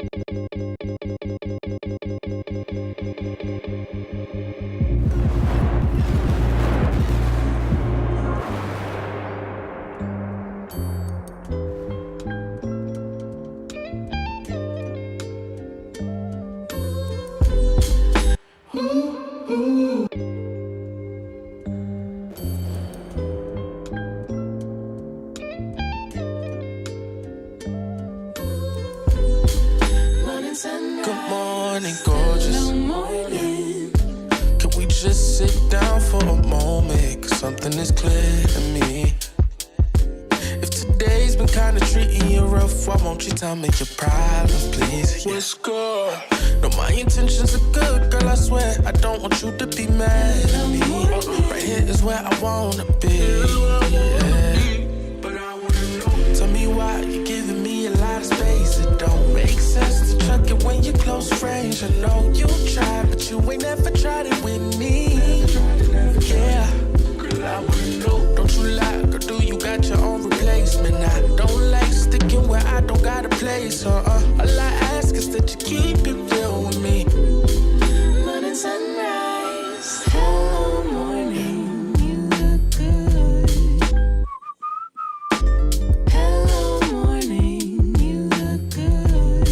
Good morning, gorgeous. Can we just sit down for a moment? Cause something is clear to me. If today's been kinda treating you rough, why won't you tell me your problems, please? What's good? No, my intentions are good, girl, I swear. I don't want you to be mad at me. Right here is where I wanna be, yeah. Tell me why you're giving me a lot of space. It don't make sense to chuck it when you're close range. I know you tried, but you ain't never tried it with me. Yeah, girl, I wanna know. Don't you lie, girl, do you got your own replacement? I don't like sticking where I don't got a place. All I ask is that you keep it real with me. Morning sunrise, hello morning, you look good. Hello morning, you look good.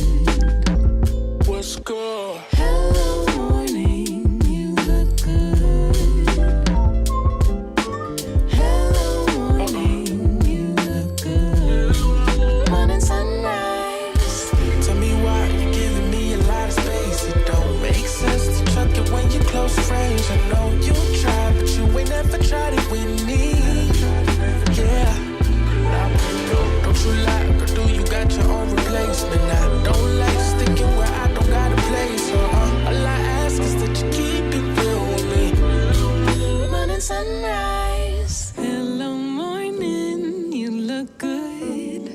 What's good? Hello morning, you look good. Hello morning, you look good. Morning sunrise. Tell me why you're giving me a lot of space. It don't make sense to chuck it when you're close range. I know you tried, but you ain't never tried it with me. Yeah, don't you lie, girl, do you got your own replacement? I don't like sticking where I don't got a place. All I ask is that you keep it real with me. Morning sunrise. Hello morning, you look good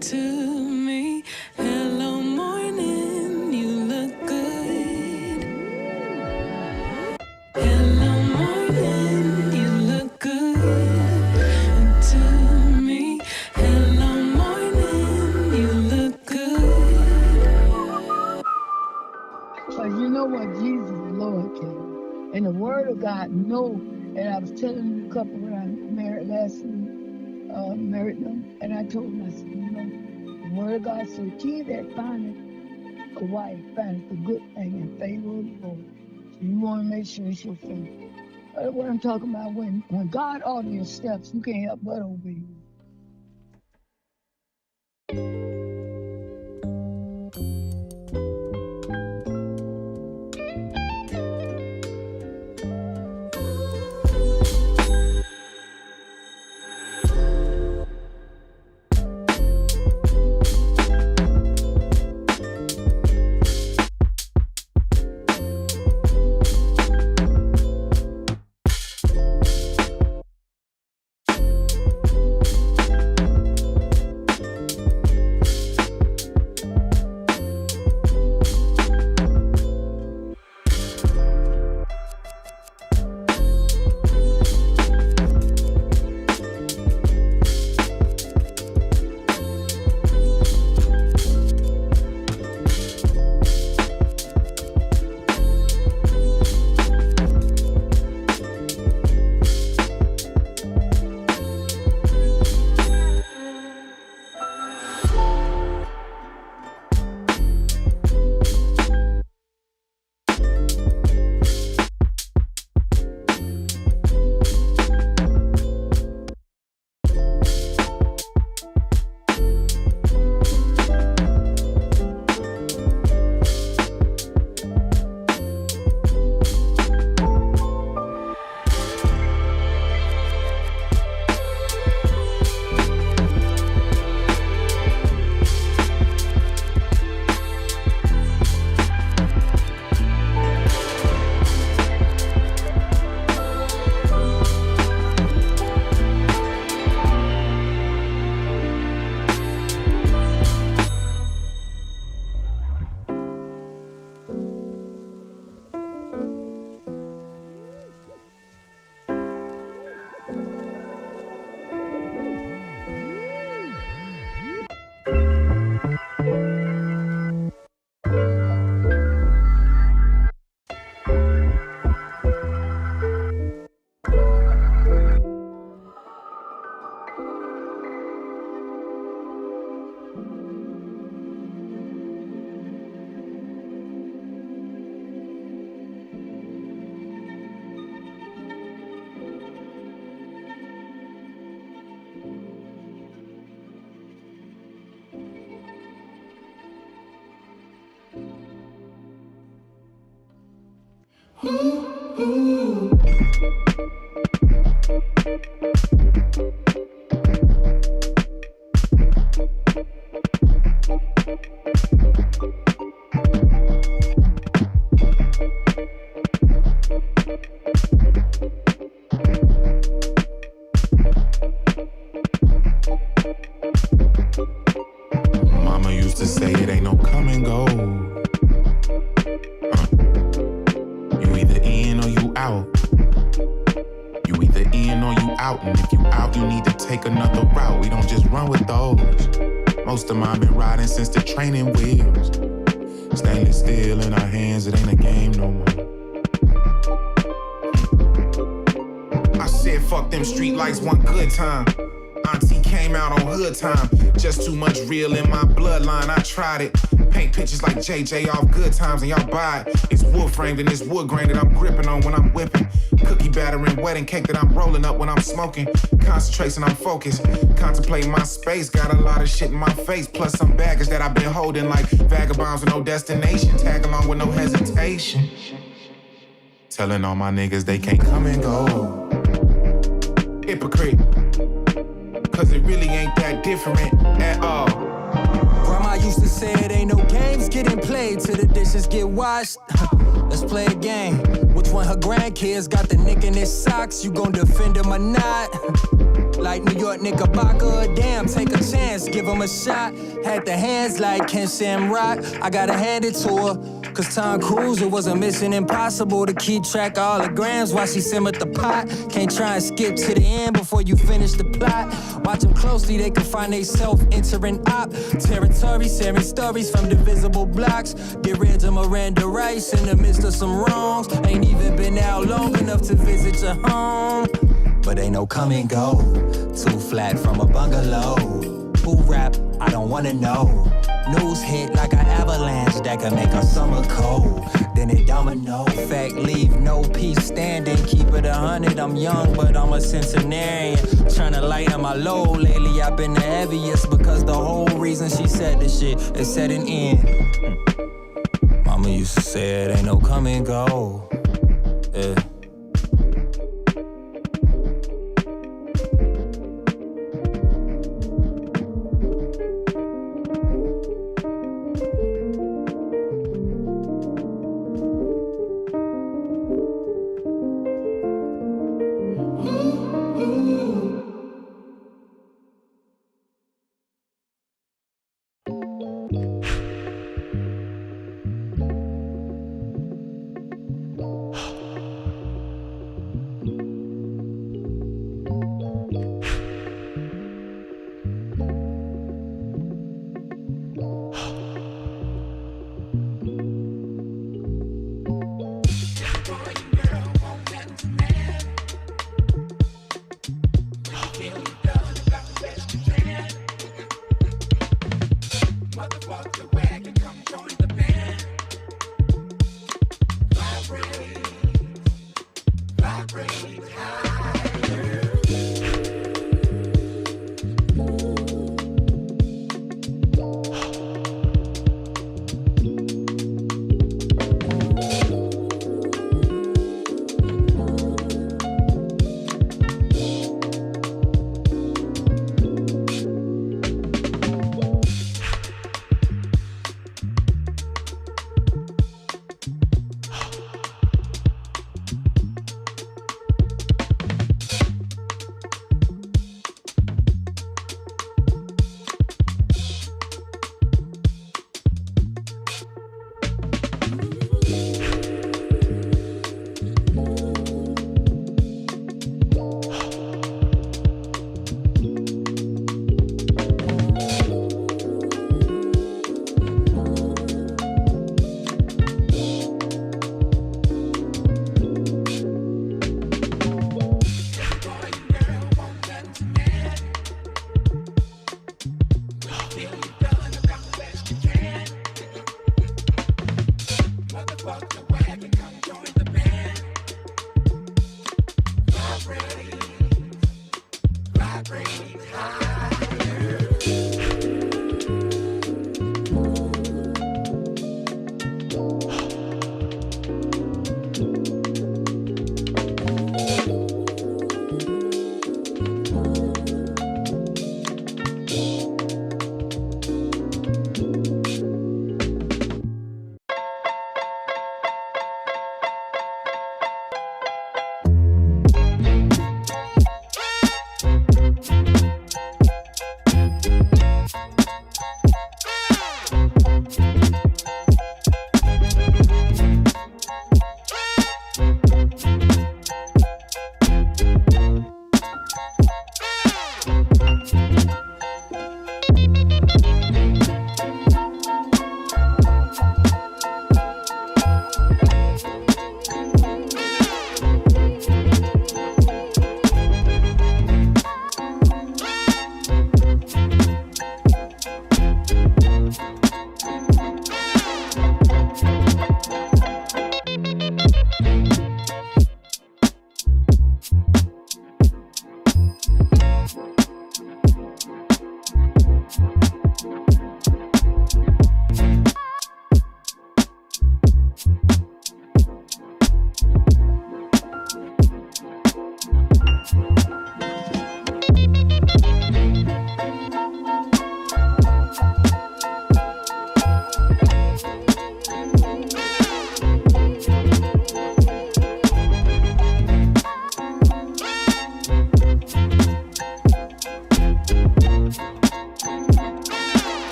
to me. Hello morning, you look good. Hello morning, you look good to me. Hello morning, you look good. But you know what? Jesus is Lord, King. And the word of God know. And I was telling the couple when I married last week, married them, and I told them, I said, you know, the word of God said, he that findeth a wife findeth a good thing in favor of the Lord. So you want to make sure it's your favor. That's what I'm talking about. When God orders your steps, you can't help but obey. Mama used to say it ain't no come and go. You either in or you out. You either in or you out. And if you out, you need to take another route. We don't just run with those. Most of mine been riding since the training wheels. Stainless steel in our hands, it ain't a game no more. I said fuck them street lights one good time. Auntie came out on hood time. Just too much real in my bloodline, I tried it. Paint pictures like JJ off good times and y'all buy it. It's wood framed and it's wood grain that I'm gripping on when I'm whipping. Cookie batter and wedding cake that I'm rolling up when I'm smoking. Concentration, I'm focused. Contemplating my space, got a lot of shit in my face. Plus some baggage that I've been holding like vagabonds with no destination. Tag along with no hesitation. Telling all my niggas they can't come and go. Hypocrite. Cause it really ain't that different at all. Grandma used to say it ain't no games getting played till the dishes get washed. Let's play a game. Which one her grandkids got the nick in his socks? You gon' defend him or not? Like New York Knickerbocker, damn, take a chance, give him a shot. Had the hands like Ken Shamrock, I gotta hand it to her. Cause Tom Cruise, it was a mission impossible to keep track of all the grams while she simmered the pot. Can't try and skip to the end before you finish the plot. Watch them closely, they can find they self entering op territory, sharing stories from divisible blocks. Get rid of Miranda Rice in the midst of some wrongs. Ain't even been out long enough to visit your home. But ain't no come and go. Too flat from a bungalow. Who rap? I don't wanna know. News hit like an avalanche that can make a summer cold. Then it domino. Fact leave no peace standing. Keep it 100. I'm young, but I'm a centenarian. Tryna lighten my load. Lately I've been the heaviest because the whole reason she said this shit is setting in. Mama used to say it ain't no come and go. Yeah.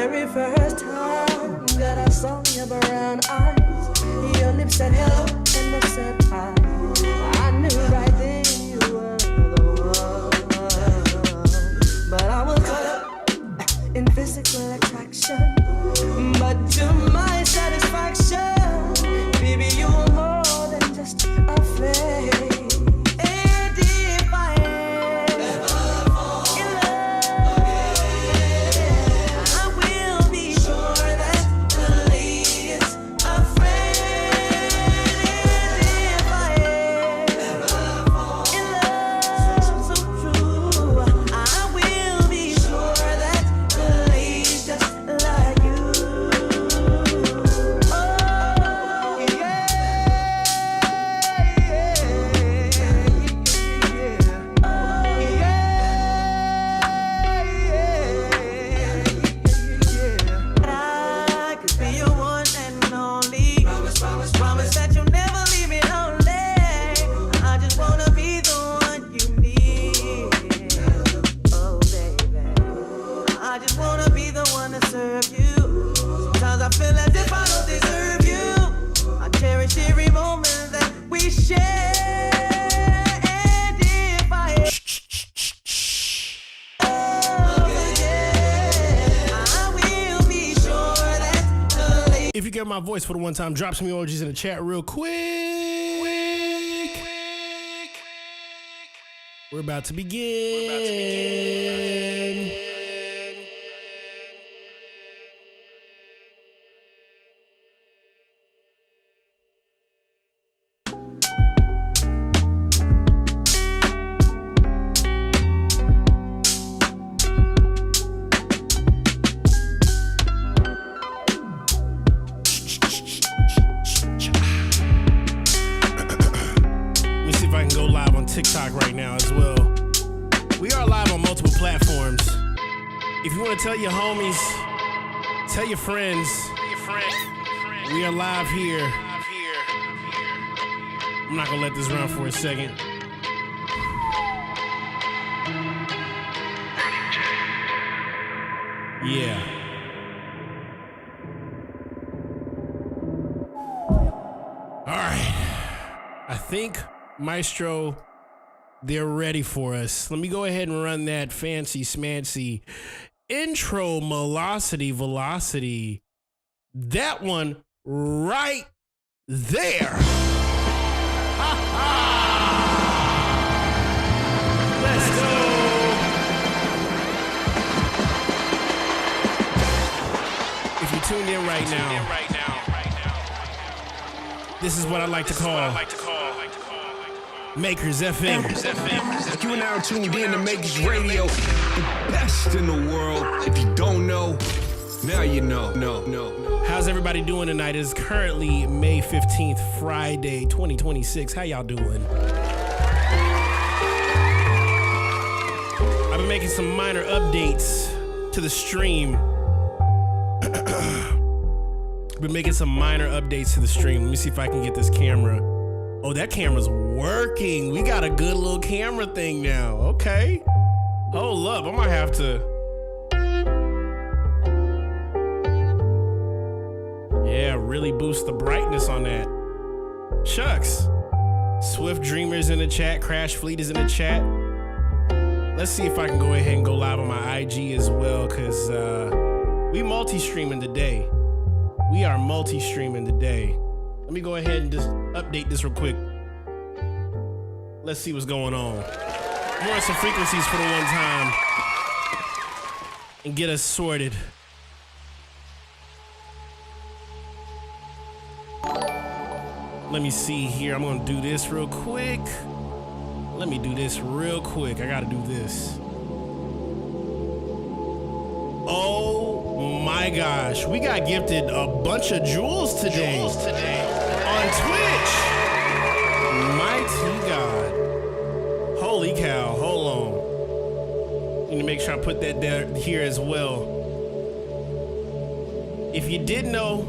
very first time that I saw your brown eyes, your lips said hello and I said hi. I knew right then you were the one. But I was caught up in physical attraction. But to my satisfaction, baby, you were more than just a flame. And if I ever fall in love, I will be sure that the lady is afraid. And if I ever fall in love so true, I will be sure that the lady's just like you. Oh, yeah, I could be your one and only. Promise that you'll never leave me lonely. I just wanna be the one you need. Oh, baby. I just wanna be the one to serve you. Sometimes I feel as if I don't deserve you. I cherish every moment that we share. And if I I will be sure that the lady. If you get my voice for the one time, drop some emojis in the chat real quick. We're about to begin. Let me see if I can go live on TikTok right now as well. We are live on multiple platforms. If you want to tell your homies, tell your friends, we are live here. I'm not gonna let this run for a second. Yeah. All right. I think Maestro, they're ready for us. Let me go ahead and run that fancy smancy intro velocity. That one right there. Let's go. If you tuned in right now, this is what I like to call Makers FM. You are now tuned in to Makers Radio, the best in the world. If you don't know, now you know. No. How's everybody doing tonight? It's currently May 15th, Friday, 2026. How y'all doing? I've been making some minor updates to the stream. Let me see if I can get this camera. Oh, that camera's working. We got a good little camera thing now. Okay. Hold up. I might have to. Yeah, really boost the brightness on that. Shucks. Swift Dreamers in the chat. Crash Fleet is in the chat. Let's see if I can go ahead and go live on my IG as well, because we multi-streaming today. We are multi-streaming today. Let me go ahead and just update this real quick. Let's see what's going on. More some frequencies for the one time and get us sorted. Let me see here. I'm gonna do this real quick. I gotta do this. Oh my gosh, we got gifted a bunch of jewels today on Twitch. Mighty God. Holy cow, hold on. Need to make sure I put that there here as well. If you didn't know,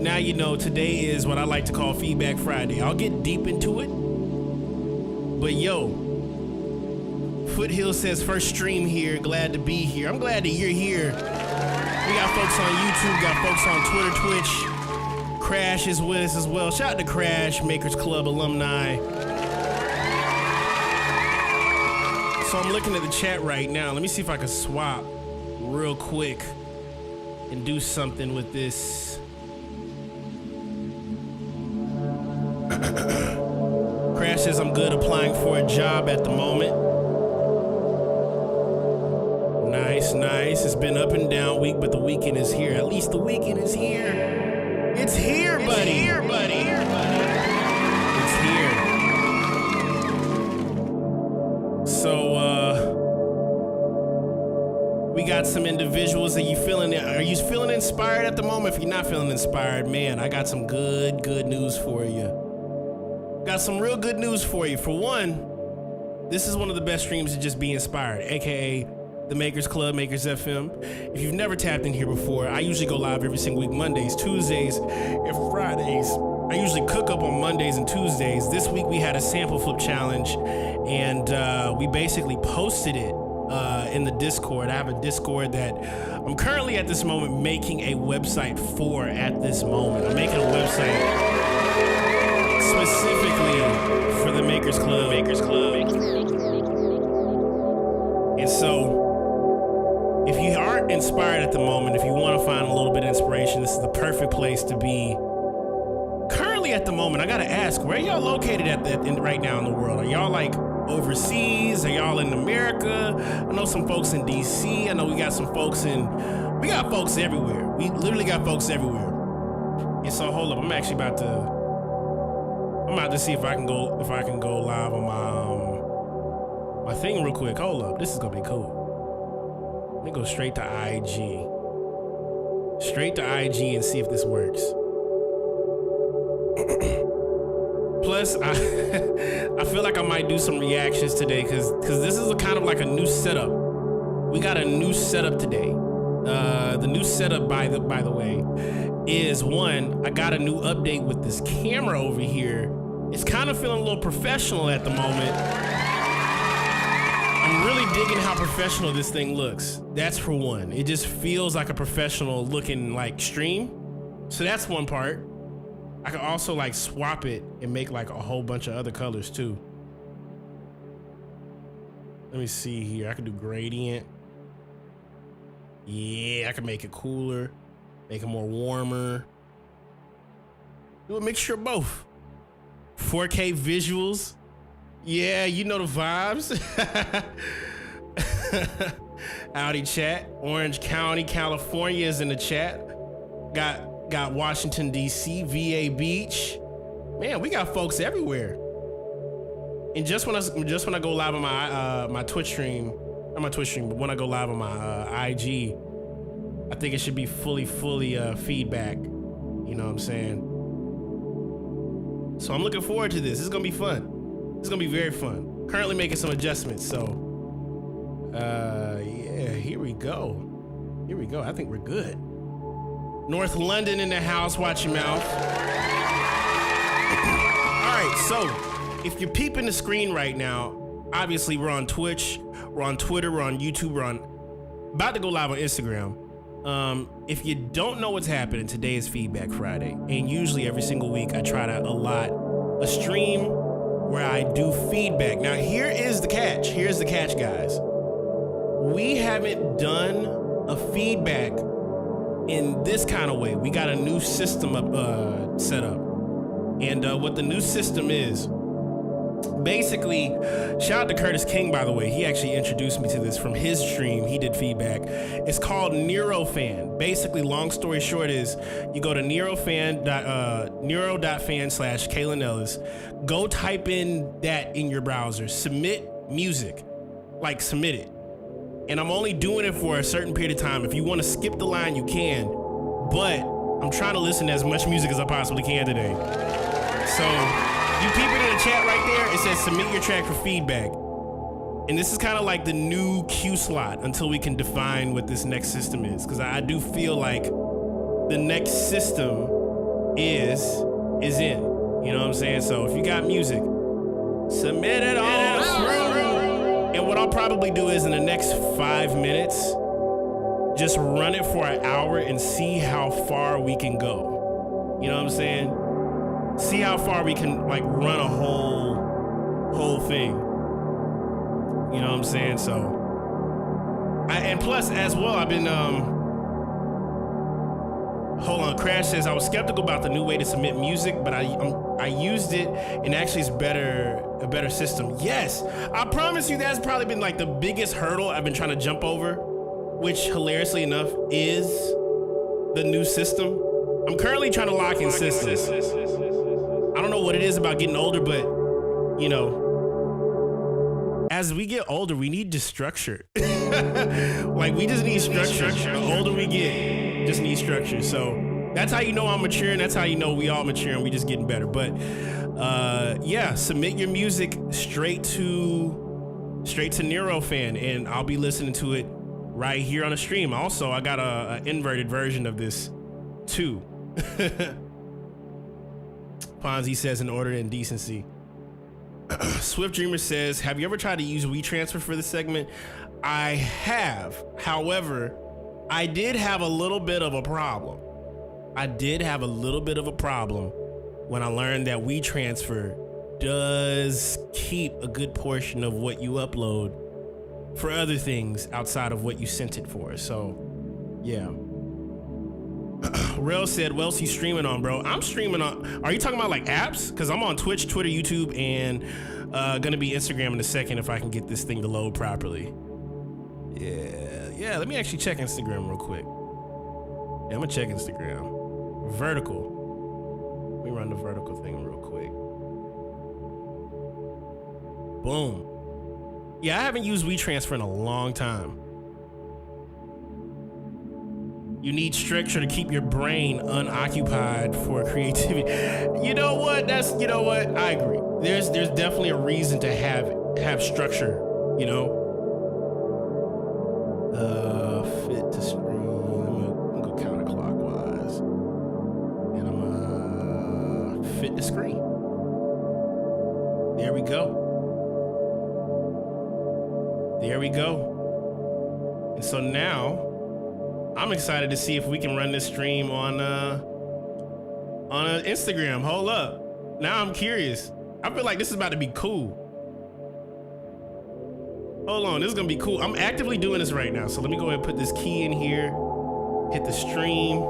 now you know. Today is what I like to call Feedback Friday. I'll get deep into it. But yo, Foothill says first stream here, glad to be here. I'm glad that you're here. We got folks on YouTube, got folks on Twitter, Twitch. Crash is with us as well. Shout out to Crash, Makers Club alumni. So I'm looking at the chat right now. Let me see if I can swap real quick and do something with this. Crash says I'm good applying for a job at the moment. Nice. It's been up and down week, but the weekend is here. At least the weekend is here. It's here, buddy. It's here. So, we got some individuals. Are you feeling inspired at the moment? If you're not feeling inspired, man, I got some good news for you. Got some real good news for you. For one, this is one of the best streams to just be inspired, aka the Makers Club, Makers FM. If you've never tapped in here before, I usually go live every single week, Mondays, Tuesdays, and Fridays. I usually cook up on Mondays and Tuesdays. This week we had a sample flip challenge, and we basically posted it in the Discord. I have a Discord that I'm currently at this moment making a website for at this moment. I'm making a website specifically for the Makers Club. And so, if you aren't inspired at the moment, if you want to find a little bit of inspiration, this is the perfect place to be. Currently at the moment, I gotta ask, where are y'all located right now in the world? Are y'all like overseas? Are y'all in America? I know some folks in DC. I know we got folks everywhere. We literally got folks everywhere. And so hold up, I'm about to see if I can go live on my thing real quick. Hold up, this is gonna be cool. Let me go straight to IG. Straight to IG and see if this works. Plus, I feel like I might do some reactions today because this is kind of like a new setup. We got a new setup today. The new setup, by the way, is one, I got a new update with this camera over here. It's kind of feeling a little professional at the moment. I'm really digging how professional this thing looks. That's for one. It just feels like a professional looking like stream. So that's one part. I can also like swap it and make like a whole bunch of other colors too. Let me see here. I can do gradient. Yeah, I can make it cooler, make it more warmer. Do a mixture of both. 4K visuals. Yeah, you know the vibes. Howdy chat. Orange County, California is in the chat. Got Washington D.C., VA Beach. Man, we got folks everywhere. And just when I go live on my Twitch stream, not my Twitch stream, but when I go live on my IG, I think it should be fully feedback. You know what I'm saying? So I'm looking forward to this. It's gonna be fun. It's gonna be very fun. Currently making some adjustments, so yeah, here we go. I think we're good. North London in the house, watch your mouth. All right, so if you're peeping the screen right now, obviously we're on Twitch, we're on Twitter, we're on YouTube, we're about to go live on Instagram. If you don't know what's happening, today is Feedback Friday, and usually every single week I try to allot a stream where I do feedback. Now here is the catch. Here's the catch, guys. We haven't done a feedback in this kind of way. We got a new system set up. And what the new system is, basically, shout out to Curtis King, by the way. He actually introduced me to this from his stream. He did feedback. It's called NeroFan. Basically, long story short is you go to Nero.fan/Kalen Ellis. Go type in that in your browser. Submit music. Like, submit it. And I'm only doing it for a certain period of time. If you want to skip the line, you can. But I'm trying to listen to as much music as I possibly can today. So you peep it in the chat right there. It says submit your track for feedback. And this is kind of like the new Q slot until we can define what this next system is. Because I do feel like the next system is in. You know what I'm saying? So if you got music, submit it all through. And what I'll probably do is in the next 5 minutes, just run it for an hour and see how far we can go. You know what I'm saying? See how far we can like run a whole thing. You know what I'm saying? So, and plus as well, I've been hold on. Crash says I was skeptical about the new way to submit music, but I used it and actually it's a better system. Yes, I promise you that's probably been like the biggest hurdle I've been trying to jump over, which hilariously enough is the new system. I'm currently trying to lock in systems. I don't know what it is about getting older, but you know, as we get older, we need just structure. Like we just need structure. The older we get, just need structure. So that's how you know I'm maturing. That's how you know we all maturing. We just getting better. But yeah, submit your music straight to Nero Fan, and I'll be listening to it right here on the stream. Also, I got a inverted version of this too. Fonzie says in order and decency. Swift Dreamer says, have you ever tried to use WeTransfer for this segment? I have. However, I did have a little bit of a problem. When I learned that WeTransfer does keep a good portion of what you upload for other things outside of what you sent it for. So, yeah. Rail said, "Well, you streaming on, bro?" I'm streaming on. Are you talking about like apps? Because I'm on Twitch, Twitter, YouTube, and gonna be Instagram in a second if I can get this thing to load properly. Yeah. Let me actually check Instagram real quick. Yeah, I'm gonna check Instagram. Vertical. Let me run the vertical thing real quick. Boom. Yeah, I haven't used WeTransfer in a long time. You need structure to keep your brain unoccupied for creativity. You know what? I agree. There's definitely a reason to have structure, you know? Fit to stream. I'm gonna go counterclockwise. And I'm gonna fit the screen. There we go. And so now I'm excited to see if we can run this stream on Instagram. Hold up. Now I'm curious. I feel like this is about to be cool. Hold on, this is gonna be cool. I'm actively doing this right now. So let me go ahead and put this key in here. Hit the stream.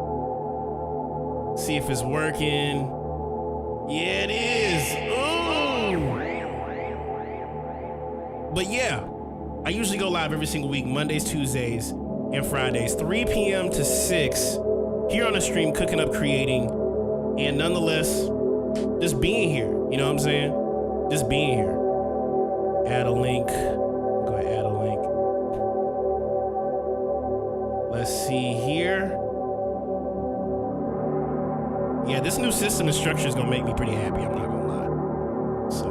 See if it's working. Yeah, it is. Ooh. But yeah, I usually go live every single week, Mondays, Tuesdays, and Fridays, 3 p.m. to 6, here on the stream, cooking up, creating, and nonetheless, just being here. You know what I'm saying? Just being here. Add a link. Go ahead, add a link. Let's see here. Yeah, this new system and structure is gonna make me pretty happy. I'm not gonna lie. So,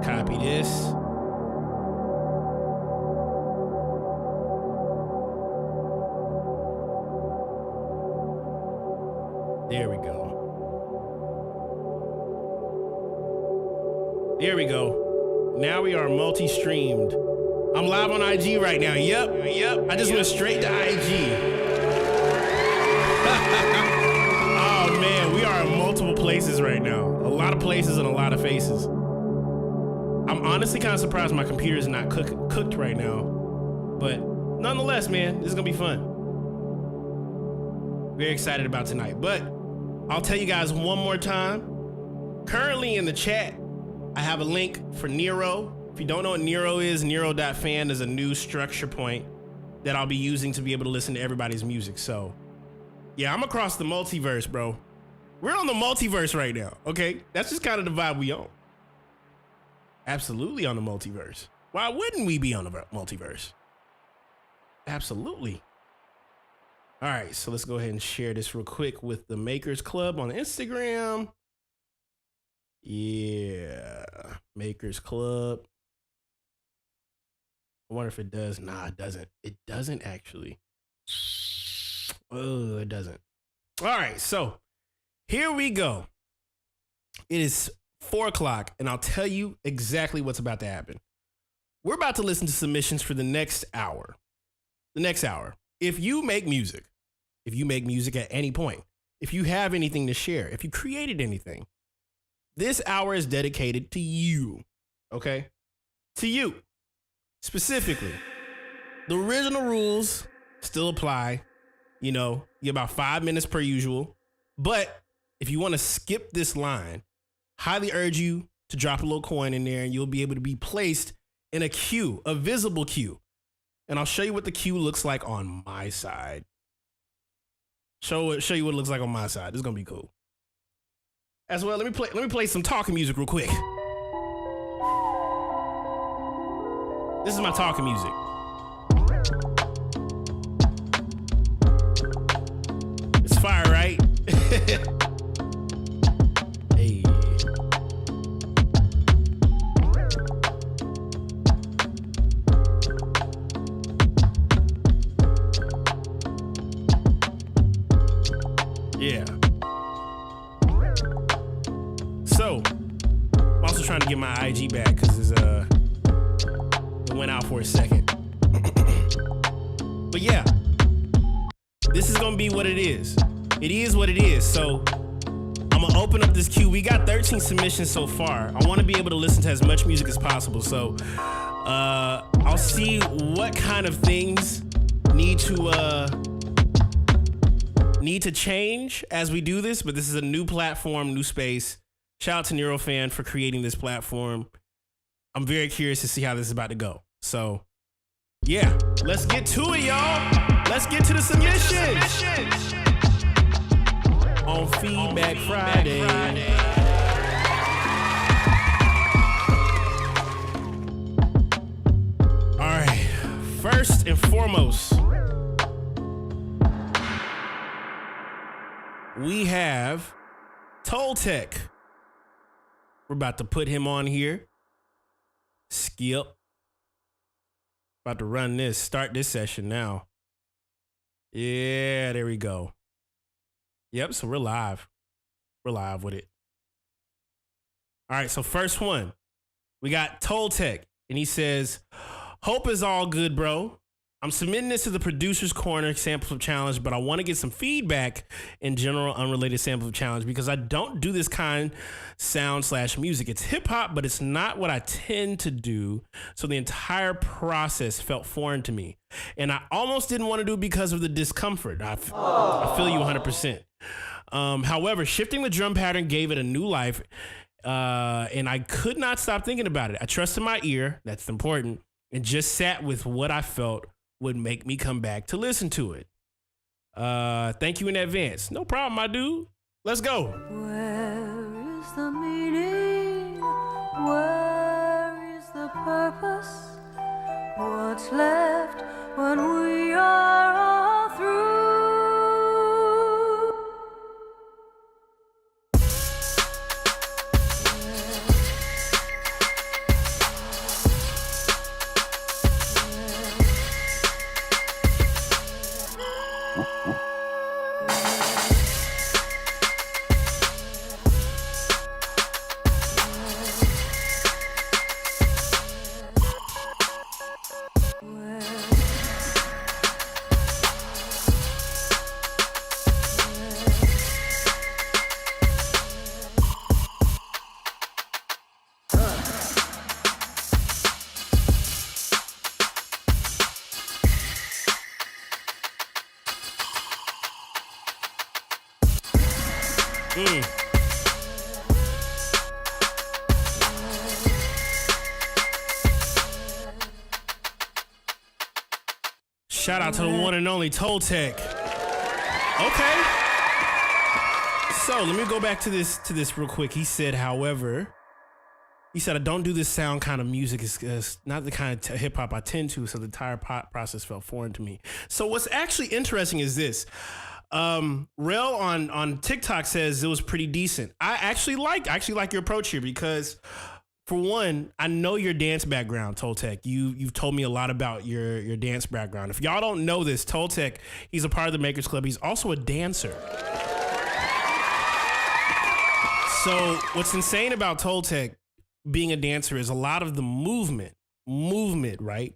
yeah. Copy this. There we go. There we go. Now we are multi-streamed. I'm live on IG right now. Yep. I just went straight to IG. Oh man, we are in multiple places right now. A lot of places and a lot of faces. I'm honestly kind of surprised my computer is not cooked right now. But nonetheless, man, this is gonna be fun. Very excited about tonight. But I'll tell you guys one more time. Currently in the chat, I have a link for Nero. If you don't know what Nero is, Nero.fan is a new structure point that I'll be using to be able to listen to everybody's music. So yeah, I'm across the multiverse, bro. We're on the multiverse right now, okay? That's just kind of the vibe we on. Absolutely on the multiverse. Why wouldn't we be on the multiverse? Absolutely. All right, so let's go ahead and share this real quick with the Makers Club on Instagram. Yeah, Makers Club. I wonder if it does. Nah, it doesn't. It doesn't actually. Oh, it doesn't. All right, so here we go. It is 4 o'clock, and I'll tell you exactly what's about to happen. We're about to listen to submissions for the next hour. The next hour. If you make music at any point, if you have anything to share, if you created anything, this hour is dedicated to you, okay? To you, specifically. The original rules still apply. You know, you get about 5 minutes per usual. But if you want to skip this line, highly urge you to drop a little coin in there and you'll be able to be placed in a queue, a visible queue. And I'll show you what the queue looks like on my side. Show you what it looks like on my side. This is gonna be cool. As well, let me play some talking music real quick. This is my talking music. It's fire, right? Hey. Yeah. So, I'm also trying to get my IG back because it went out for a second. But yeah, this is gonna be what it is. It is what it is. So I'm gonna open up this queue. We got 13 submissions so far. I want to be able to listen to as much music as possible. So I'll see what kind of things need to change as we do this. But this is a new platform, new space. Shout out to Neurofan for creating this platform. I'm very curious to see how this is about to go. So, yeah, let's get to it, y'all. Let's get to the submissions. On Feedback Friday. All right, first and foremost, we have Toltec. We're about to put him on here. Skip. About to run this, start this session now. Yeah, there we go. Yep, so we're live. We're live with it. All right, so first one. We got Toltec, and he says, hope is all good, bro. I'm submitting this to the Producer's Corner Sample Challenge, but I want to get some feedback in general unrelated Sample Challenge because I don't do this kind sound/music. It's hip hop, but it's not what I tend to do. So the entire process felt foreign to me. And I almost didn't want to do it because of the discomfort. I feel you 100%. However, shifting the drum pattern gave it a new life. And I could not stop thinking about it. I trusted my ear. That's important. And just sat with what I felt would make me come back to listen to it. Thank you in advance. No problem, my dude. Let's go. Where is the meaning? Where is the purpose? What's left when we are all through? Shout out to the one and only Toltec. Okay. So let me go back to this real quick. He said, however, I don't do this sound kind of music. It's not the kind of hip hop I tend to. So the entire process felt foreign to me. So what's actually interesting is this. Rel on TikTok says it was pretty decent. I actually like your approach here because, for one, I know your dance background, Toltec. You've told me a lot about your dance background. If y'all don't know this, Toltec, he's a part of the Makers Club. He's also a dancer. So what's insane about Toltec being a dancer is a lot of the movement, right?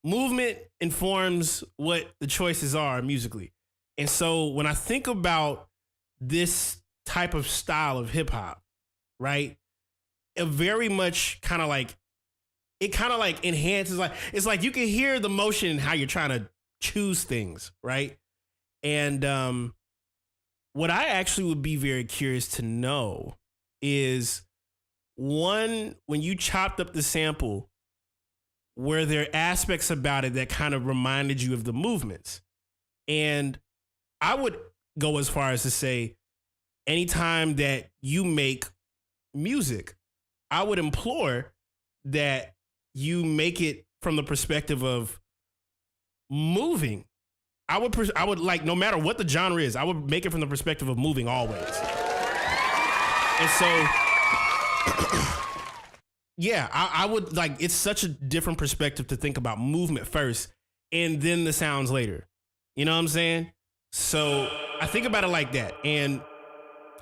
Movement informs what the choices are musically. And so when I think about this type of style of hip hop, right? It very much kind of like enhances, like, it's like you can hear the motion and how you're trying to choose things, right? And what I actually would be very curious to know is, one, when you chopped up the sample, were there aspects about it that kind of reminded you of the movements? And I would go as far as to say, anytime that you make music, I would implore that you make it from the perspective of moving. I would like, no matter what the genre is, I would make it from the perspective of moving always. And so, yeah, I would like, it's such a different perspective to think about movement first and then the sounds later. You know what I'm saying? So I think about it like that. And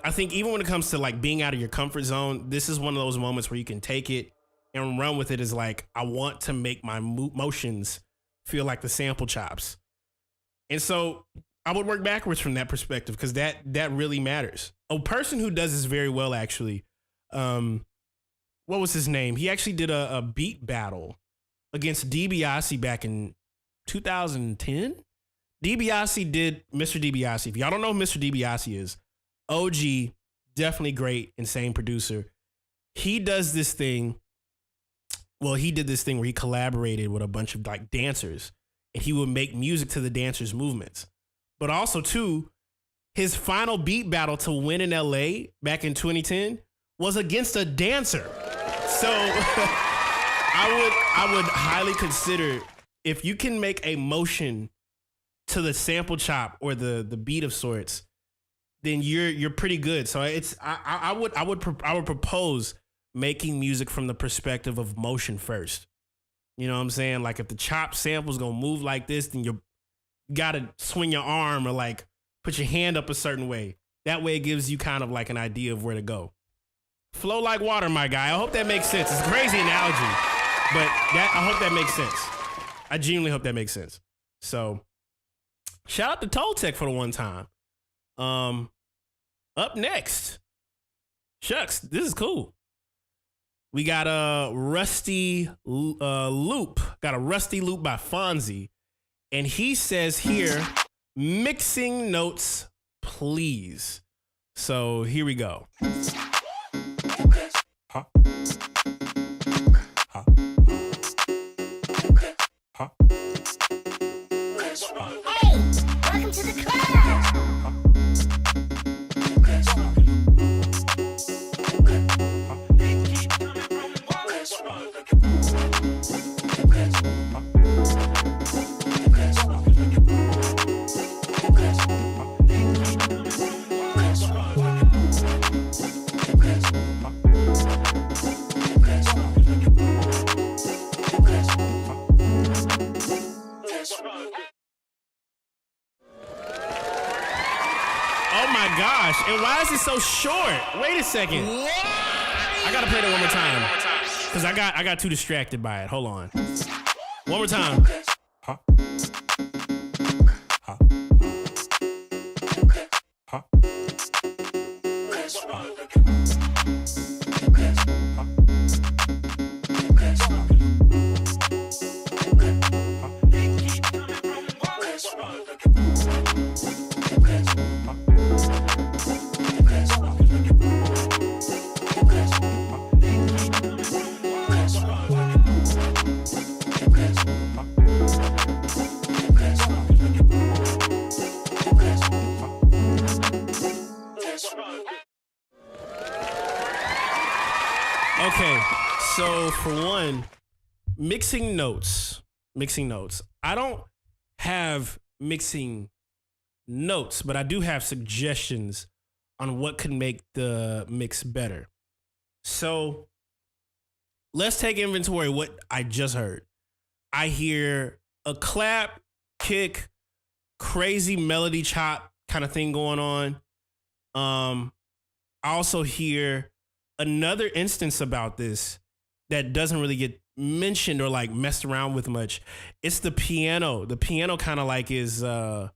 I think even when it comes to like being out of your comfort zone, this is one of those moments where you can take it and run with it. Is like, I want to make my motions feel like the sample chops. And so I would work backwards from that perspective, because that really matters. A person who does this very well, actually, what was his name? He actually did a beat battle against DiBiase back in 2010. DiBiase did Mr. DiBiase. If y'all don't know who Mr. DiBiase is, OG, definitely great, insane producer. He does this thing. Well, he did this thing where he collaborated with a bunch of like dancers, and he would make music to the dancers' movements. But also, too, his final beat battle to win in LA back in 2010 was against a dancer. So I would highly consider, if you can make a motion to the sample chop or the beat of sorts, then you're pretty good. So I would propose making music from the perspective of motion first. You know what I'm saying? Like, if the chop sample's gonna move like this, then you gotta swing your arm or like put your hand up a certain way. That way it gives you kind of like an idea of where to go. Flow like water, my guy. I hope that makes sense. It's a crazy analogy, but I hope that makes sense. I genuinely hope that makes sense. So shout out to Toltec for the one time. Up next, shucks, this is cool. We got a Rusty Loop. Got a Rusty Loop by Fonzie. And he says here, mixing notes, please. So here we go. Huh? Huh? Huh? Hey, welcome to the club. Gosh, and why is it so short? Wait a second. I gotta play that one more time, because I got too distracted by it. Hold on. One more time. Huh? Huh? Huh? Okay, so for one, mixing notes. I don't have mixing notes, but I do have suggestions on what could make the mix better. So let's take inventory of what I just heard. I hear a clap, kick, crazy melody chop kind of thing going on. I also hear another instance about this that doesn't really get mentioned or like messed around with much. It's the piano. The piano kind of like is the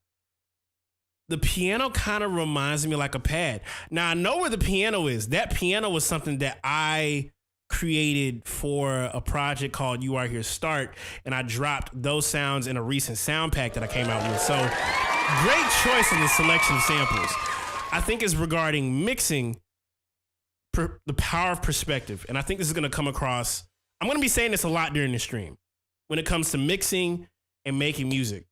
piano kind of reminds me like a pad. Now I know where the piano is. That piano was something that I created for a project called You Are Here Start, and I dropped those sounds in a recent sound pack that I came out with. So great choice in the selection of samples. I think is regarding mixing, the power of perspective. And I think this is going to come across, I'm going to be saying this a lot during the stream when it comes to mixing and making music.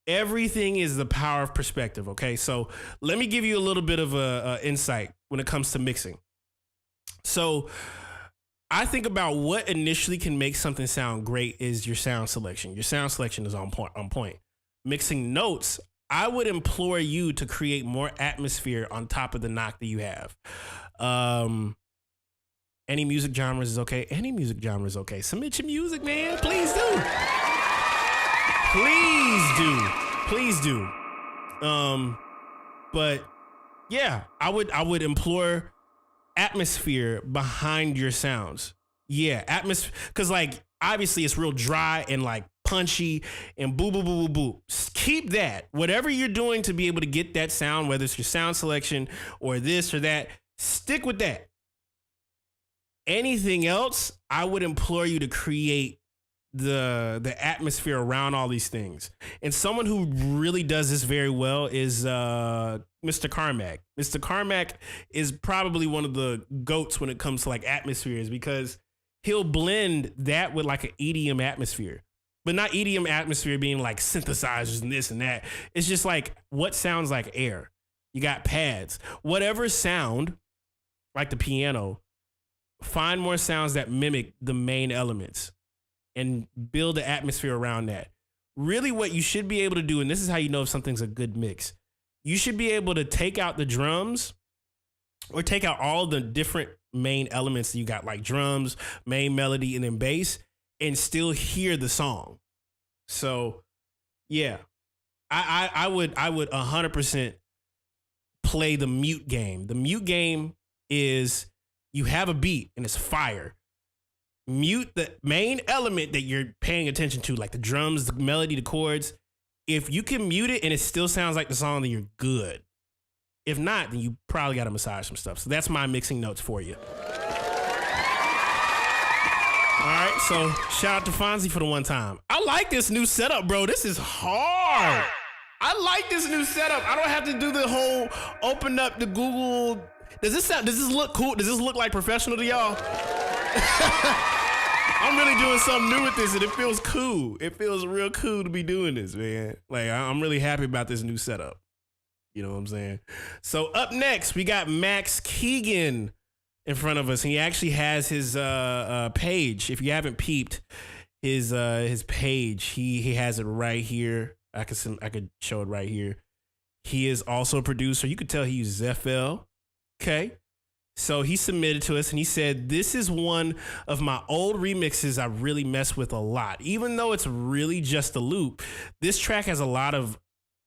Everything is the power of perspective. Okay. So let me give you a little bit of a insight when it comes to mixing. So I think about what initially can make something sound great is your sound selection. Your sound selection is on point. Mixing notes, I would implore you to create more atmosphere on top of the knock that you have. Any music genres is okay. Any music genre is okay. Submit your music, man. Please do. Please do. But yeah, I would implore atmosphere behind your sounds. Yeah, atmosphere, because like obviously it's real dry and like punchy and boo boo boo boo boo. Keep that. Whatever you're doing to be able to get that sound, whether it's your sound selection or this or that, stick with that. Anything else, I would implore you to create the atmosphere around all these things. And someone who really does this very well is Mr. Carmack. Mr. Carmack is probably one of the GOATs when it comes to like atmospheres, because he'll blend that with like an EDM atmosphere, but not EDM atmosphere being like synthesizers and this and that. It's just like what sounds like air. You got pads, whatever sound like the piano, find more sounds that mimic the main elements and build the atmosphere around that. Really what you should be able to do, and this is how you know if something's a good mix, you should be able to take out the drums or take out all the different main elements that you got, like drums, main melody, and then bass, and still hear the song. So yeah, I would 100% play the mute game. The mute game is you have a beat and it's fire. Mute the main element that you're paying attention to, like the drums, the melody, the chords. If you can mute it and it still sounds like the song, then you're good. If not, then you probably got to massage some stuff. So that's my mixing notes for you. All right, so shout out to Fonzie for the one time. I like this new setup, bro. This is hard. I like this new setup. I don't have to do the whole open up the Google. Does this look cool? Does this look like professional to y'all? I'm really doing something new with this, and it feels cool. It feels real cool to be doing this, man. Like, I'm really happy about this new setup. You know what I'm saying? So up next, we got Max Keegan in front of us. He actually has his page. If you haven't peeped his page, he has it right here. I could show it right here. He is also a producer. You could tell he uses FL. Okay. So he submitted to us and he said, this is one of my old remixes I really mess with a lot. Even though it's really just a loop, this track has a lot of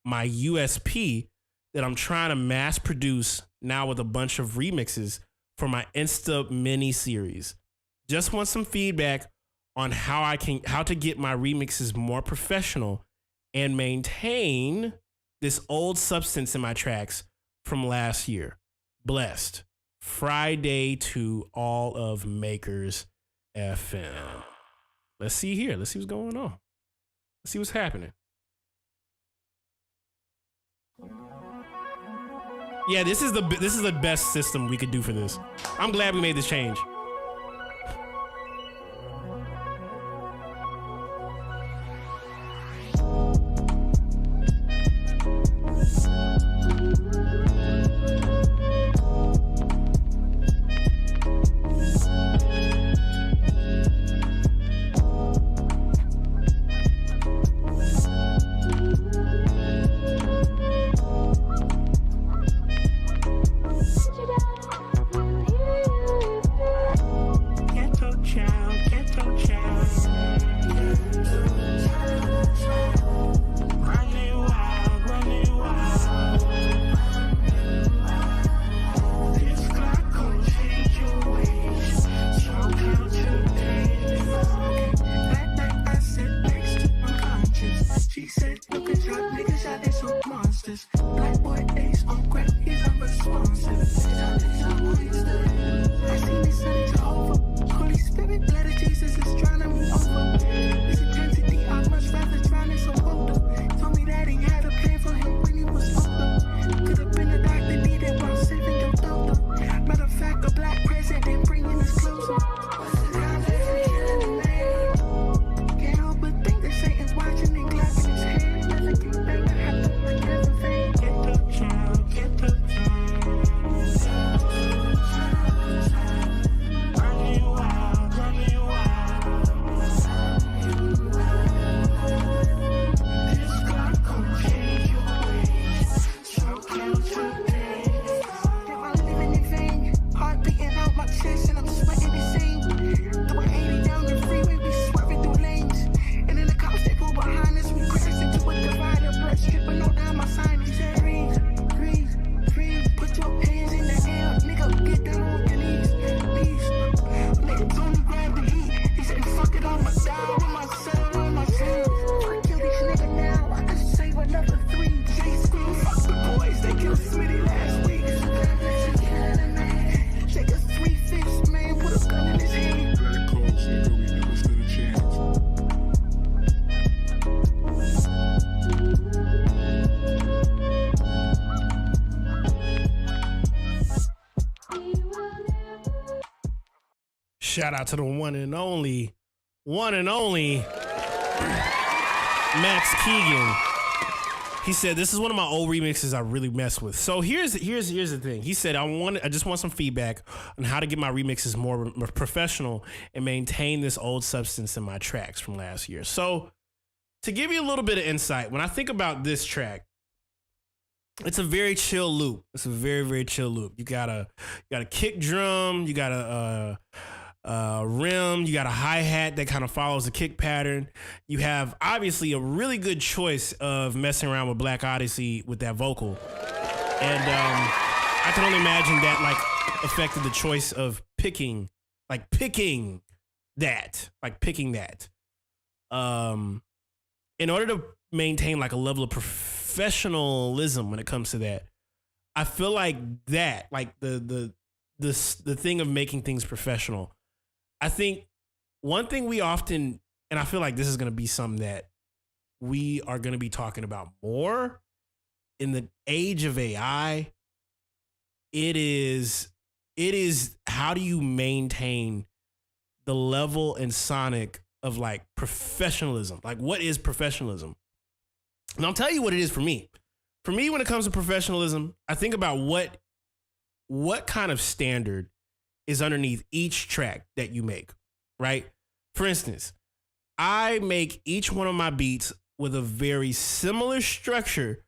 my USP that I'm trying to mass produce now with a bunch of remixes for my Insta mini series. Just want some feedback on how to get my remixes more professional and maintain this old substance in my tracks from last year. Blessed. Friday to all of Makers FM. Let's see here. Let's see what's going on. Let's see what's happening. Yeah, this is the best system we could do for this. I'm glad we made this change. Shout out to the one and only Max Keegan. He said, this is one of my old remixes I really mess with. So here's the thing. He said, I just want some feedback on how to get my remixes more professional and maintain this old substance in my tracks from last year. So to give you a little bit of insight, when I think about this track, it's a very chill loop. It's a very, very chill loop. You got a kick drum, you got a rim, you got a hi-hat that kind of follows the kick pattern. You have obviously a really good choice of messing around with Black Odyssey with that vocal. And I can only imagine that like affected the choice of picking that. In order to maintain like a level of professionalism when it comes to that, I feel like that, like the thing of making things professional. I think one thing we often, and I feel like this is going to be something that we are going to be talking about more in the age of AI. It is how do you maintain the level and sonic of like professionalism? Like, what is professionalism? And I'll tell you what it is for me. For me, when it comes to professionalism, I think about what kind of standard is underneath each track that you make, right? For instance, I make each one of my beats with a very similar structure,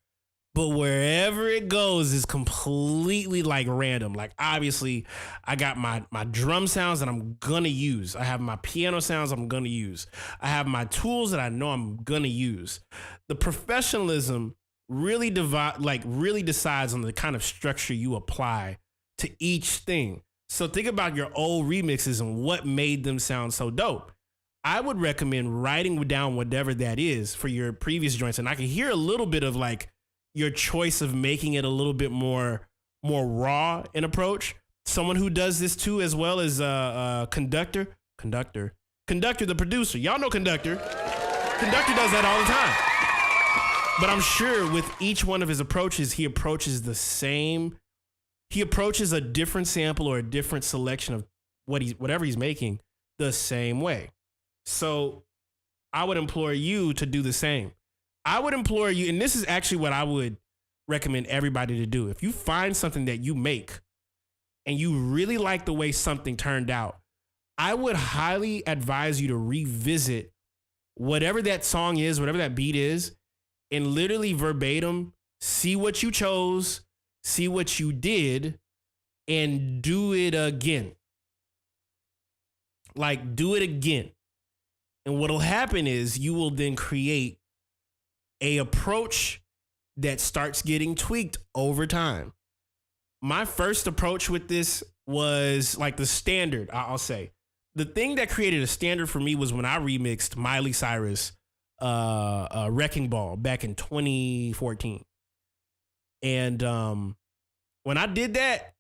but wherever it goes is completely like random. Like obviously I got my drum sounds that I'm gonna use. I have my piano sounds I'm gonna use. I have my tools that I know I'm gonna use. The professionalism really decides on the kind of structure you apply to each thing. So think about your old remixes and what made them sound so dope. I would recommend writing down whatever that is for your previous joints. And I can hear a little bit of like your choice of making it a little bit more raw in approach. Someone who does this too, as well as Conductor, the producer. Y'all know Conductor. Conductor does that all the time. But I'm sure with each one of his approaches, he approaches the same. He approaches a different sample or a different selection of whatever he's making the same way. So I would implore you to do the same. I would implore you, and this is actually what I would recommend everybody to do. If you find something that you make and you really like the way something turned out, I would highly advise you to revisit whatever that song is, whatever that beat is, and literally verbatim, see what you chose, see what you did, and do it again. Like, do it again. And what'll happen is you will then create a approach that starts getting tweaked over time. My first approach with this was like the standard, I'll say. The thing that created a standard for me was when I remixed Miley Cyrus' Wrecking Ball back in 2014. And when I did that,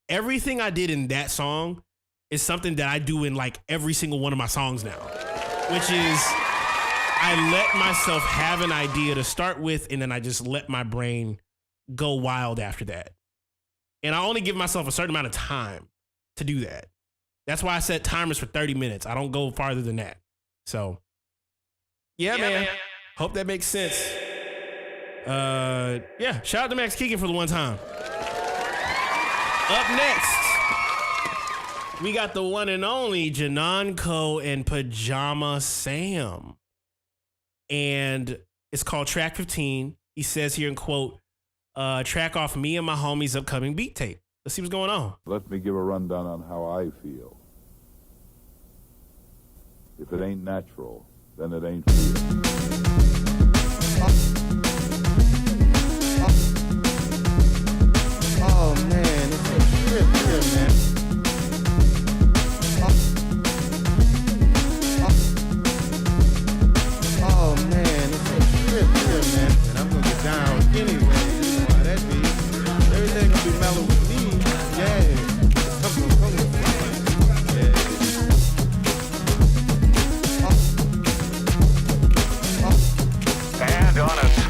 everything I did in that song is something that I do in like every single one of my songs now, which is I let myself have an idea to start with, and then I just let my brain go wild after that. And I only give myself a certain amount of time to do that. That's why I set timers for 30 minutes. I don't go farther than that. So, yeah, man. Hope that makes sense. Shout out to Max Keegan for the one time. Up next, we got the one and only Janonko and Pajama Sam. And it's called Track 15. He says here in quote, track off me and my homies' upcoming beat tape. Let's see what's going on. Let me give a rundown on how I feel. If it ain't natural, then it ain't real. Oh man, it's a trip here, man. Oh man, it's a trip here, man. And I'm gonna get down anyway. You know how that be. Everything gonna be mellow with me. Yeah. Come on. Yeah. And on a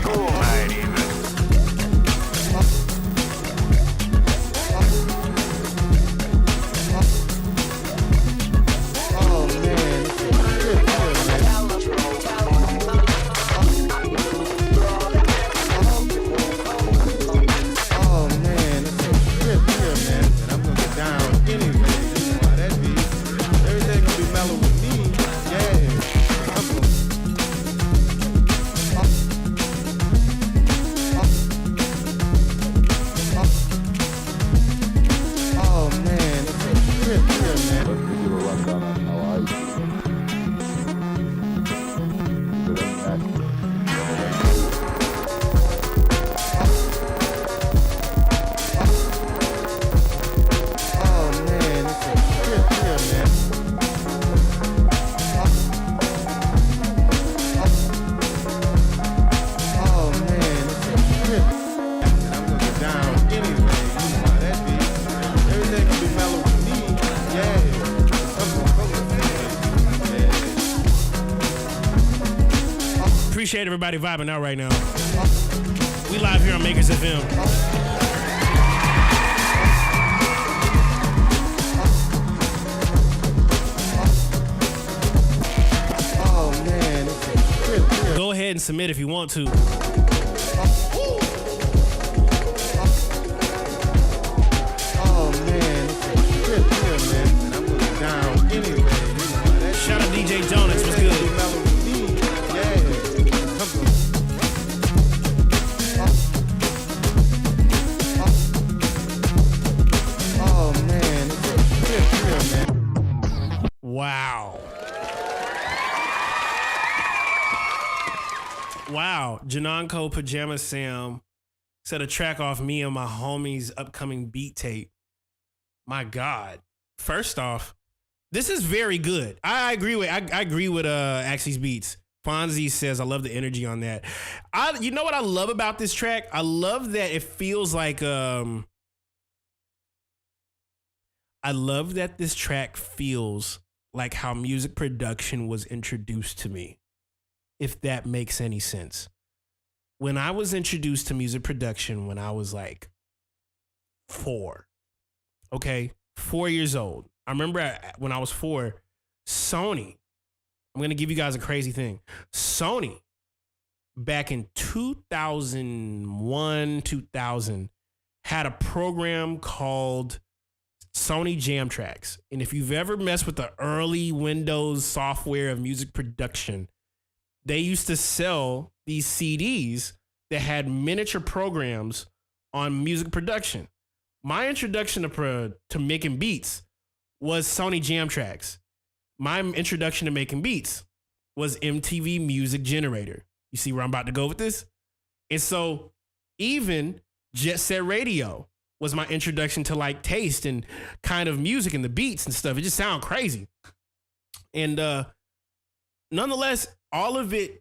Appreciate everybody vibing out right now. We live here on Makers FM. Oh man, it's a trip. Go ahead and submit if you want to. Oh man, it's a trip here, man. And I'm going down anyway. You know, that Shout out DJ Donuts. What's good? Wow. Wow. Janonko Pajama Sam set a track off me and my homie's upcoming beat tape. My God. First off, this is very good. I agree with Axie's Beats. Fonzie says, I love the energy on that. You know what I love about this track? I love that it feels like I love that this track feels like how music production was introduced to me, if that makes any sense. When I was introduced to music production when I was like 4 years old. I remember when I was 4, Sony, I'm going to give you guys a crazy thing. Sony, back in 2001, 2000, had a program called Sony Jam Tracks. And if you've ever messed with the early Windows software of music production, they used to sell these CDs that had miniature programs on music production. My introduction to making beats was Sony Jam Tracks. My introduction to making beats was MTV Music Generator. You see where I'm about to go with this? And so even Jet Set Radio was my introduction to like taste and kind of music and the beats and stuff. It just sounded crazy. And nonetheless, all of the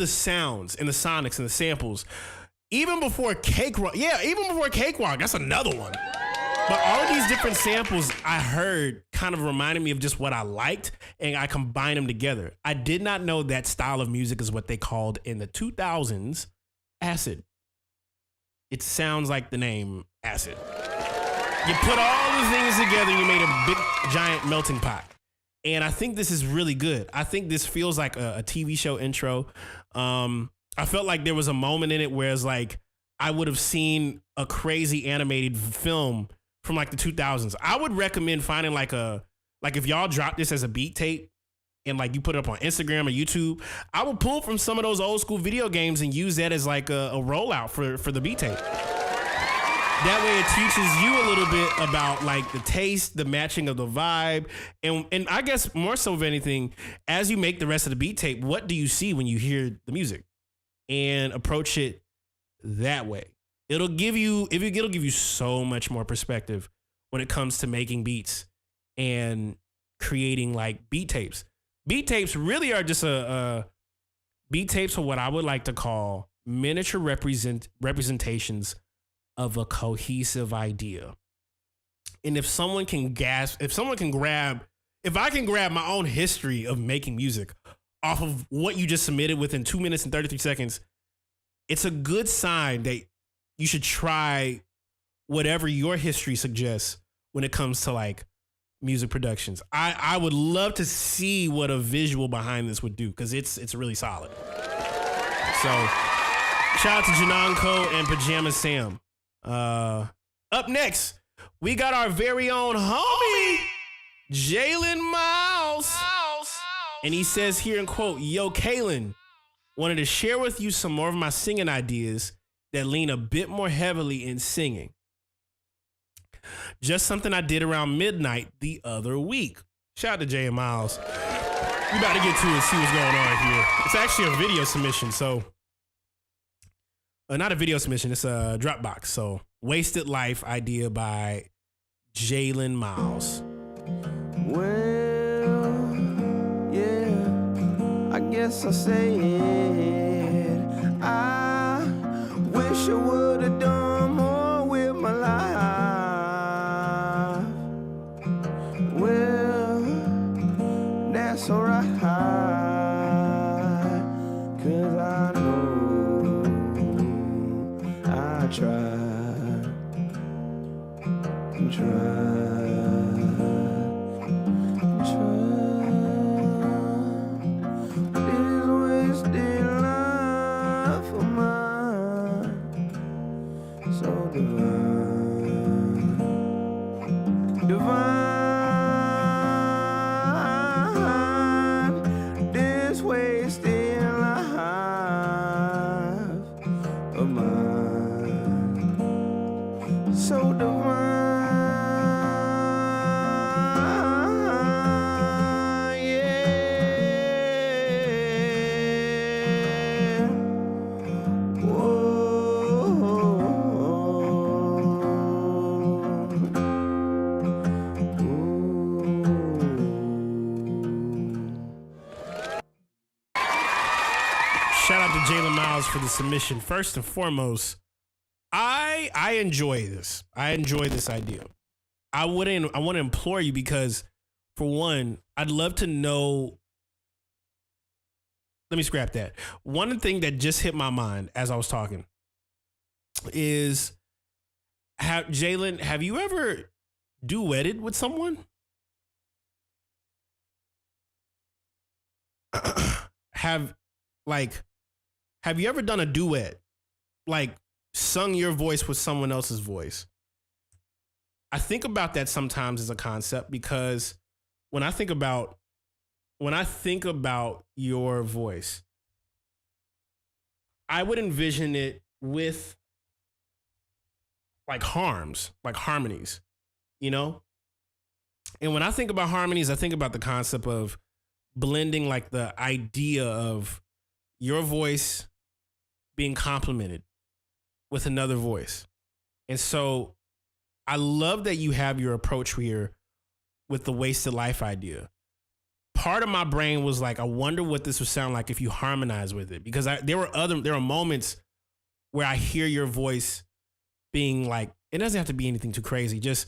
sounds and the sonics and the samples, even before Cakewalk, that's another one. But all of these different samples I heard kind of reminded me of just what I liked, and I combined them together. I did not know that style of music is what they called in the 2000s acid. It sounds like the name acid. You put all the things together and you made a big, giant melting pot. And I think this is really good. I think this feels like a TV show intro. I felt like there was a moment in it where it's like I would have seen a crazy animated film from like the 2000s. I would recommend finding like if y'all drop this as a beat tape and like you put it up on Instagram or YouTube, I would pull from some of those old school video games and use that as like a rollout for the beat tape. That way it teaches you a little bit about like the taste, the matching of the vibe. And I guess more so of anything, as you make the rest of the beat tape, what do you see when you hear the music? And approach it that way. It'll give you so much more perspective when it comes to making beats and creating like beat tapes. Beat tapes really are just beat tapes are what I would like to call miniature representations of a cohesive idea. And if I can grab my own history of making music off of what you just submitted within 2 minutes and 33 seconds, it's a good sign that you should try whatever your history suggests when it comes to like music productions. I would love to see what a visual behind this would do, because it's really solid. So shout out to Janonko and Pajama Sam. Up next, we got our very own homie, Jalen Miles. And he says here in quote, "Yo, Kalen, wanted to share with you some more of my singing ideas that lean a bit more heavily in singing. Just something I did around midnight the other week." Shout out to Jay and Miles. We about to get to it and see what's going on here. It's actually a video submission, so not a video submission, it's a Dropbox. So Wasted Life idea by Jalen Miles. Well, yeah, I guess I say it. I wish I would have done more with my life. Well, that's alright, 'cause Jalen Miles for the submission. First and foremost, I enjoy this. I enjoy this idea. I want to implore you because, for one, I'd love to know. Let me scrap that. One thing that just hit my mind as I was talking is, Jalen, have you ever duetted with someone? Have you ever done a duet? Like, sung your voice with someone else's voice? I think about that sometimes as a concept because when I think about your voice, I would envision it with like harmonies, you know? And when I think about harmonies, I think about the concept of blending like the idea of your voice being complemented with another voice. And so I love that you have your approach here with the wasted life idea. Part of my brain was like, I wonder what this would sound like if you harmonize with it. Because there are moments where I hear your voice being like, it doesn't have to be anything too crazy, just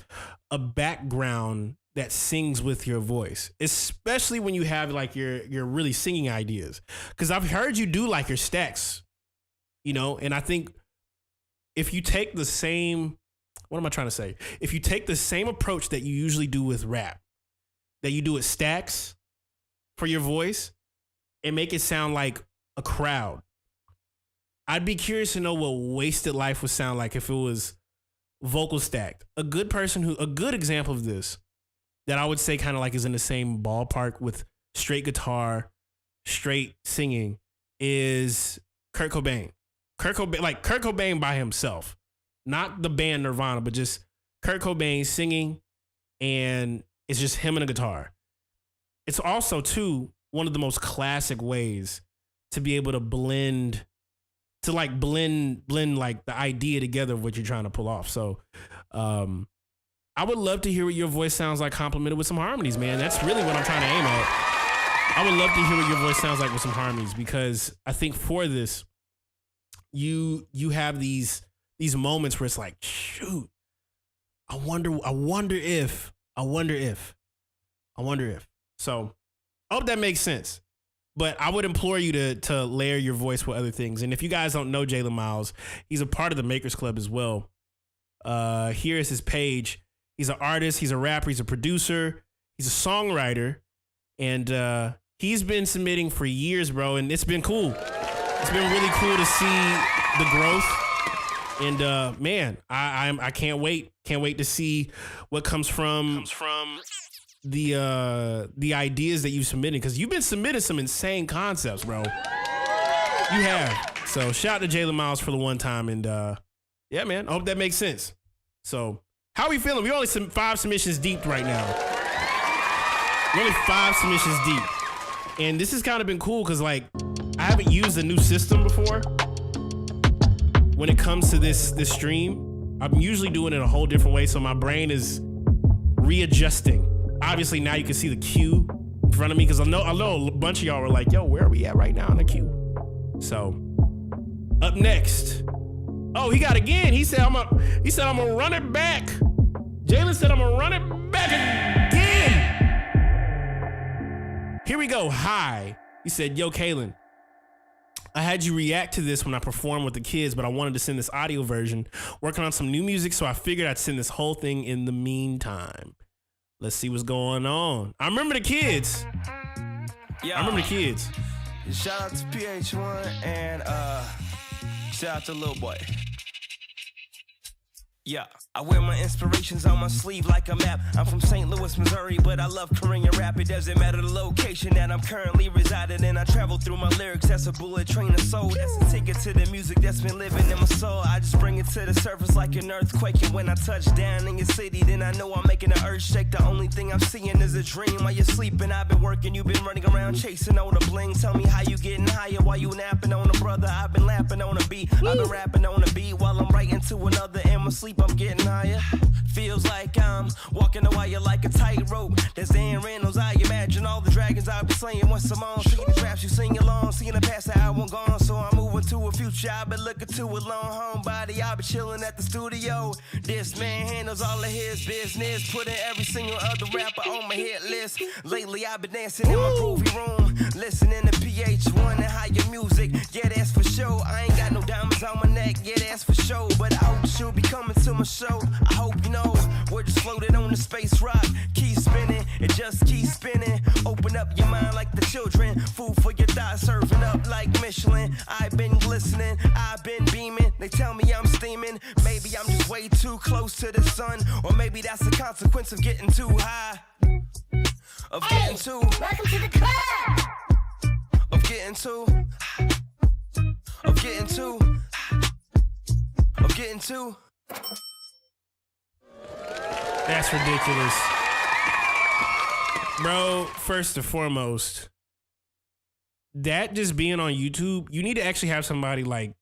a background that sings with your voice, especially when you have like your really singing ideas. Because I've heard you do like your stacks, you know, and I think if you take the same, what am I trying to say? If you take the same approach that you usually do with rap, that you do with stacks for your voice and make it sound like a crowd, I'd be curious to know what Wasted Life would sound like if it was vocal stacked. A good example of this that I would say kind of like is in the same ballpark with straight guitar, straight singing is Kurt Cobain. Kurt Cobain by himself, not the band Nirvana, but just Kurt Cobain singing, and it's just him and a guitar. It's also too one of the most classic ways to be able to blend like the idea together of what you're trying to pull off. So, I would love to hear what your voice sounds like complemented with some harmonies, man. That's really what I'm trying to aim at. I would love to hear what your voice sounds like with some harmonies, because I think for this, you have these moments where it's like, shoot, I wonder if. So I hope that makes sense. But I would implore you to layer your voice with other things. And if you guys don't know Jalen Miles, he's a part of the Makers Club as well. Here is his page. He's an artist, he's a rapper, he's a producer, he's a songwriter, and he's been submitting for years, bro, and it's been cool. It's been really cool to see the growth. And man, I can't wait to see what comes from the ideas that you submitted, because you've been submitting some insane concepts, bro. You have. So shout out to Jalen Miles for the one time, and yeah, man, I hope that makes sense. So how are we feeling? We're only 5 submissions deep right now. We're only 5 submissions deep. And this has kind of been cool because, like, I haven't used a new system before. When it comes to this stream, I'm usually doing it a whole different way, so my brain is readjusting. Obviously, now you can see the queue in front of me, because I know a bunch of y'all were like, yo, where are we at right now in the queue? So, up next. Oh, he got again. He said I'm gonna run it back. Jalen said I'm gonna run it back again. Here we go. Hi. He said, yo, Kaylin, I had you react to this when I performed with the kids, but I wanted to send this audio version. Working on some new music, so I figured I'd send this whole thing in the meantime. Let's see what's going on. I remember the kids. Yeah. I remember the kids. Shout out to PH1 and shout out to Lil Boy. Yeah, I wear my inspirations on my sleeve like a map. I'm from St. Louis, Missouri, but I love Korean rap. It doesn't matter the location that I'm currently residing in. I travel through my lyrics, that's a bullet train of soul. That's a ticket to the music that's been living in my soul. I just bring it to the surface like an earthquake. And when I touch down in your city, then I know I'm making the earth shake. The only thing I'm seeing is a dream while you're sleeping. I've been working, you've been running around chasing all the bling. Tell me how you getting higher while you napping on a brother. I've been lapping on a beat, I've been rapping on a beat while I'm writing to another. In my sleep, I'm getting higher. Feels like I'm walking a wire like a tightrope. There's Dan Reynolds, I imagine all the dragons I'll be slaying once I'm on. Singing the raps you sing along, seeing the past how I won't gone. So I'm moving to a future, I've been looking to a long homebody. I'll be chilling at the studio. This man handles all of his business, putting every single other rapper on my hit list. Lately I've been dancing in my groovy room, listening to PH1 and higher music. Yeah, that's for sure. I ain't got no diamonds on my neck, yeah, that's for sure. But I hope you'll be coming to my show. I hope you know we're just floating on the space rock. Keep spinning, it just keeps spinning. Open up your mind like the children. Food for your thoughts, serving up like Michelin. I've been glistening, I've been beaming. They tell me I'm steaming. Maybe I'm just way too close to the sun, or maybe that's the consequence of getting too high. Of getting too. Welcome to the club. Of getting too. Of getting too. Of getting too. That's ridiculous. Bro, first and foremost, that just being on YouTube, you need to actually have somebody like,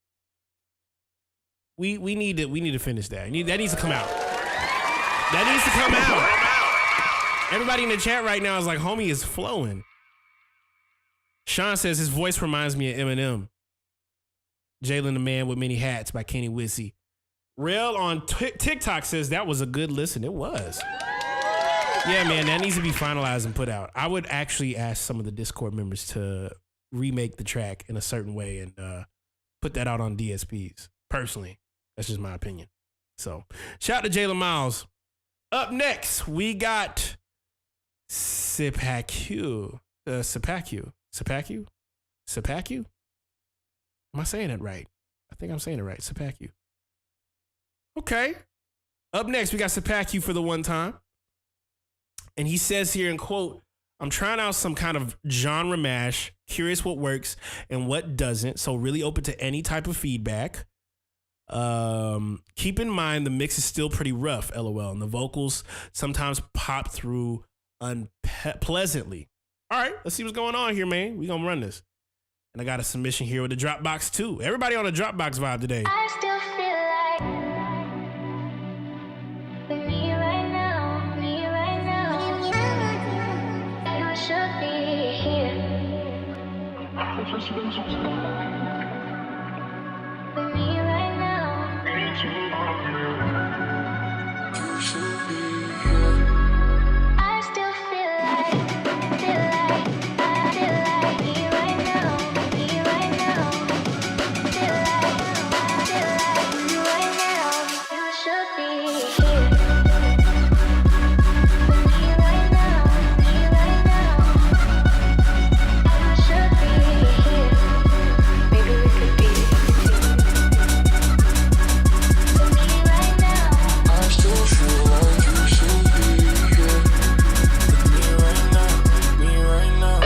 we need to finish that. That needs to come out. That needs to come out. Everybody in the chat right now is like, homie is flowing. Sean says his voice reminds me of Eminem. Jalen the Man with Many Hats by Kenny Wissy. Rail on TikTok says that was a good listen. It was. Yeah, man, that needs to be finalized and put out. I would actually ask some of the Discord members to remake the track in a certain way and put that out on DSPs. Personally, that's just my opinion. So, shout out to Jalen Miles. Up next, we got Sipaku. Sipaku? Am I saying it right? I think I'm saying it right. Sipaku. Okay. Up next, we got Sipaku for the one time. And he says here in quote, I'm trying out some kind of genre mash, curious what works and what doesn't. So really open to any type of feedback. Keep in mind the mix is still pretty rough, LOL. And the vocals sometimes pop through unpleasantly. All right, let's see what's going on here, man. We gonna run this. And I got a submission here with the Dropbox too. Everybody on the Dropbox vibe today. I still feel like me right now, you should be here. Me right now, you should be here. I still feel like me right now, you right now, you should be here. Me right now, you should be here. Maybe we could be. Me right now, I still feel like you should be here. Me right now, me right now.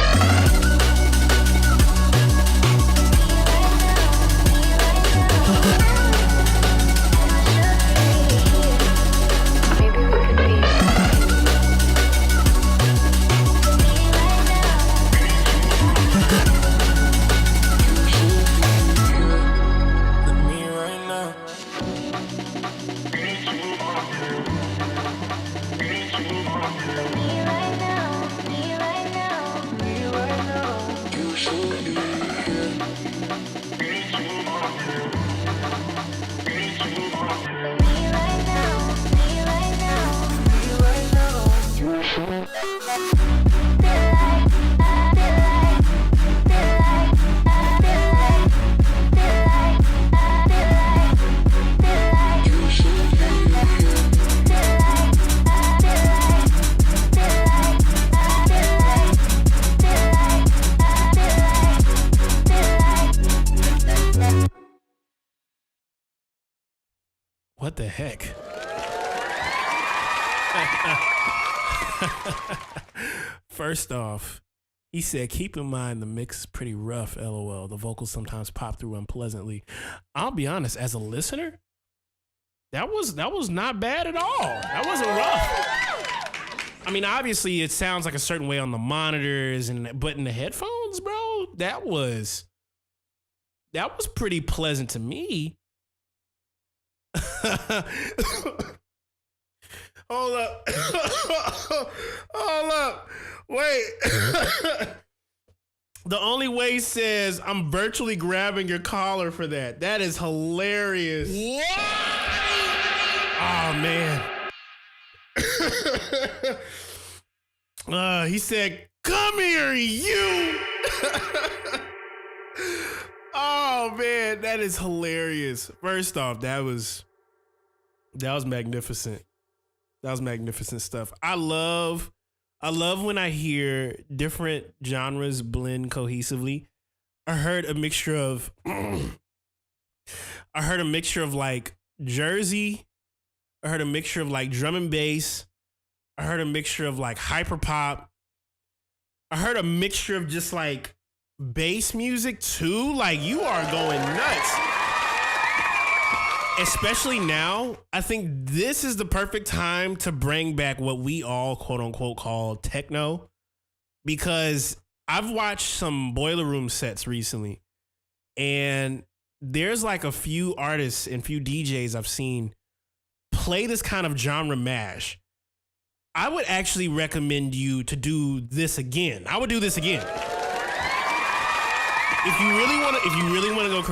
What the heck? First off, he said, keep in mind the mix is pretty rough, LOL. The vocals sometimes pop through unpleasantly. I'll be honest, as a listener, that was not bad at all. That wasn't rough. I mean, obviously it sounds like a certain way on the monitors, but in the headphones, bro, that was pretty pleasant to me. Hold up. Hold up. Wait. The Only Way says, I'm virtually grabbing your collar for that. That is hilarious. Oh, man. He said, come here, you. Oh, man. That is hilarious. First off, that was magnificent. That was magnificent stuff. I love when I hear different genres blend cohesively. I heard a mixture of like Jersey. I heard a mixture of like drum and bass. I heard a mixture of like hyper pop. I heard a mixture of just like bass music too. Like you are going nuts. Especially now, I think this is the perfect time to bring back what we all quote unquote call techno, because I've watched some Boiler Room sets recently and there's like a few artists and few DJs I've seen play this kind of genre mash. I would actually recommend you to do this again. I would do this again. If you really want to go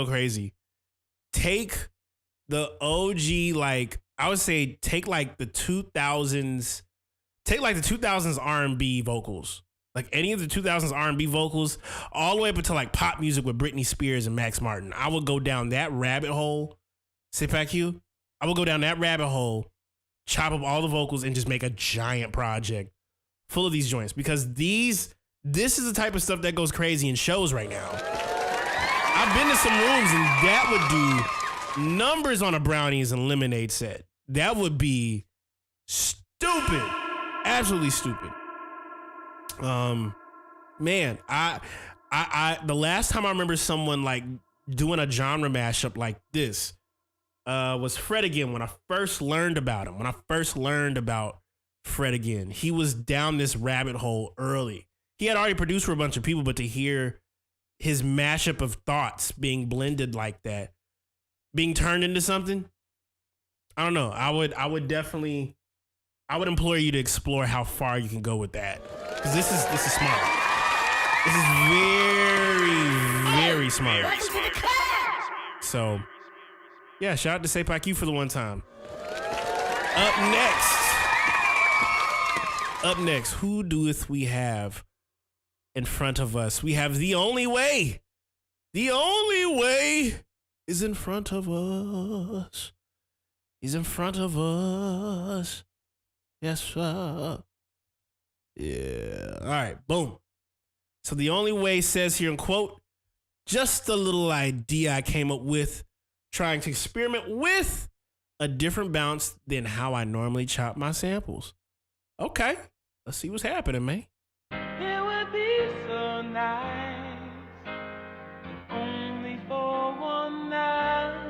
crazy, take the OG, like I would say take like the 2000s R&B vocals. Like any of the 2000s R&B vocals all the way up until like pop music with Britney Spears and Max Martin. I would go down that rabbit hole. Sit back, you. I would go down that rabbit hole, chop up all the vocals and just make a giant project full of these joints, because this is the type of stuff that goes crazy in shows right now. I've been to some rooms and that would do numbers on a brownies and lemonade set. That would be stupid. Absolutely stupid. Man, I the last time I remember someone like doing a genre mashup like this was Fred Again. When I first learned about him, Fred Again, he was down this rabbit hole early. He had already produced for a bunch of people, but to hear his mashup of thoughts being blended like that, being turned into something, I don't know. I would implore you to explore how far you can go with that, because this is smart. This is very, very smart. So, yeah, shout out to Sepak You for the one time. Up next, who doeth we have in front of us? We have The Only Way. The Only Way is in front of us. He's in front of us. Yes, sir. Yeah. All right, boom. So The Only Way says here in quote, just a little idea I came up with, trying to experiment with a different bounce than how I normally chop my samples. Okay, let's see what's happening, man. It would be so nice, only for one night.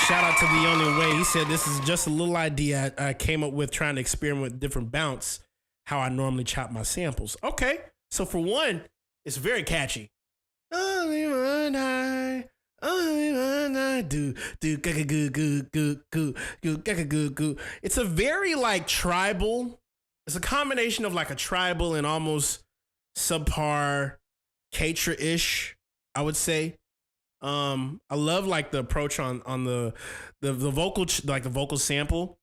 Shout out to The Only Way. He said this is just a little idea I came up with, trying to experiment with different bounce how I normally chop my samples. Okay, so for one, it's very catchy. Only one night, do gaga goo goo goo goo goo gaga goo goo. It's a very like tribal. It's a combination of like a tribal and almost subpar Katra-ish, I would say. I love like the approach on the vocal, like the vocal sample.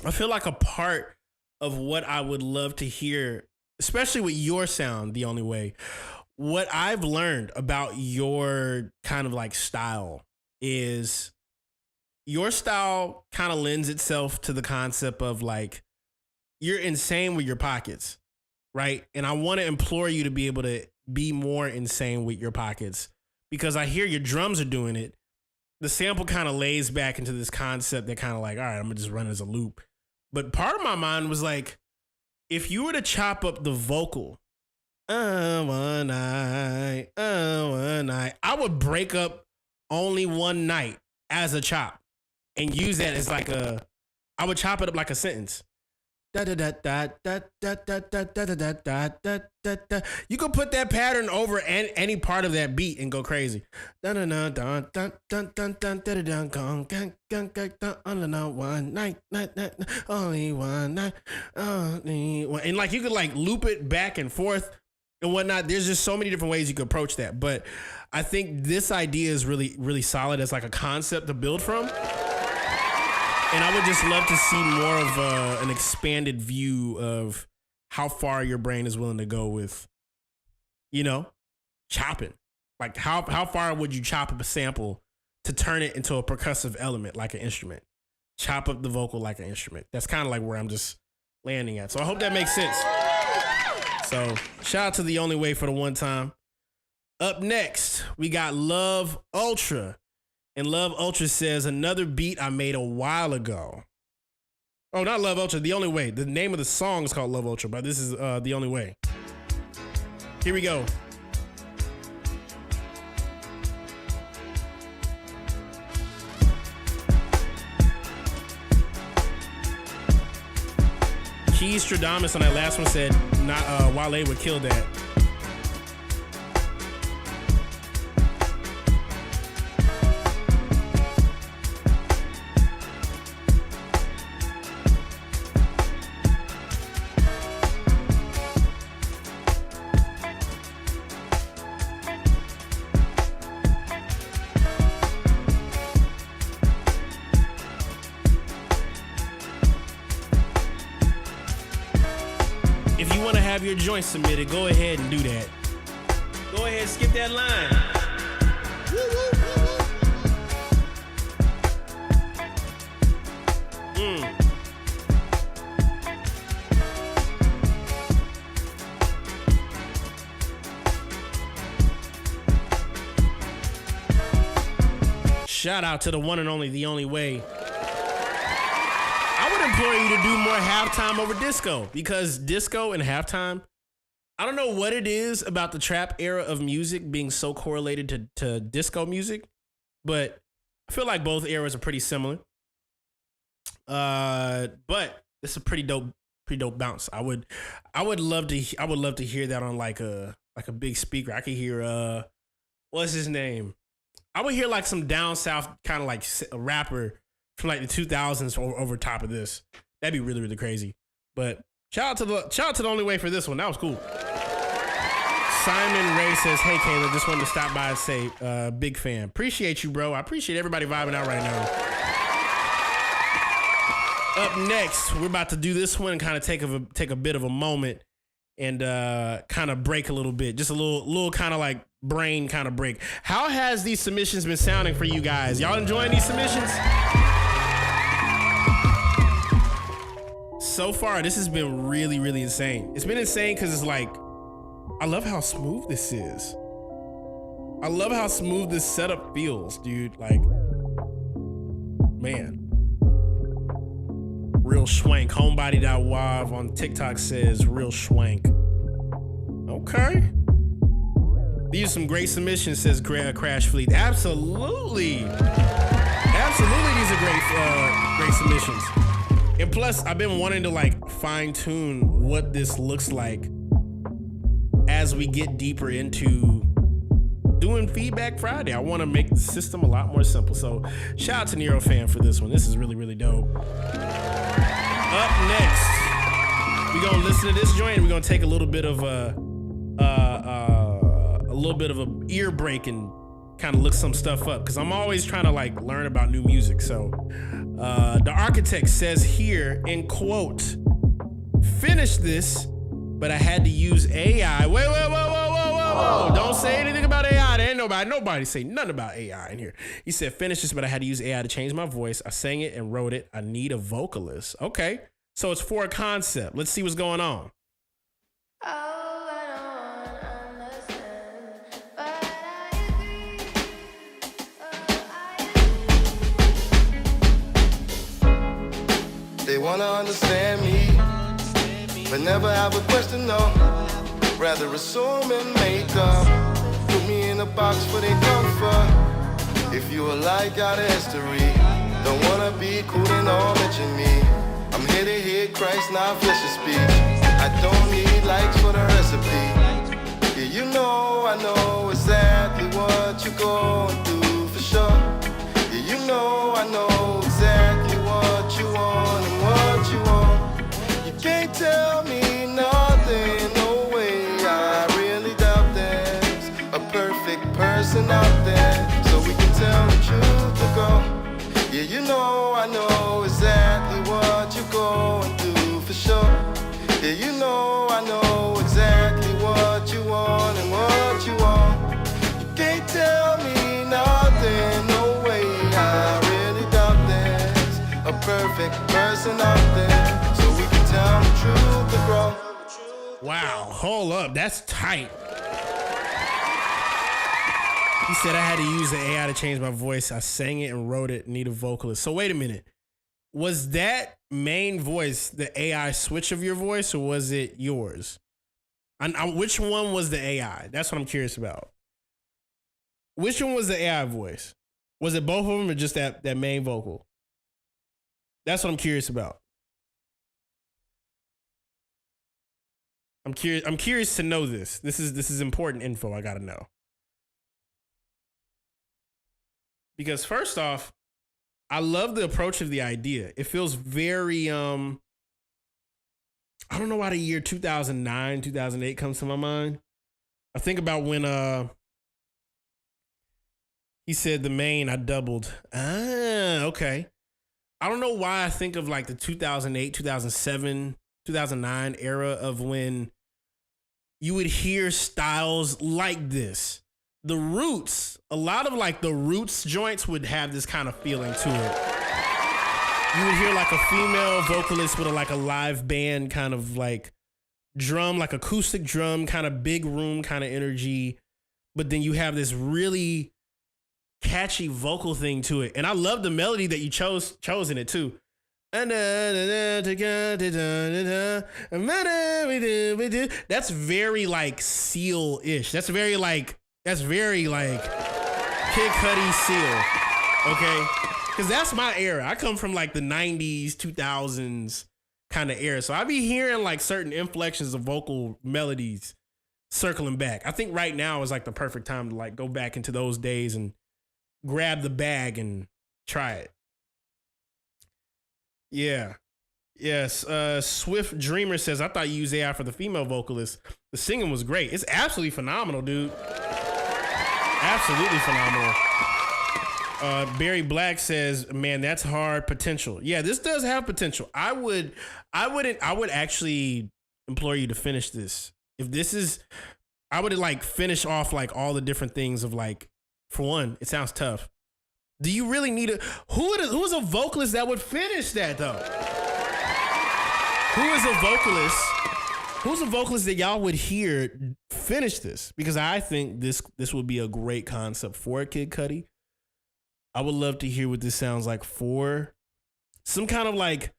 I feel like a part of what I would love to hear, especially with your sound, The Only Way. What I've learned about your kind of like style is your style kind of lends itself to the concept of like, you're insane with your pockets, right? And I want to implore you to be able to be more insane with your pockets, because I hear your drums are doing it. The sample kind of lays back into this concept that kind of like, all right, I'm gonna just run as a loop. But part of my mind was like, if you were to chop up the vocal, one night, I would break up Only One Night as a chop and use that as like I would chop it up like a sentence. You could put that pattern over any part of that beat and go crazy. One night, only one night, and like you could like loop it back and forth and whatnot. There's just so many different ways you could approach that. But I think this idea is really, really solid as like a concept to build from. And I would just love to see more of an expanded view of how far your brain is willing to go with, you know, chopping. Like how far would you chop up a sample to turn it into a percussive element like an instrument? Chop up the vocal like an instrument. That's kind of like where I'm just landing at. So I hope that makes sense. So shout out to The Only Way for the one time. Up next, we got Love Ultra. And Love Ultra says, another beat I made a while ago. Oh, not Love Ultra, The Only Way. The name of the song is called Love Ultra, but this is The Only Way. Here we go. Keys Stradamus on that last one said, Wale would kill that. If you want to have your joint submitted, go ahead and do that. Go ahead, skip that line. Shout out to the one and only The Only Way. I would implore you to do more halftime over disco, because disco and halftime, I don't know what it is about the trap era of music being so correlated to disco music, but I feel like both eras are pretty similar. But it's a pretty dope bounce. I would love to hear that on like a big speaker. I could hear what's his name? I would hear like some down south kind of like a rapper from like the 2000s over top of this. That'd be really, really crazy. But shout out to the Only Way for this one. That was cool. Simon Ray says, hey Caleb, just wanted to stop by and say big fan. Appreciate you, bro. I appreciate everybody vibing out right now. Up next, we're about to do this one and kind of take a bit of a moment and kind of break a little bit. Just a little kind of like brain kind of break. How has these submissions been sounding for you guys? Y'all enjoying these submissions? So far, this has been really, really insane. It's been insane because it's like, I love how smooth this is. I love how smooth this setup feels, dude. Like, man. Real schwank. Homebody.wav on TikTok says real schwank. Okay. These are some great submissions, says Crash Fleet. Absolutely. Absolutely, these are great submissions. And plus, I've been wanting to like fine tune what this looks like as we get deeper into doing Feedback Friday. I want to make the system a lot more simple. So shout out to Nero Fan for this one. This is really, really dope. Up next, we're gonna listen to this joint and we're gonna take a little bit of a ear break and kind of look some stuff up, because I'm always trying to like learn about new music. So the Architect says here in quote, finish this, but I had to use AI. Wait, whoa. Don't say anything about AI. There ain't nobody say nothing about AI in here. He said, finish this, but I had to use AI to change my voice. I sang it and wrote it. I need a vocalist. Okay. So it's for a concept. Let's see what's going on. They wanna understand me, but never have a question, no. Rather assume and make up. Put me in a box for their comfort. If you a lie, got a history. Don't wanna be cool and all mention me. I'm here to hear Christ, not flesh and speech. I don't need likes for the recipe. Yeah, you know, I know exactly what you're going through for sure. Yeah, you know, I know exactly what you want and what you want. You can't tell me nothing, no way. I really doubt there's a perfect person out there, so we can tell the truth to go. Yeah, you know, I know exactly what you're going through for sure. Yeah, you know, I know exactly what you want and what you want. You can't tell me nothing, no way. I really doubt there's a perfect person out there, so we can tell the truth to grow. Wow, hold up, that's tight. He said I had to use the AI to change my voice. I sang it and wrote it, need a vocalist. So wait a minute. Was that main voice the AI switch of your voice, or was it yours? Which one was the AI? That's what I'm curious about. Which one was the AI voice? Was it both of them or just that main vocal? That's what I'm curious about. I'm curious to know this. This is important info I gotta know. Because first off, I love the approach of the idea. It feels very, I don't know why the year 2009, 2008 comes to my mind. I think about when he said the main, I doubled. Okay. I don't know why I think of like the 2008, 2007, 2009 era of when you would hear styles like this. The Roots, a lot of like the Roots joints would have this kind of feeling to it. You would hear like a female vocalist with like a live band kind of like drum, like acoustic drum, kind of big room kind of energy. But then you have this really catchy vocal thing to it. And I love the melody that you chose in it too. That's very like Seal-ish. That's very like Kid Cudi, Seal. Okay? Because that's my era. I come from like the 90s, 2000s kind of era. So I be hearing like certain inflections of vocal melodies circling back. I think right now is like the perfect time to like go back into those days and grab the bag and try it. Yeah. Yes. Swift Dreamer says, I thought you used AI for the female vocalist. The singing was great. It's absolutely phenomenal, dude. Absolutely phenomenal. Barry Black says, man, that's hard potential. Yeah, this does have potential. I would actually implore you to finish this. If this is, I would like finish off like all the different things of like, for one, it sounds tough. Do you really need who's a vocalist that would finish that though? Who's a vocalist that y'all would hear finish this? Because I think this would be a great concept for Kid Cudi. I would love to hear what this sounds like for some kind of like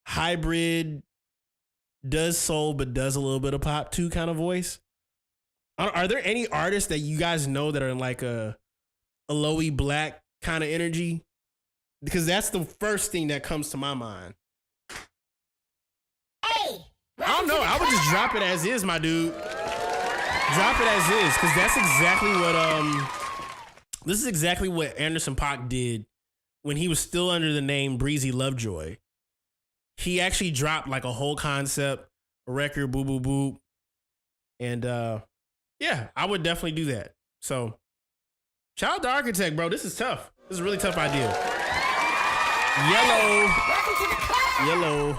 hybrid, does soul but does a little bit of pop too kind of voice. Are there any artists that you guys know that are in like a Aloe Black kind of energy? Because that's the first thing that comes to my mind. I don't know. I would just drop it as is, my dude. Drop it as is, because that's exactly what this is exactly what Anderson .Paak did when he was still under the name Breezy Lovejoy. He actually dropped like a whole concept, a record, boo boo boo. And yeah, I would definitely do that. So shout out to Architect, bro. This is tough. This is a really tough idea. Yellow.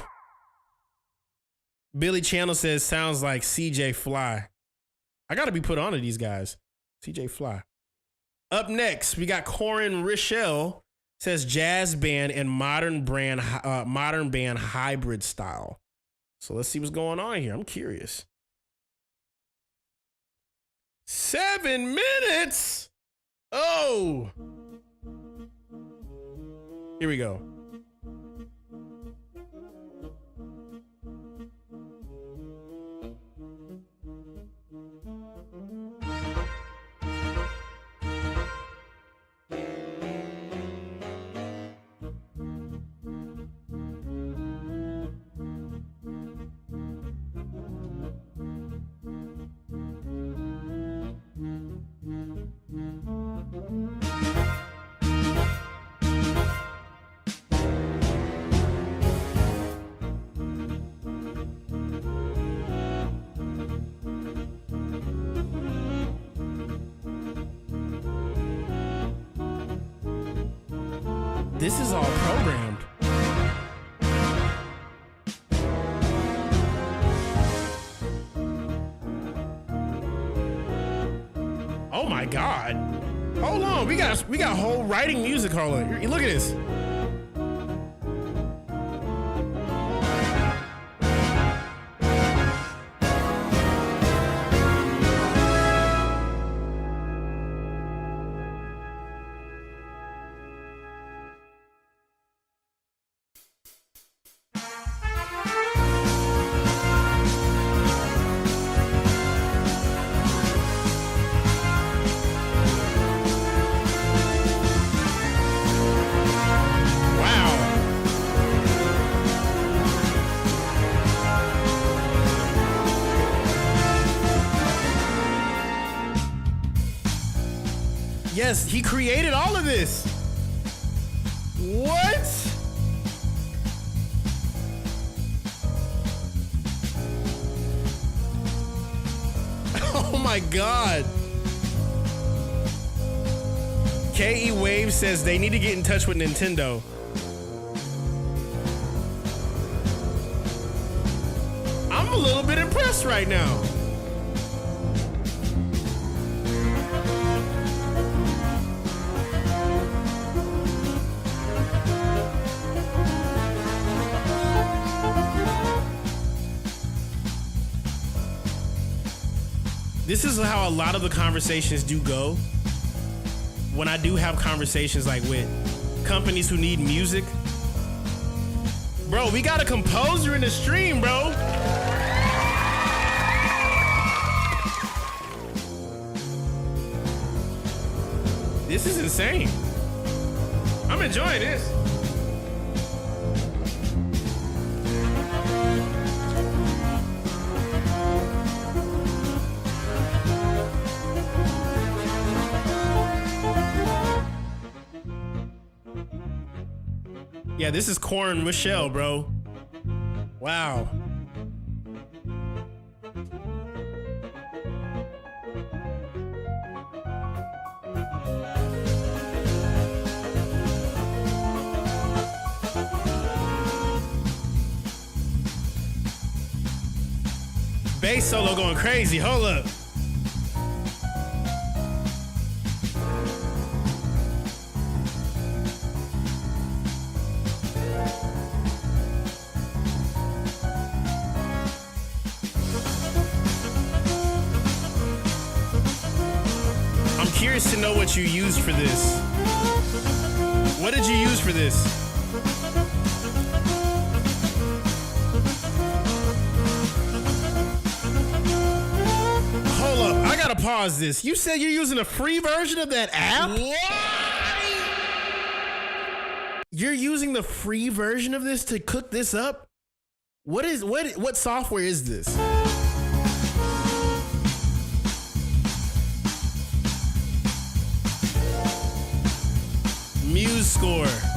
Billy Channel says, sounds like CJ Fly. I got to be put on to these guys. CJ Fly. Up next, we got Corin Richelle. Says jazz band and modern band hybrid style. So let's see what's going on here. I'm curious. 7 minutes. Oh. Here we go. This is all programmed. Oh my God. Hold on. We got whole writing music. Hold on. Here, look at this. Yes, he created all of this. What? Oh my God. KE Wave says they need to get in touch with Nintendo. I'm a little bit impressed right now. This is how a lot of the conversations do go. When I do have conversations like with companies who need music. Bro, we got a composer in the stream, bro. This is insane. I'm enjoying this. Yeah, this is Corin Richelle, bro. Wow. Bass solo going crazy. Hold up. To know what you used for this. What did you use for this? Hold up, I gotta pause this. You said you're using a free version of that app? What? You're using the free version of this to cook this up? What software is this? MuseScore.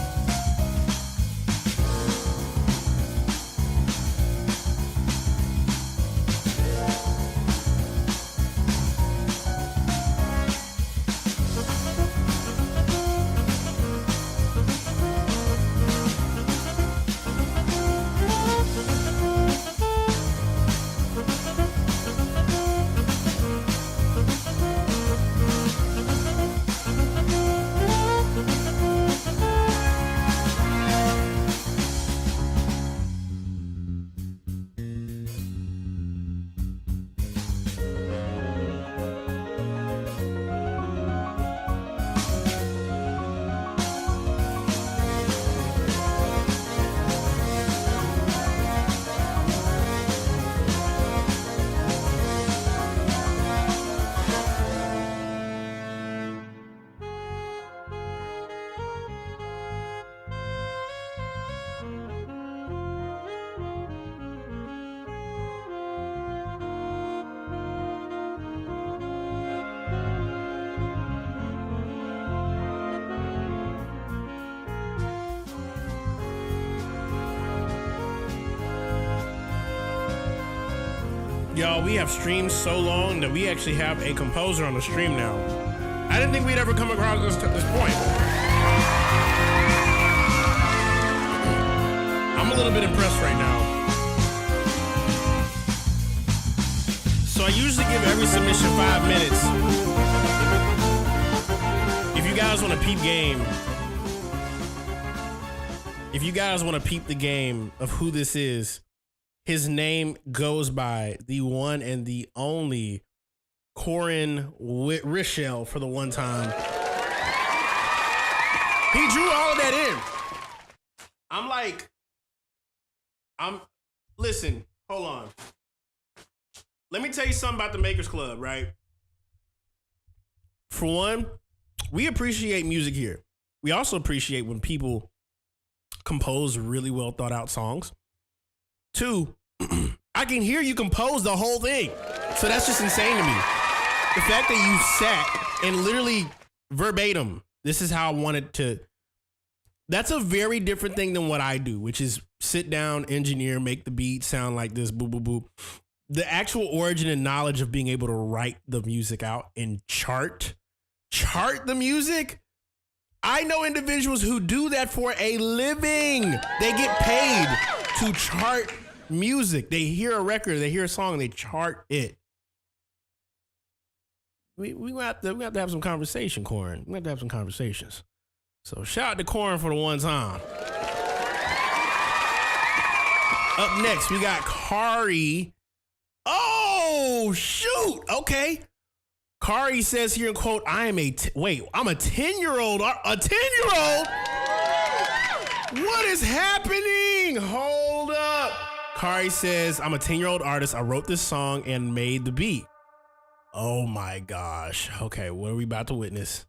Y'all, we have streamed so long that we actually have a composer on the stream now. I didn't think we'd ever come across this point. I'm a little bit impressed right now. So I usually give every submission 5 minutes. If you guys want to peep game, if you guys want to peep the game of who this is, his name goes by the one and the only Corin Richelle for the one time. He drew all of that in. Listen, hold on. Let me tell you something about the Makers Club, right? For one, we appreciate music here. We also appreciate when people compose really well thought out songs. 2, I can hear you compose the whole thing. So that's just insane to me. The fact that you sat and literally verbatim, this is how I wanted to. That's a very different thing than what I do, which is sit down, engineer, make the beat sound like this, boo, boo, boo. The actual origin and knowledge of being able to write the music out and chart the music. I know individuals who do that for a living. They get paid to chart music. They hear a record, they hear a song, they chart it. We have to have some conversation, Corin. We have to have some conversations. So shout out to Corin for the one time. Up next, we got Kari. Oh, shoot. Okay. Kari says here in quote, I'm a 10-year-old. A 10-year-old? What is happening? Hold up. Kari says, I'm a 10-year-old artist. I wrote this song and made the beat. Oh my gosh. Okay, what are we about to witness?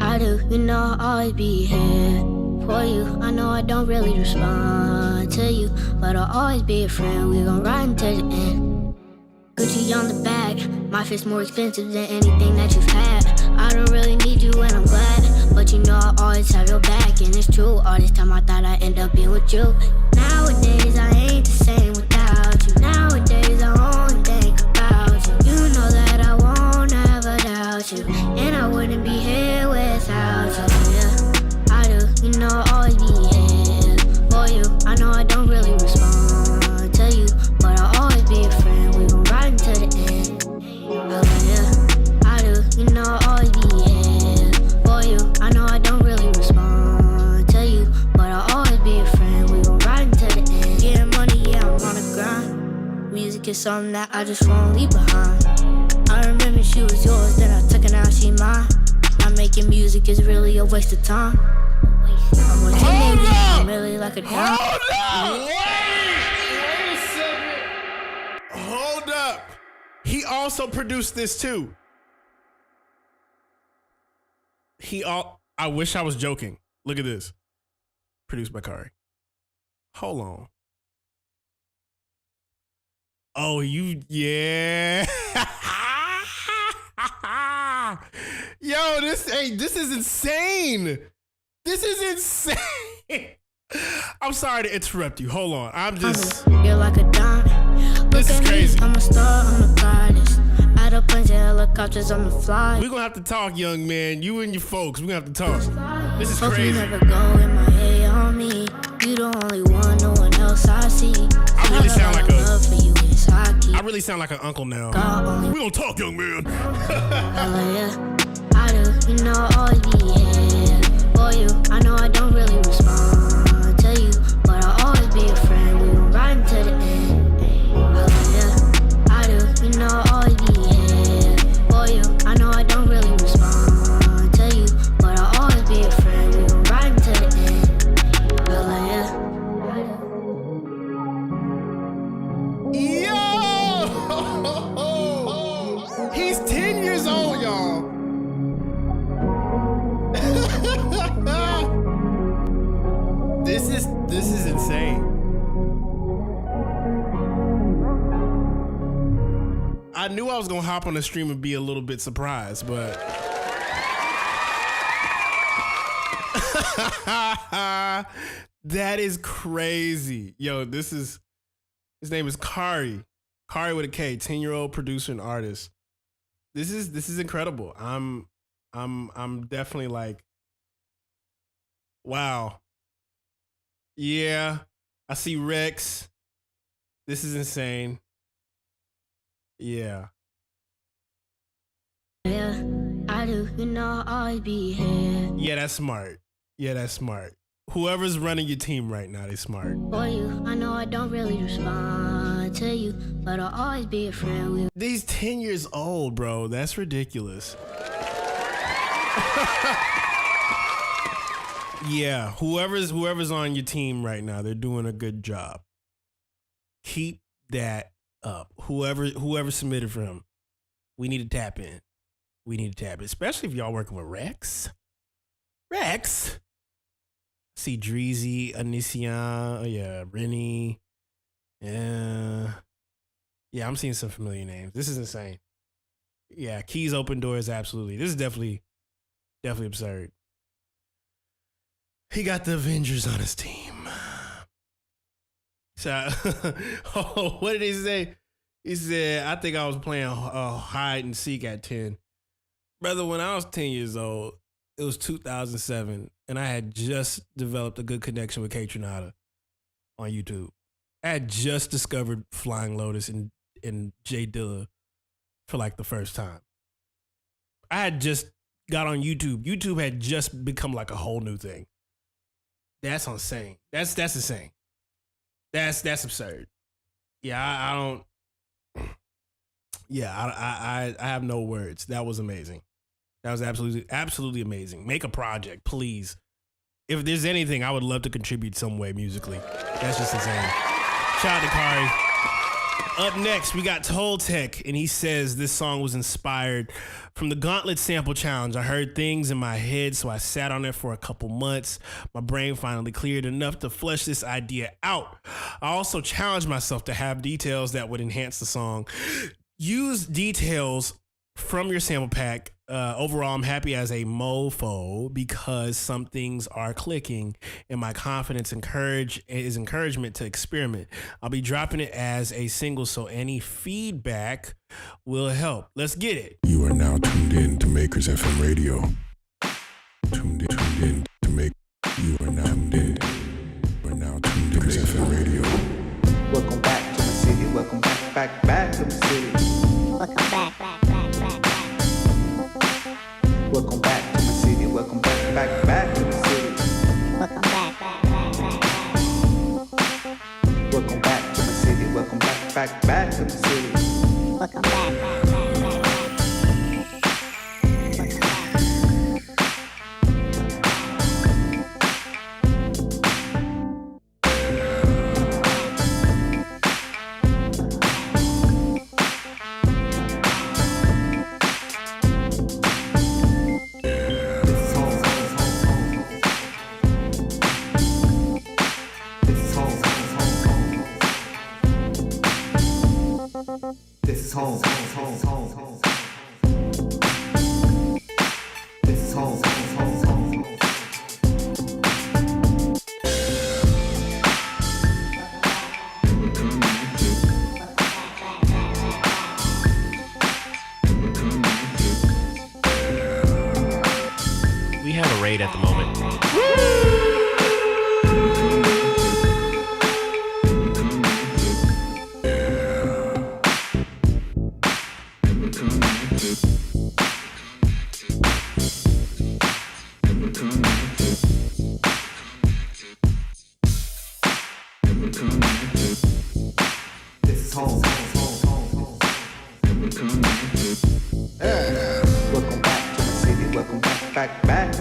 I do, you know I'll always be here for you. I know I don't really respond to you, but I'll always be a friend. We gon' ride until the end. Gucci on the bag, my fit's more expensive than anything that you've had. I don't really need you and I'm glad, but you know I'll always have your back. And it's true, all this time I thought I'd end up being with you. Nowadays I ain't the same without you. Nowadays I only think about you. You know that I won't ever doubt you, and I wouldn't be here without you. Yeah, I do, you know I'll always be here for you. I know I don't really respond to you, but I'll always be a friend. We gon' ride until the end. Yeah, I do, you know I'll always be here for you. I know I don't really respond to you, but I'll always be a friend. We gon' ride until the end. Getting money, yeah, I'm on the grind. Music is something that I just won't leave behind. I remember she was yours, then I took her, now she mine. Not making music is really a waste of time. I'm a teenager, I'm really like a dime. Hold up! Wait a second. Hold up. He also produced this too. I wish I was joking. Look at this. Produced by Kari. Hold on. Oh, yeah. Yo, this is insane. This is insane. I'm sorry to interrupt you. Hold on. You're like a dime. This is crazy. I'm a star, I'm the brightest. Out of planes and helicopters on the fly. We're gonna have to talk, young man. You and your folks. We're gonna have to talk. This is Hope crazy. you never go in my head on me. You the only one, no one else I see. I really sound like love for you is hockey. I really sound like an uncle now. We gonna talk, young man. I do, you know I'll always be here for you. I know I don't really respond to you, but I'll always be a friend. We gon' ride until the end. I do, you know I'll always be here for you. I know I don't really respond to you, but I'll always be a friend. We gon' ride until the end. Yo! He's 10 years old, y'all. This is insane. I knew I was gonna hop on the stream and be a little bit surprised, but that is crazy. Yo, his name is Kari. Kari with a K, 10-year-old producer and artist. This is incredible. I'm definitely like, wow. Yeah, I see Rex. This is insane. Yeah. Yeah, I do, you know I'll always be here Yeah, that's smart. Yeah, that's smart. Whoever's running your team right now, they smart. for you. I know I don't really respond to you, but I'll always be a friend. These 10 years old, bro. That's ridiculous. Yeah, whoever's on your team right now, they're doing a good job. Keep that up. Whoever submitted for him, we need to tap in. We need to tap in, especially if y'all working with Rex. Rex. See Dreezy, Anicia, yeah, Rennie. Yeah, I'm seeing some familiar names. This is insane. Yeah, Keys Open Doors, absolutely. This is definitely absurd. He got the Avengers on his team. So, what did he say? He said, I think I was playing hide and seek at 10. Brother, when I was 10 years old, it was 2007, and I had just developed a good connection with K-Tronada on YouTube. I had just discovered Flying Lotus and Jay Dilla for like the first time. I had just got on YouTube. YouTube had just become like a whole new thing. That's insane. That's insane. That's absurd. Yeah, I don't. Yeah, I have no words. That was amazing. That was absolutely amazing. Make a project, please. If there's anything, I would love to contribute some way musically. That's just insane. Shout out to Kari. Up next, we got Toltec, and he says this song was inspired from the Gauntlet Sample Challenge. I heard things in my head, so I sat on it for a couple months. My brain finally cleared enough to flesh this idea out. I also challenged myself to have details that would enhance the song. Use details from your sample pack. Overall, I'm happy as a mofo because some things are clicking and my confidence is encouragement to experiment. I'll be dropping it as a single, so any feedback will help. Let's get it. You are now tuned in to Makers FM Radio. Tuned in to make. You are now tuned in. You are now tuned in to Makers FM Radio. Welcome back to my city. Welcome back to my city. Welcome back. Welcome back to my city. Welcome back to my city. Welcome back. Welcome back to my city. Welcome back to my city. Welcome back.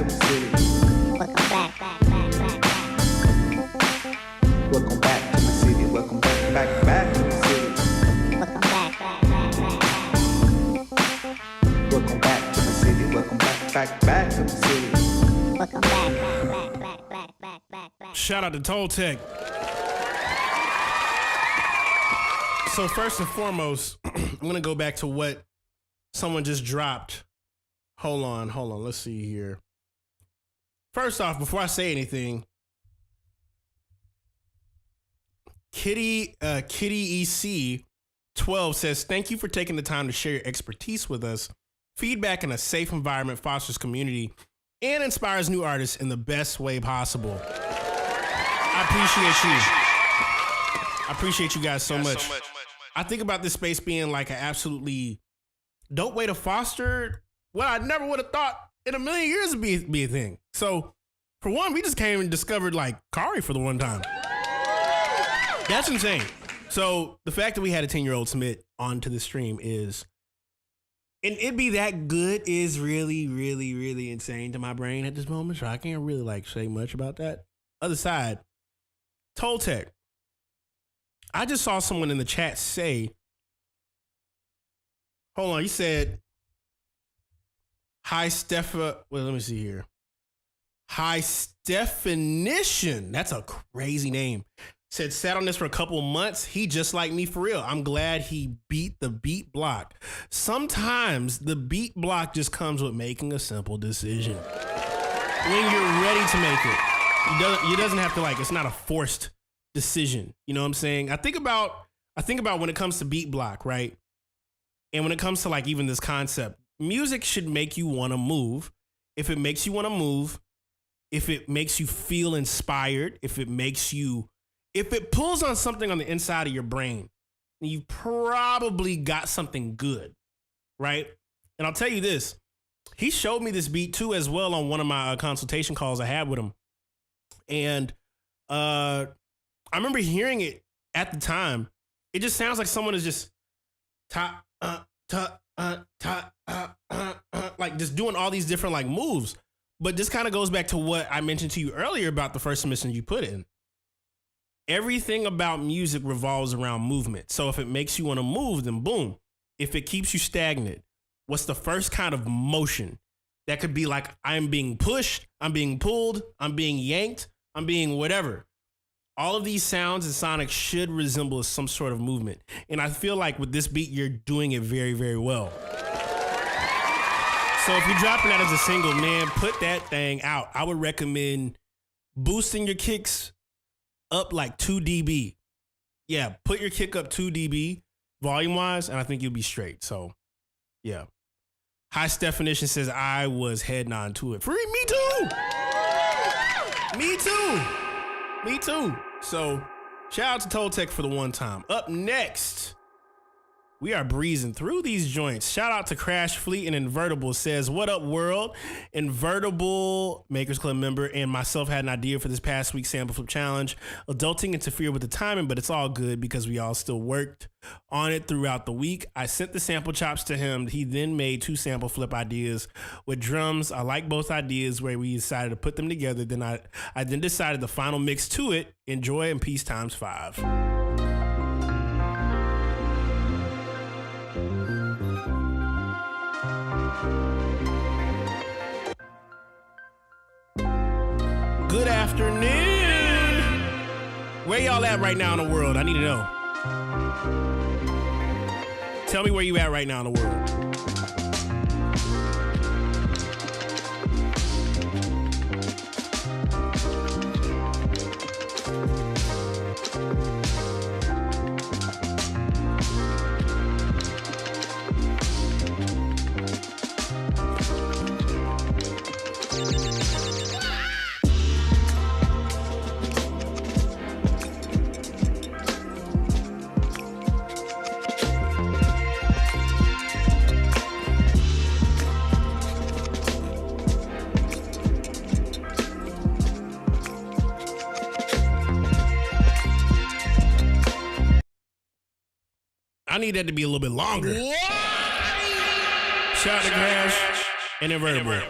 my city. Welcome back. Welcome back to my city. Welcome back to my city. Welcome back. Welcome back to my city. Welcome back to my city. Welcome back. Shout out to Toltec. So first and foremost, I'm gonna go back to what someone just dropped. Hold on. Let's see here. First off, before I say anything, Kitty EC 12 says, thank you for taking the time to share your expertise with us. Feedback in a safe environment fosters community and inspires new artists in the best way possible. I appreciate you guys so much. I think about this space being like an absolutely dope way to foster what I never would have thought in a million years would be a thing. So for one, we just came and discovered like Kari for the one time. That's insane. So the fact that we had a 10-year-old submit onto the stream is, and it be that good is really, really, really insane to my brain at this moment. So I can't really like say much about that. Other side, Toltec. I just saw someone in the chat say, hold on, you said, hi, Well, let me see here. High Definition. That's a crazy name. Said, sat on this for a couple of months. He just like me for real. I'm glad he beat the beat block. Sometimes the beat block just comes with making a simple decision. When you're ready to make it, it doesn't have to like, it's not a forced decision. You know what I'm saying? I think about when it comes to beat block, right? And when it comes to like even this concept, music should make you want to move. If it makes you want to move, if it makes you feel inspired, if it pulls on something on the inside of your brain, then you've probably got something good, right? And I'll tell you this, he showed me this beat too as well on one of my consultation calls I had with him. And I remember hearing it at the time. It just sounds like someone is just like just doing all these different like moves. But this kind of goes back to what I mentioned to you earlier about the first submission you put in. Everything about music revolves around movement. So if it makes you want to move, then boom. If it keeps you stagnant, what's the first kind of motion? That could be like, I'm being pushed, I'm being pulled, I'm being yanked, I'm being whatever. All of these sounds and sonics should resemble some sort of movement. And I feel like with this beat, you're doing it very, very well. So if you're dropping that as a single, man, put that thing out. I would recommend boosting your kicks up like 2 dB. Yeah, put your kick up 2 dB volume-wise, and I think you'll be straight. So, yeah. High Definition says, I was heading on to it. Free, me too! Me too. So, shout out to Toltec for the one time. Up next, we are breezing through these joints. Shout out to Crash Fleet and Invertible says, what up, world? Invertible, Makers Club member, and myself had an idea for this past week's sample flip challenge. Adulting interfered with the timing, but it's all good because we all still worked on it throughout the week. I sent the sample chops to him. He then made 2 sample flip ideas with drums. I like both ideas where we decided to put them together. Then I then decided the final mix to it. Enjoy and peace times 5. Good afternoon. Where y'all at right now in the world? I need to know. Tell me where you at right now in the world. I need that to be a little bit longer. Shout out to Crash and Invertible.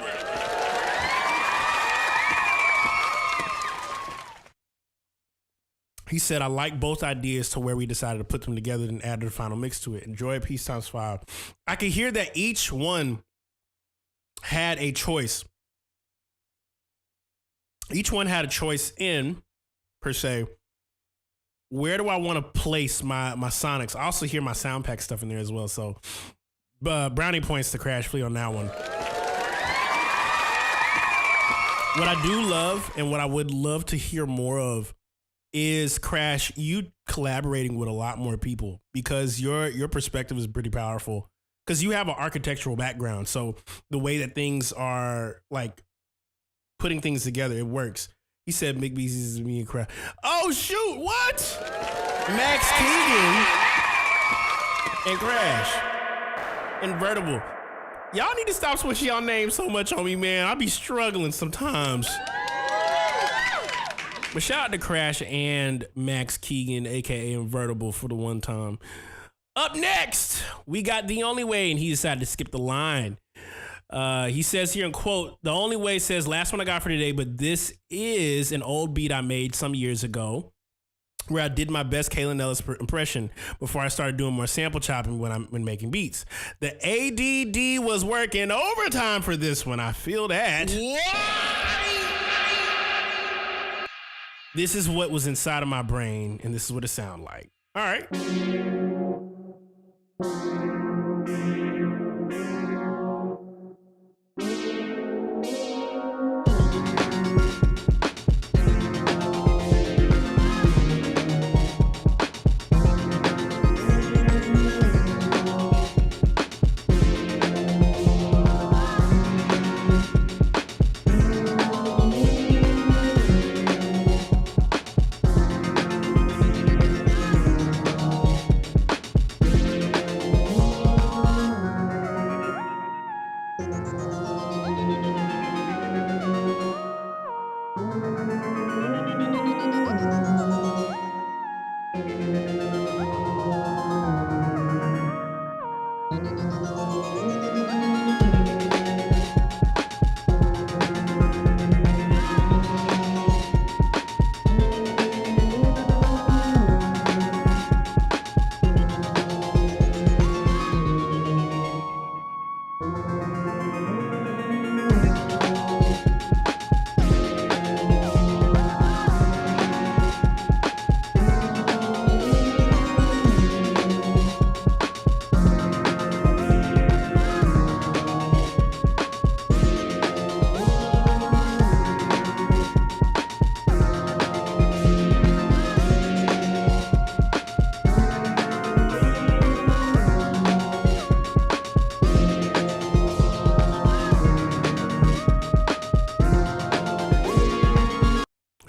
He said, I like both ideas to where we decided to put them together and add the final mix to it. Enjoy Peace Times 5. I could hear that each one had a choice. Each one had a choice in, per se, where do I want to place my sonics? I also hear my sound pack stuff in there as well. So brownie points to Crash Fleet on that one. What I do love and what I would love to hear more of is Crash, you collaborating with a lot more people, because your perspective is pretty powerful, because you have an architectural background. So the way that things are, like, putting things together, it works. He said Mick Beasley is me and Crash. Oh shoot, what? Max Keegan and Crash. Invertible. Y'all need to stop switching y'all names so much on me, man. I be struggling sometimes. But shout out to Crash and Max Keegan, aka Invertible, for the one time. Up next, we got The Only Way, and he decided to skip the line. He says here in quote, The Only Way says, last one I got for today, but this is an old beat I made some years ago where I did my best Kaylin Ellis impression before I started doing more sample chopping when making beats. The ADD was working overtime for this one. I feel that. This is what was inside of my brain, and this is what it sounded like. All right.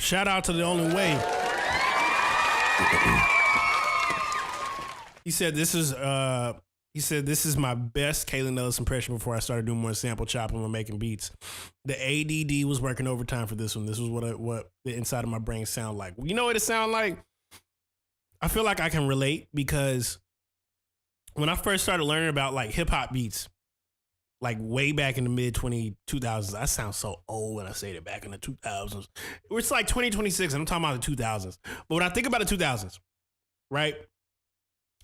Shout out to The Only Way. He said this is my best Kaylin Ellis impression before I started doing more sample chopping when making beats. The ADD was working overtime for this one. This was what the inside of my brain sound like. You know what it sound like? I feel like I can relate, because when I first started learning about like hip hop beats, like way back in the mid 2000s, I sound so old when I say that, back in the 2000s. It's like 2026, and I'm talking about the 2000s. But when I think about the 2000s, right?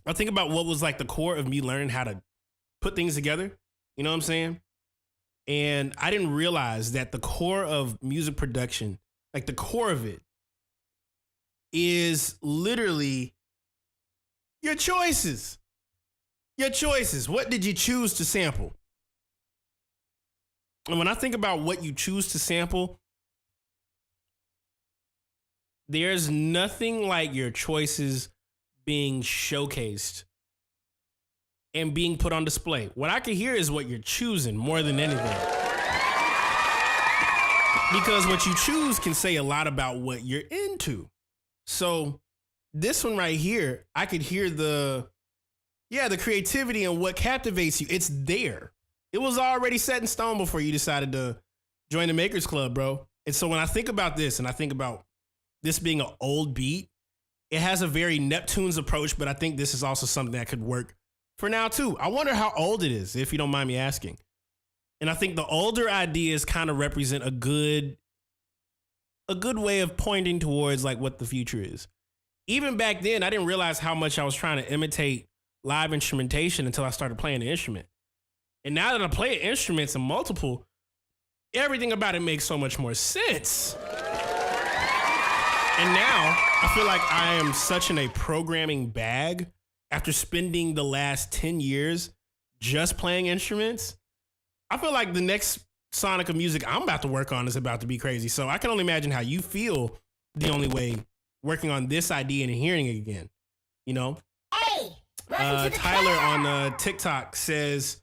I think about what was like the core of me learning how to put things together. You know what I'm saying? And I didn't realize that the core of music production, like the core of it, is literally your choices. Your choices. What did you choose to sample? And when I think about what you choose to sample, there's nothing like your choices being showcased and being put on display. What I can hear is what you're choosing more than anything. Because what you choose can say a lot about what you're into. So this one right here, I could hear the creativity and what captivates you. It's there. It was already set in stone before you decided to join the Makers Club, bro. And so when I think about this, and I think about this being an old beat, it has a very Neptune's approach, but I think this is also something that could work for now too. I wonder how old it is, if you don't mind me asking. And I think the older ideas kind of represent a good way of pointing towards like what the future is. even back then, I didn't realize how much I was trying to imitate live instrumentation until I started playing the instrument. And now that I play instruments and multiple, everything about it makes so much more sense. And now I feel like I am such in a programming bag after spending the last 10 years just playing instruments. I feel like the next sonic of music I'm about to work on is about to be crazy. So I can only imagine how you feel the only way working on this idea and hearing it again, you know? Tyler on TikTok says,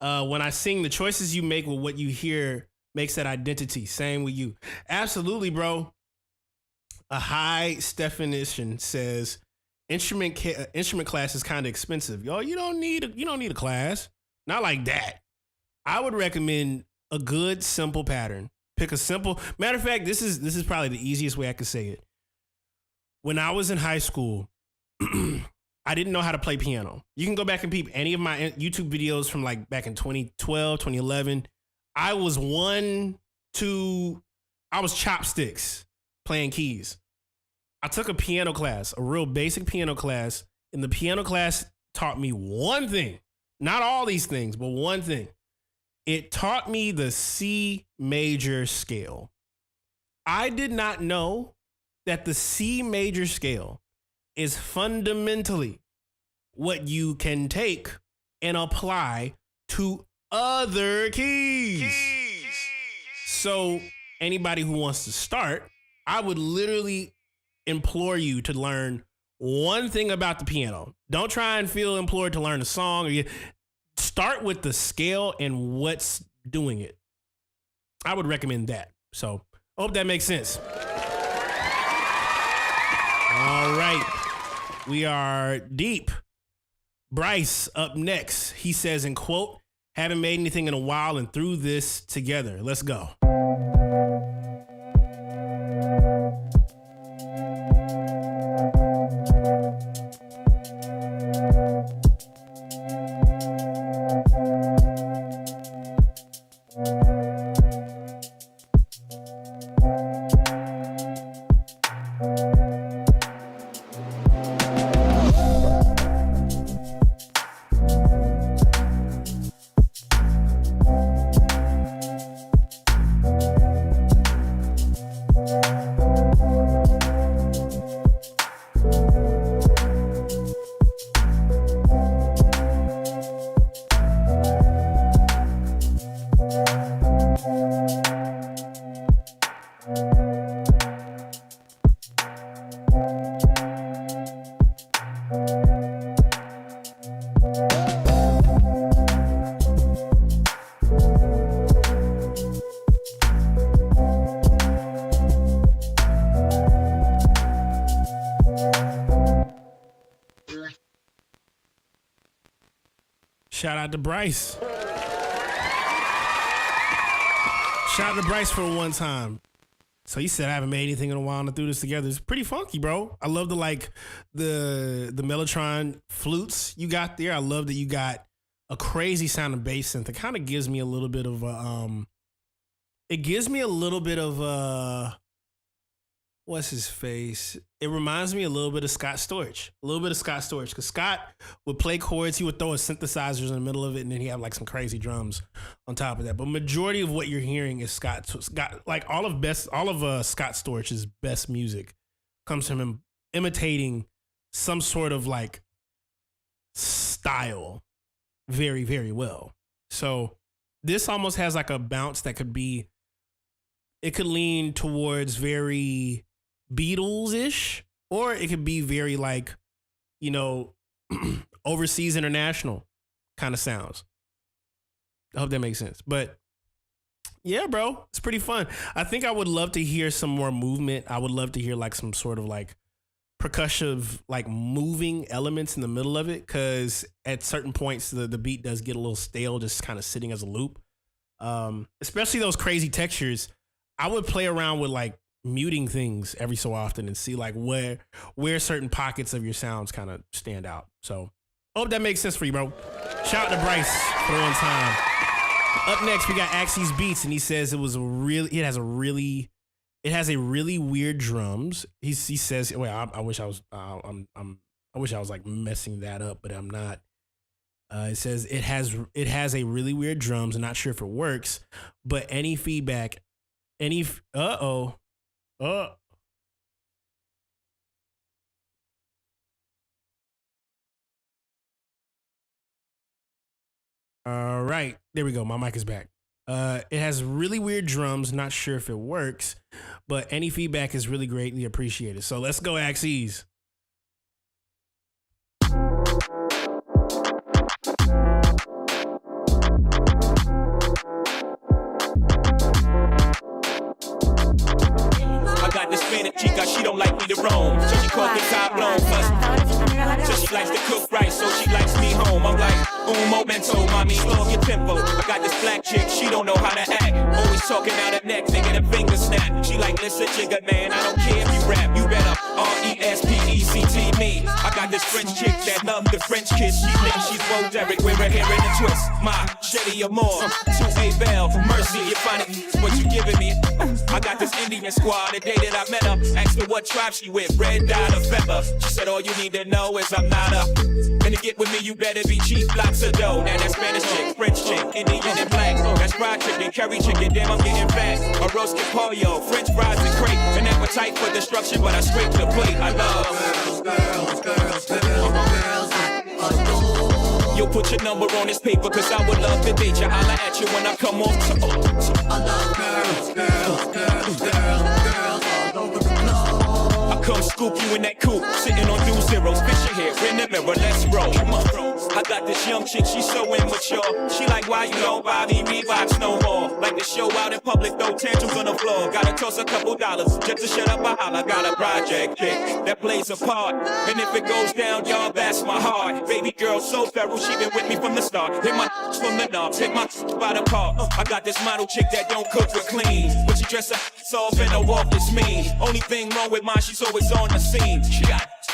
when I sing, the choices you make with what you hear makes that identity. Same with you. Absolutely, bro. A high definition says instrument class is kind of expensive. Yo, you don't need a class. Not like that. I would recommend a good simple pattern. Pick a simple. Matter of fact, this is probably the easiest way I could say it. When I was in high school, I didn't know how to play piano. You can go back and peep any of my YouTube videos from like back in 2012, 2011. I was chopsticks playing keys. I took a piano class, a real basic piano class, and the piano class taught me one thing. Not all these things, but one thing. It taught me the C major scale. I did not know that the C major scale is fundamentally what you can take and apply to other keys. So anybody who wants to start, I would literally implore you to learn one thing about the piano. Don't try and feel implored to learn a song. Start with the scale and what's doing it. I would recommend that. So I hope that makes sense. All right. We are deep. Bryce up next. He says, in quote, haven't made anything in a while and threw this together. Let's go. Shout out to Bryce. Shout out to Bryce for one time. So he said, I haven't made anything in a while and I threw this together. It's pretty funky, bro. I love the Mellotron flutes you got there. I love that you got a crazy sound of bass synth. It kind of gives me a little bit of what's his face? It reminds me a little bit of Scott Storch. Because Scott would play chords. He would throw his synthesizers in the middle of it, and then he had like some crazy drums on top of that. But majority of what you're hearing is Scott. Like all of Scott Storch's best music comes from him imitating some sort of like style very, very well. So this almost has like a bounce that could be. It could lean towards very Beatles-ish, or it could be very like, overseas international kind of sounds. I hope that makes sense. But yeah, bro, it's pretty fun. I think I would love to hear some more movement. I would love to hear like some sort of like percussive, like moving elements in the middle of it. Cause at certain points, the beat does get a little stale, just kind of sitting as a loop. Especially those crazy textures. I would play around with like muting things every so often and see like where certain pockets of your sounds kind of stand out. So I hope that makes sense for you, bro. Shout out to Bryce for one time. Up next, we got Axie's Beats, and he says it has a really It has a really weird drums. He says, "Wait, I wish I was. I wish I was like messing that up, but I'm not." It says it has a really weird drums. I'm not sure if it works, but any feedback, all right, there we go. My mic is back. It has really weird drums. Not sure if it works, but any feedback is really greatly appreciated. So let's go, Axes. I got this Spanish chica, she don't like me to roam, so she called me top blown. So she likes to cook right, so she likes me home. I'm like, un momento, mommy, slow your tempo. I got this black chick, she don't know how to act. Always talking out her neck, making her finger snap. She like, listen, jigga, man, I don't care if you rap. You better RESPECT me. I got this French chick that love the French kiss. She thinks she's Bo Derek with her hair in a twist. My Shetty Amore, to Abel, Mercy, you find it, what you giving me? I got this Indian squad, the day that I met her. Asked her what tribe she with, red dot or feather. She said, all you need to know is I'm not up. And to get with me, you better be cheap, lots of dough. Now that's Spanish chick, French chick, Indian and black. That's fried chicken, curry chicken, damn, I'm getting fat. A roasted pollo, French fries and crepe. An appetite for destruction, but I scrape the plate. I love girls. You'll put your number on this paper, cause I would love to date you. Holla at you when I come on. I love girls all over the globe. I come scoop you in that coupe, sitting on 2 zeros, fish your hair in the mirror, let's roll. I got this young chick, she's so immature. She like, why you don't buy me Reeboks no more? Like to show out in public, throw tantrums on the floor. Gotta toss a couple dollars just to shut up a holler. Got a project chick that plays a part, and if it goes down, y'all, that's my heart. Baby girl so feral, she been with me from the start. Hit my from the knobs, hit my by the park. I got this model chick that don't cook or clean, but she dress up soft and her walk is mean. Only thing wrong with mine, she's always on the scene.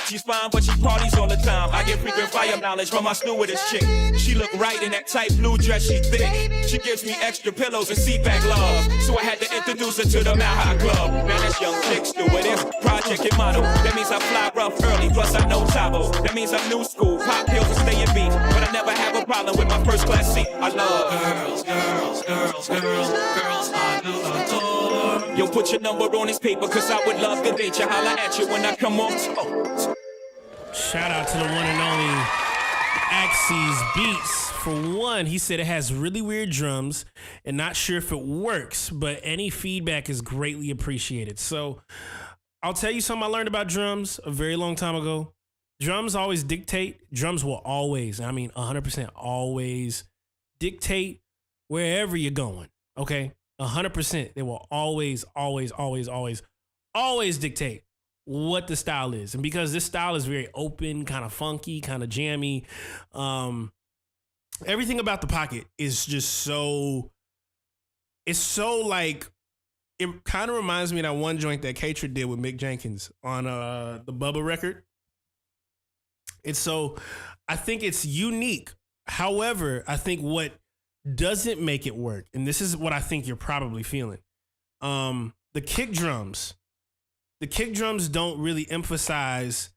She's fine, but she parties all the time. I get frequent fire knowledge from my stewardess chick. She look right in that tight blue dress, she thick. She gives me extra pillows and seatback love, so I had to introduce her to the Mile High Club. Man, that's young chick stewardess, project and model. That means I fly rough early, plus I know Tabo. That means I'm new school, pop pills and stay in beat. But I never have a problem with my first class seat. I love girls, I do adore. Yo, put your number on this paper, cause I would love to date you. Holla at you when I come on. Shout out to the one and only Axes Beats. For one, he said it has really weird drums and not sure if it works, but any feedback is greatly appreciated. So I'll tell you something I learned about drums a very long time ago. Drums always dictate. Drums will always, I mean 100% always dictate wherever you're going. Okay? 100%. They will always dictate what the style is. And because this style is very open, kind of funky, kind of jammy, everything about the pocket is just so, it's so like, it kind of reminds me of that one joint that Katra did with Mick Jenkins on the Bubba record. It's so, I think it's unique. However, I think what doesn't make it work, and this is what I think you're probably feeling, the kick drums. The kick drums don't really emphasize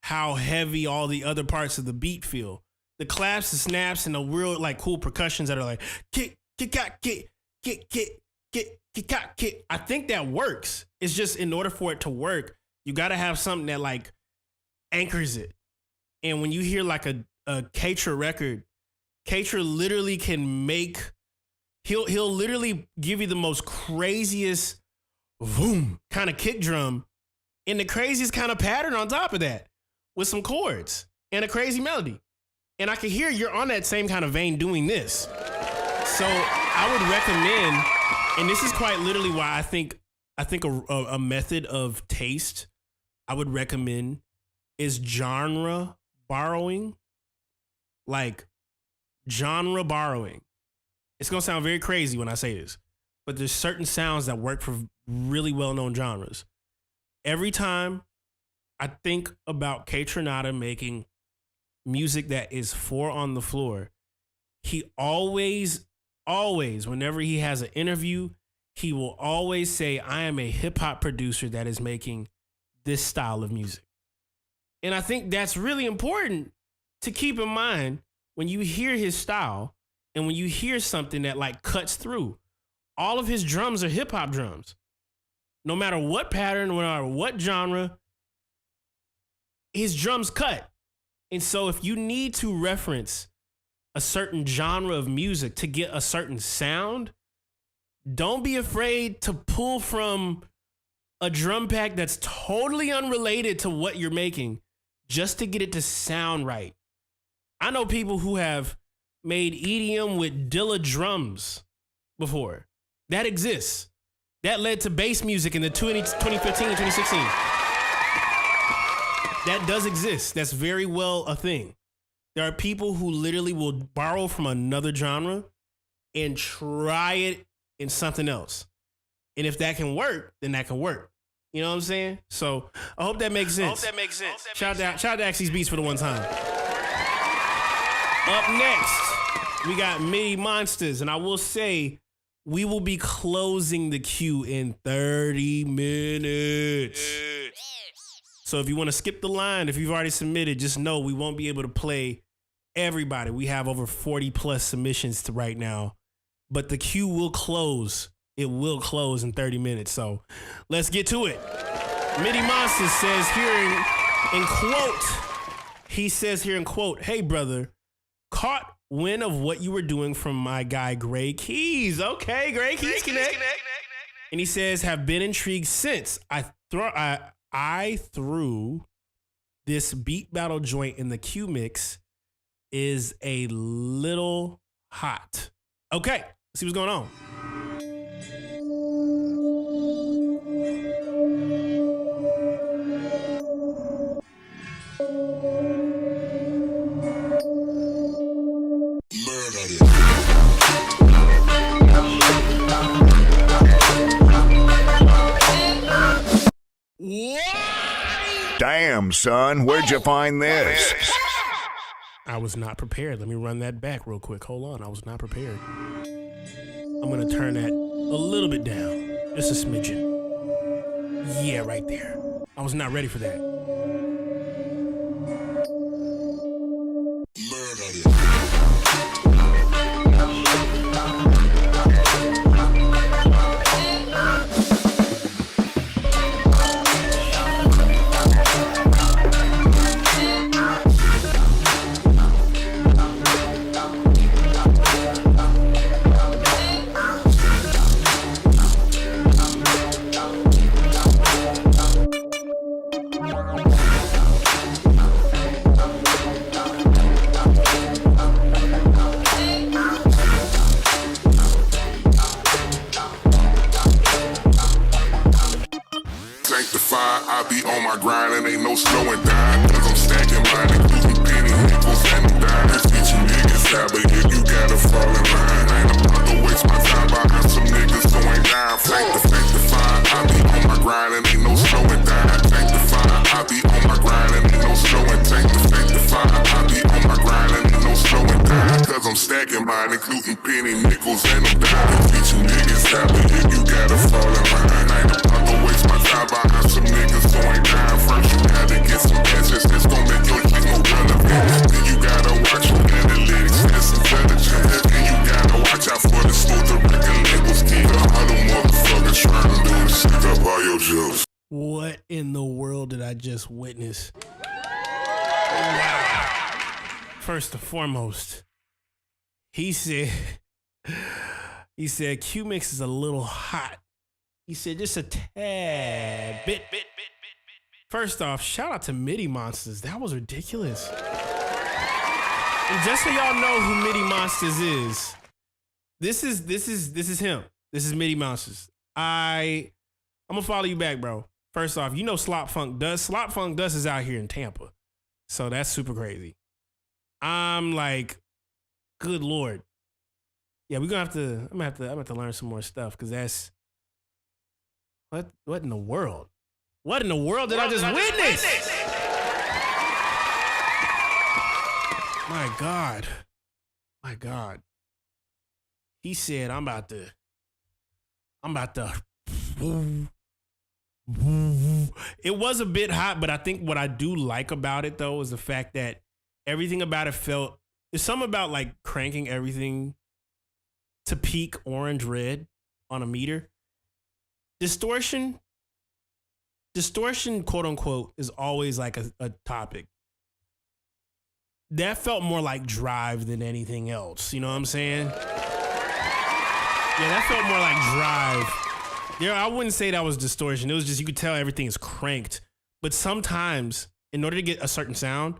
how heavy all the other parts of the beat feel. The claps, the snaps, and the real like cool percussions that are like kick, kick, kick, kick, kick, kick, kick, kick. I think that works. It's just in order for it to work, you got to have something that like anchors it. And when you hear like a Katra record, Katra literally can make, he'll literally give you the most craziest boom kind of kick drum and the craziest kind of pattern on top of that with some chords and a crazy melody. And I can hear you're on that same kind of vein doing this. So I would recommend, and this is quite literally why I think a method of taste I would recommend is genre borrowing. Like genre borrowing. It's going to sound very crazy when I say this, but there's certain sounds that work for really well-known genres. Every time I think about Kaytranada making music that is 4 on the floor, he always, whenever he has an interview, he will always say, I am a hip hop producer that is making this style of music. And I think that's really important to keep in mind when you hear his style and when you hear something that like cuts through. All of his drums are hip hop drums. No matter what pattern, no matter what genre, his drums cut. And so if you need to reference a certain genre of music to get a certain sound, don't be afraid to pull from a drum pack that's totally unrelated to what you're making just to get it to sound right. I know people who have made EDM with Dilla drums before. That exists. That led to bass music in the 2015 and 2016. That does exist. That's very well a thing. There are people who literally will borrow from another genre and try it in something else. And if that can work, then that can work. You know what I'm saying? So I hope that makes sense. Shout out to Axie's Beats for the one time. Up next, we got Midi Monsters. And I will say, we will be closing the queue in 30 minutes. So if you want to skip the line, if you've already submitted, just know we won't be able to play everybody. We have over 40 plus submissions to right now, but the queue will close. It will close in 30 minutes. So let's get to it. Midi Monsters says here in quote, he says here in quote, hey brother, caught wind of what you were doing from my guy Gray Keys. Okay, Gray Keys Connect. And he says, have been intrigued since I threw this beat battle joint in the Q mix is a little hot. Okay, let's see what's going on. Damn, son, where'd you find this? I was not prepared. Let me run that back real quick. Hold on. I was not prepared. I'm going to turn that a little bit down. Just a smidgen. Yeah, right there. I was not ready for that. What in the world did I just witness? Wow. First and foremost, he said Q Mix is a little hot. He said just a tad bit. First off, shout out to Midi Monsters. That was ridiculous. And just so y'all know who Midi Monsters is, this is him. This is Midi Monsters. I'm gonna follow you back, bro. First off, you know Slop Funk Dust. Slop Funk Dust is out here in Tampa. So that's super crazy. I'm like, good Lord. Yeah, I'm gonna have to learn some more stuff because that's what in the world? What in the world did I just witness? My God. My God. He said, I'm about I'm about to. It was a bit hot, but I think what I do like about it though is the fact that everything about it felt. There's something about like cranking everything to peak orange red on a meter. Distortion, quote unquote, is always like a topic. That felt more like drive than anything else. You know what I'm saying? Yeah, that felt more like drive. I wouldn't say that was distortion. It was just, you could tell everything is cranked. But sometimes, in order to get a certain sound,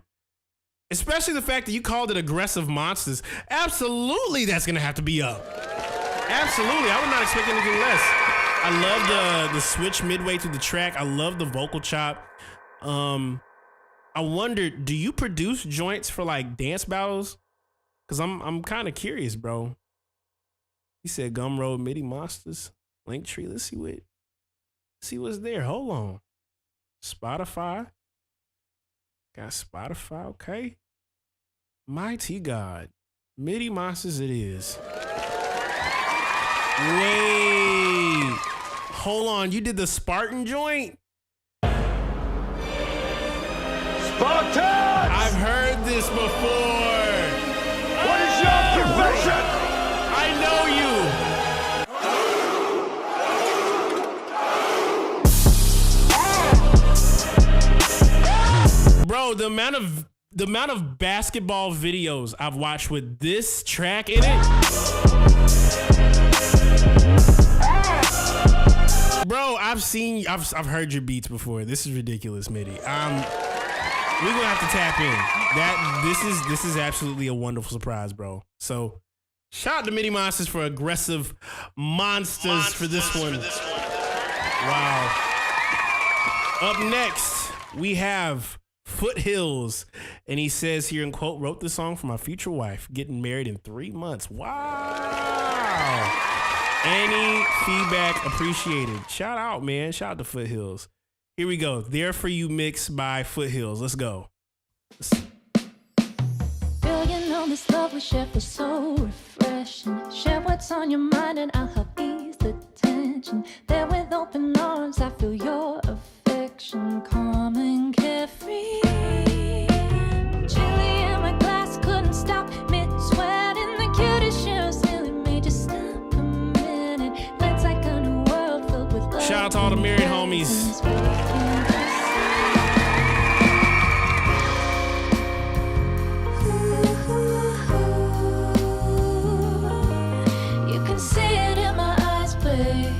especially the fact that you called it Aggressive Monsters, absolutely that's gonna have to be up. Absolutely, I would not expect anything less. I love the switch midway through the track. I love the vocal chop. I wondered, do you produce joints for like dance battles? Cause I'm kind of curious, bro. He said Gumroad MIDI Monsters, Linktree. Let's see what's there. Hold on. Spotify. Got Spotify, okay. Mighty God. MIDI Monsters it is. Wait. Hold on. You did the Spartan joint? Spartans! I've heard this before. What is your profession? I know you. Bro, the amount of basketball videos I've watched with this track in it. Bro, I've heard your beats before. This is ridiculous, MIDI. We're gonna have to tap in. This is absolutely a wonderful surprise, bro. So shout out to MIDI Monsters for Aggressive Monsters for this one. Wow. Up next, we have Foothills, and he says here in quote, wrote this song for my future wife, getting married in 3 months. Wow. Any feedback appreciated. Shout out, man. Shout out to Foothills. Here we go. There For You mix by Foothills. Let's go. Girl, you know this love we share feels so refreshing. Share what's on your mind and I'll help ease the tension. There with open arms, I feel your affection, calm and carefree. Chili in my glass, couldn't stop mid-sweat. In the cutest shows, really made you stop a minute. Let's like a new world filled with love. Shout out to all the married homies. You can see it in my eyes, babe.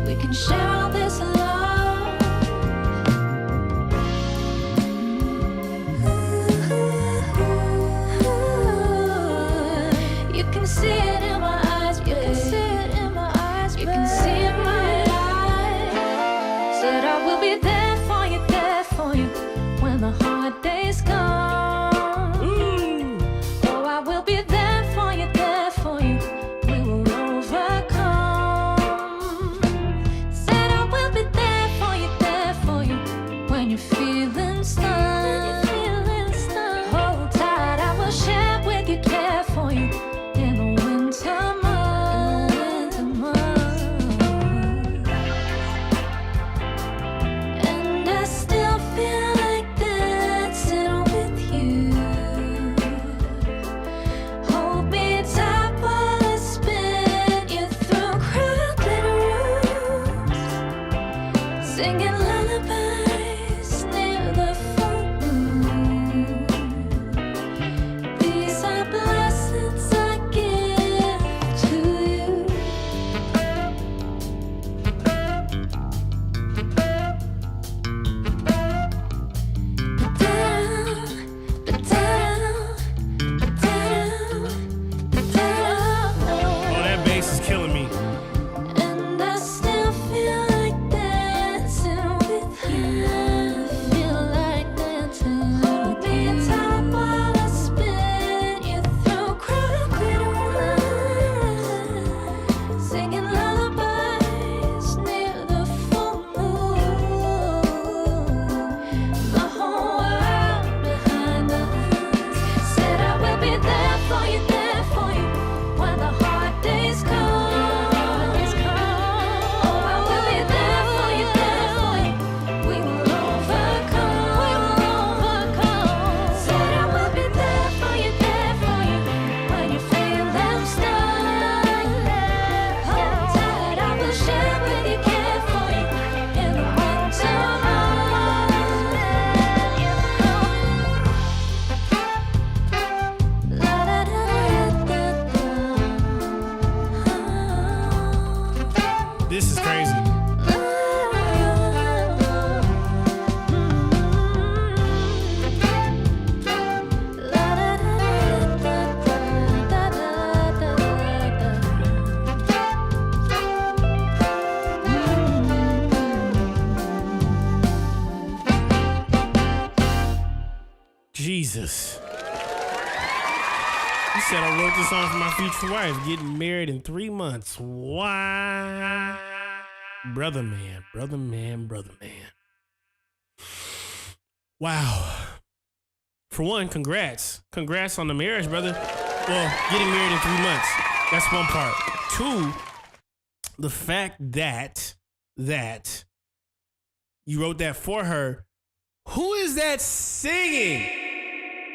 We can share all this love. You can see it in my eyes, you can see it in my eyes, you can see it in my eyes. Said I will be there for you when the hard days come. Oh, I will be there for you, we will overcome. Said I will be there for you when you're feeling stunned. Hold tight, I will share with you, care for you in the winter months. And I still feel like dancing with you. Hold me tight while I spin you through crowded rooms, singing lullabies near the full moon. Jesus. He said I wrote this song for my future wife, getting married in 3 months. Why? Brother man. Wow. For one, congrats. Congrats on the marriage, brother. Well, getting married in 3 months. That's one part. Two, the fact that you wrote that for her. Who is that singing?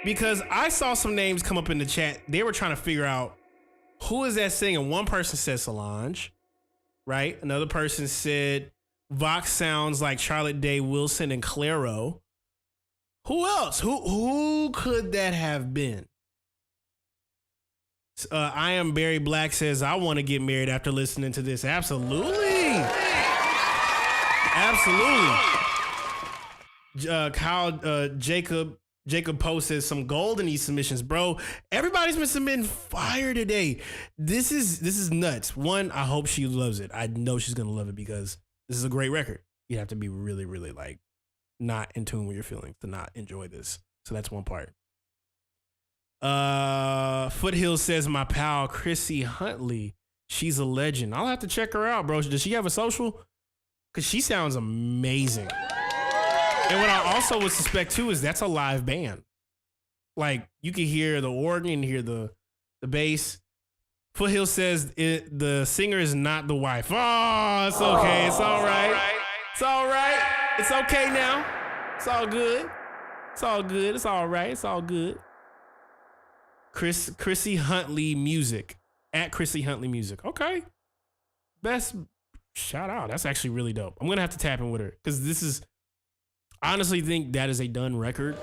Because I saw some names come up in the chat. They were trying to figure out who is that singing. One person said Solange, right? Another person said Vox sounds like Charlotte Day Wilson and Clairo. Who else? Who could that have been? I Am Barry Black says, I want to get married after listening to this. Absolutely. Kyle Jacob posted some gold in these submissions, bro. Everybody's been submitting fire today. This is nuts. One, I hope she loves it. I know she's gonna love it because this is a great record. You have to be really, really like not in tune with your feelings to not enjoy this. So that's one part. Foothill says my pal Chrissy Huntley. She's a legend. I'll have to check her out, bro. Does she have a social? Because she sounds amazing. And what I also would suspect too is that's a live band. Like you can hear the organ, hear the bass. Foothill says the singer is not the wife. Oh, it's okay. It's all right. It's all right. It's okay now. It's all good. It's all good. It's all right. It's all good. Chrissy Huntley Music at Chrissy Huntley Music. Okay. Best shout out. That's actually really dope. I'm going to have to tap in with her because this is, I honestly think that is a done record.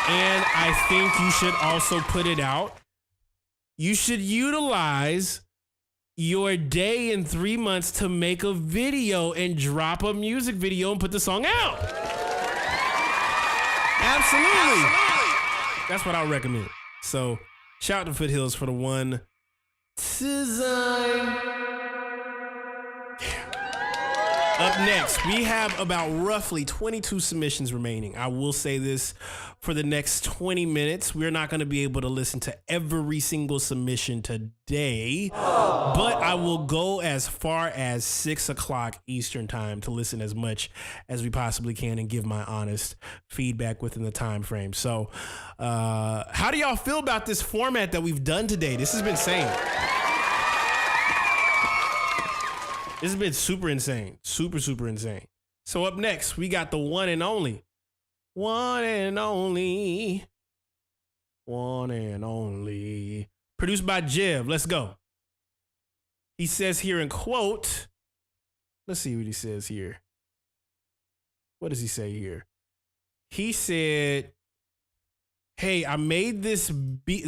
And I think you should also put it out. You should utilize your day in 3 months to make a video and drop a music video and put the song out. Absolutely. That's what I recommend. So shout out to Foothills for the one design. Up next, we have about roughly 22 submissions remaining. I will say this, for the next 20 minutes, we're not going to be able to listen to every single submission today, but I will go as far as 6 o'clock Eastern time to listen as much as we possibly can and give my honest feedback within the time frame. So how do y'all feel about this format that we've done today? This has been insane. This has been super insane. Super, super insane. So up next, we got the one and only. One and only. One and only. Produced by Jev. Let's go. He says here in quote. Let's see what he says here. What does he say here? He said, hey, I made this beat,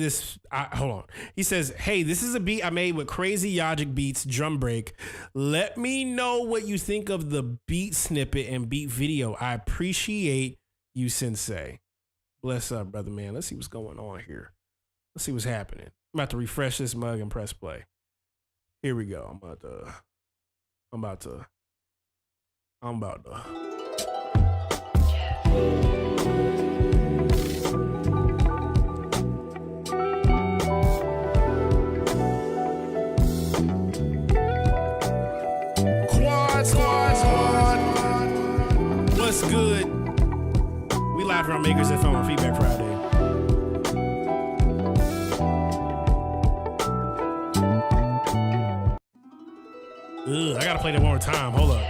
hold on. He says, hey, this is a beat I made with Crazy Yajic Beats drum break. Let me know what you think of the beat snippet and beat video. I appreciate you, Sensei. Bless up, brother, man. Let's see what's going on here. Let's see what's happening. I'm about to refresh this mug and press play. Here we go. I'm about to. Squad. What's good? We live from Makers FM on Feedback Friday. Ugh, I gotta play that one more time. Hold up.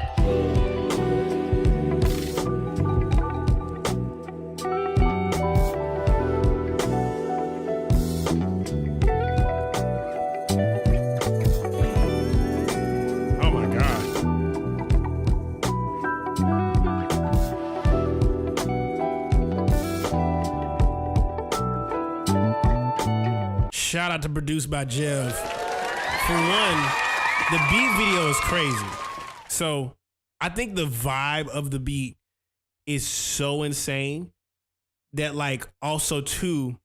Shout out to Produced by Jev. For one, the beat video is crazy. So I think the vibe of the beat is so insane that, like, also too,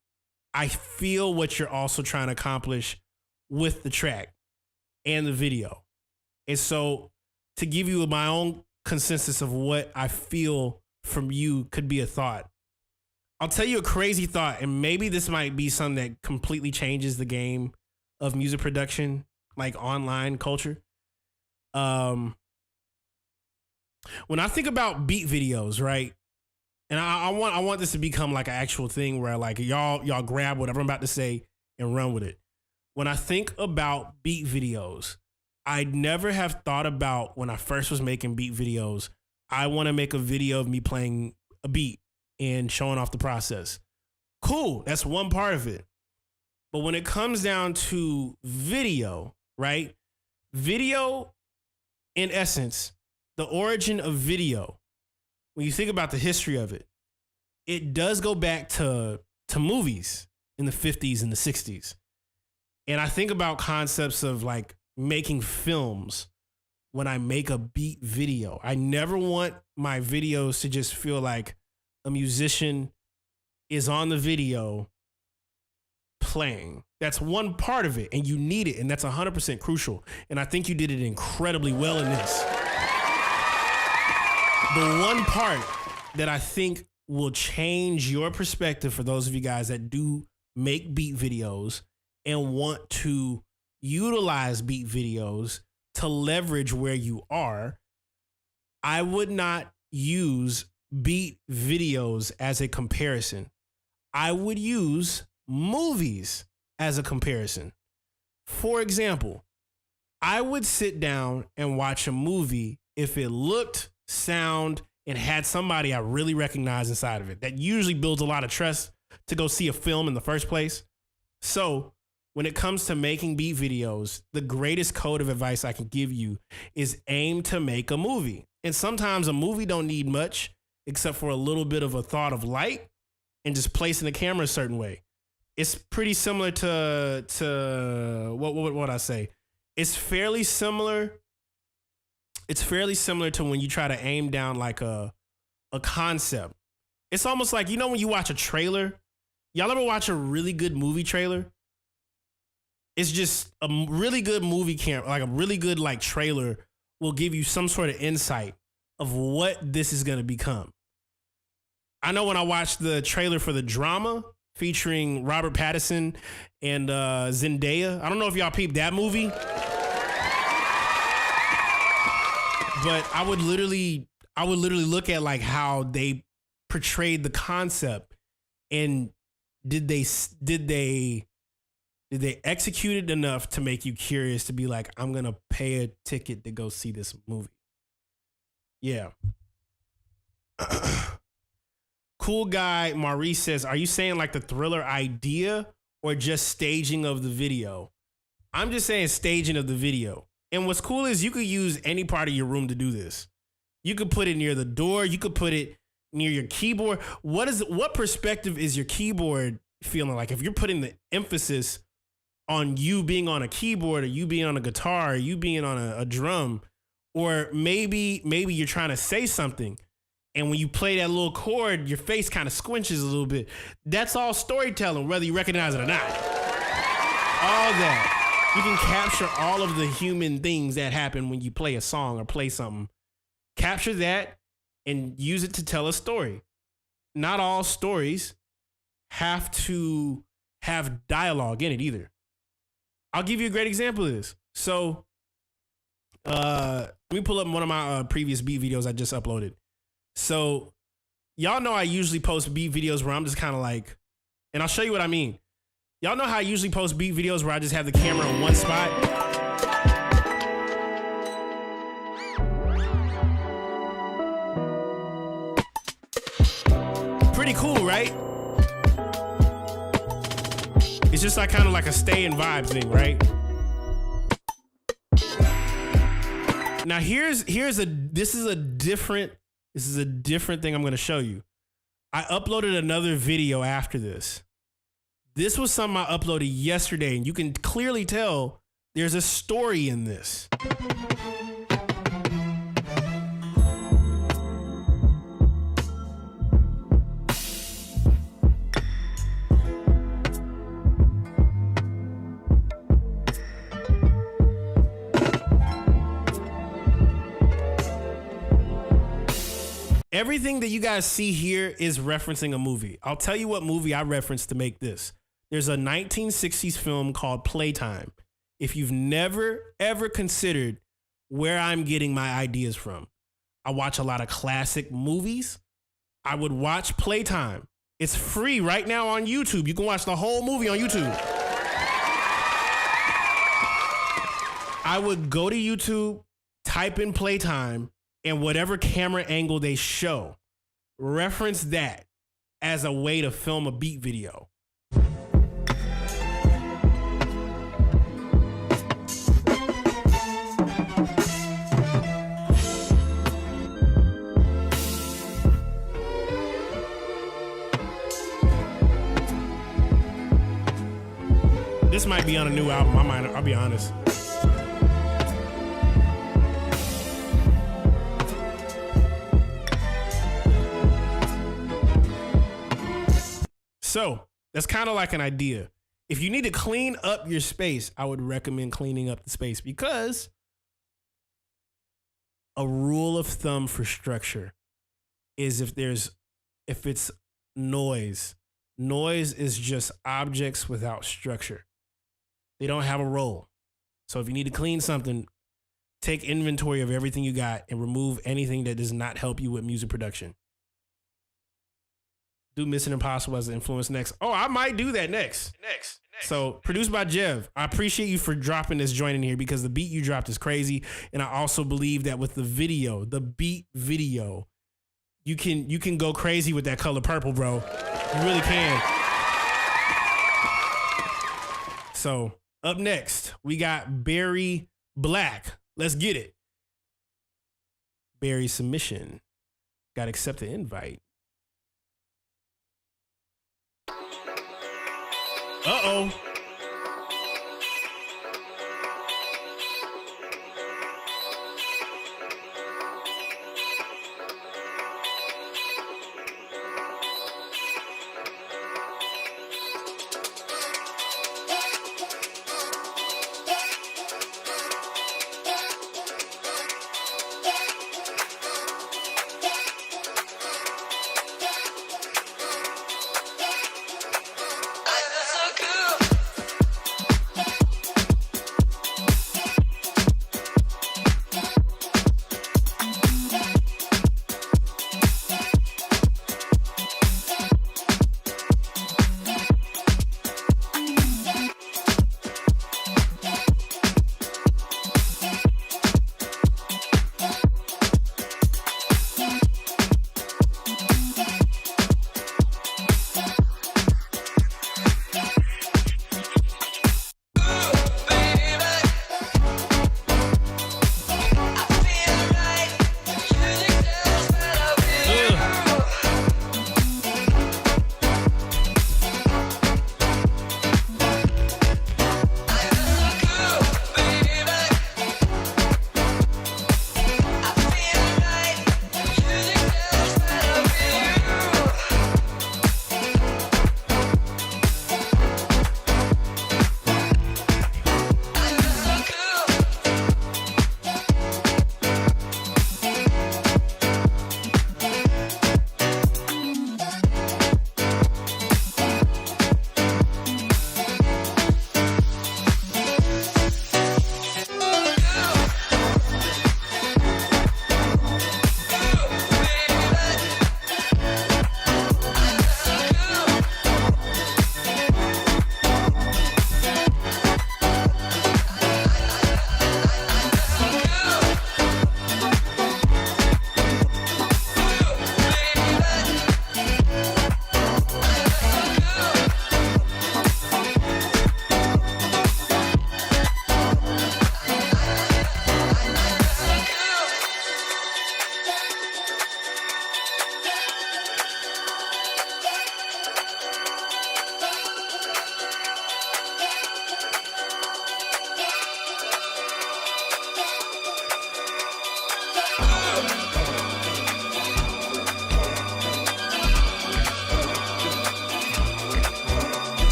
I feel what you're also trying to accomplish with the track and the video. And so to give you my own consensus of what I feel from you could be a thought. I'll tell you a crazy thought, and maybe this might be something that completely changes the game of music production, like online culture. When I think about beat videos, right? And I want this to become like an actual thing where like y'all grab whatever I'm about to say and run with it. When I think about beat videos, I never have thought about when I first was making beat videos, I want to make a video of me playing a beat and showing off the process. Cool, that's one part of it. But when it comes down to video, right? Video, in essence, the origin of video, when you think about the history of it, it does go back to movies in the 50s and the 60s. And I think about concepts of like making films when I make a beat video. I never want my videos to just feel like a musician is on the video playing. That's one part of it, and you need it, and that's 100% crucial. And I think you did it incredibly well in this. The one part that I think will change your perspective for those of you guys that do make beat videos and want to utilize beat videos to leverage where you are, I would not use beat videos as a comparison. I would use movies as a comparison. For example, I would sit down and watch a movie if it looked, sound, and had somebody I really recognize inside of it. That usually builds a lot of trust to go see a film in the first place. So when it comes to making beat videos, the greatest code of advice I can give you is aim to make a movie. And sometimes a movie don't need much except for a little bit of a thought of light and just placing the camera a certain way. It's pretty similar to what I say. It's fairly similar. It's fairly similar to when you try to aim down like a concept. It's almost like, you know, when you watch a trailer, y'all ever watch a really good movie trailer? It's just a really good movie like a really good like trailer will give you some sort of insight of what this is going to become. I know when I watched the trailer for The Drama featuring Robert Pattinson and Zendaya, I don't know if y'all peeped that movie, but I would literally look at like how they portrayed the concept, and did they execute it enough to make you curious to be like, I'm gonna pay a ticket to go see this movie? Yeah. Cool guy Maurice says, are you saying like the Thriller idea or just staging of the video? I'm just saying staging of the video. And what's cool is you could use any part of your room to do this. You could put it near the door. You could put it near your keyboard. What perspective is your keyboard feeling like? If you're putting the emphasis on you being on a keyboard, or you being on a guitar, or you being on a drum, or maybe you're trying to say something, and when you play that little chord, your face kind of squinches a little bit. That's all storytelling, whether you recognize it or not. All that. You can capture all of the human things that happen when you play a song or play something. Capture that and use it to tell a story. Not all stories have to have dialogue in it either. I'll give you a great example of this. So, let me pull up one of my previous beat videos I just uploaded. So, y'all know I usually post beat videos where I'm just kind of like, and I'll show you what I mean. Y'all know how I usually post beat videos where I just have the camera in one spot? Pretty cool, right? It's just like kind of like a stay in vibe thing, right? Now this is a different thing I'm going to show you. I uploaded another video after this. This was something I uploaded yesterday, and you can clearly tell there's a story in this. Everything that you guys see here is referencing a movie. I'll tell you what movie I referenced to make this. There's a 1960s film called Playtime. If you've never, ever considered where I'm getting my ideas from, I watch a lot of classic movies. I would watch Playtime. It's free right now on YouTube. You can watch the whole movie on YouTube. I would go to YouTube, type in Playtime, and whatever camera angle they show, reference that as a way to film a beat video. This might be on a new album. I'll be honest. So that's kind of like an idea. If you need to clean up your space, I would recommend cleaning up the space, because a rule of thumb for structure is if it's noise is just objects without structure. They don't have a role. So if you need to clean something, take inventory of everything you got and remove anything that does not help you with music production. Do Mission Impossible as an influence next. Oh, I might do that next. So produced by Jev. I appreciate you for dropping this joint in here, because the beat you dropped is crazy. And I also believe that with the video, the beat video, you can go crazy with that color purple, bro. You really can. So up next, we got Barry Black. Let's get it. Barry submission. Got to accept the invite. Uh-oh.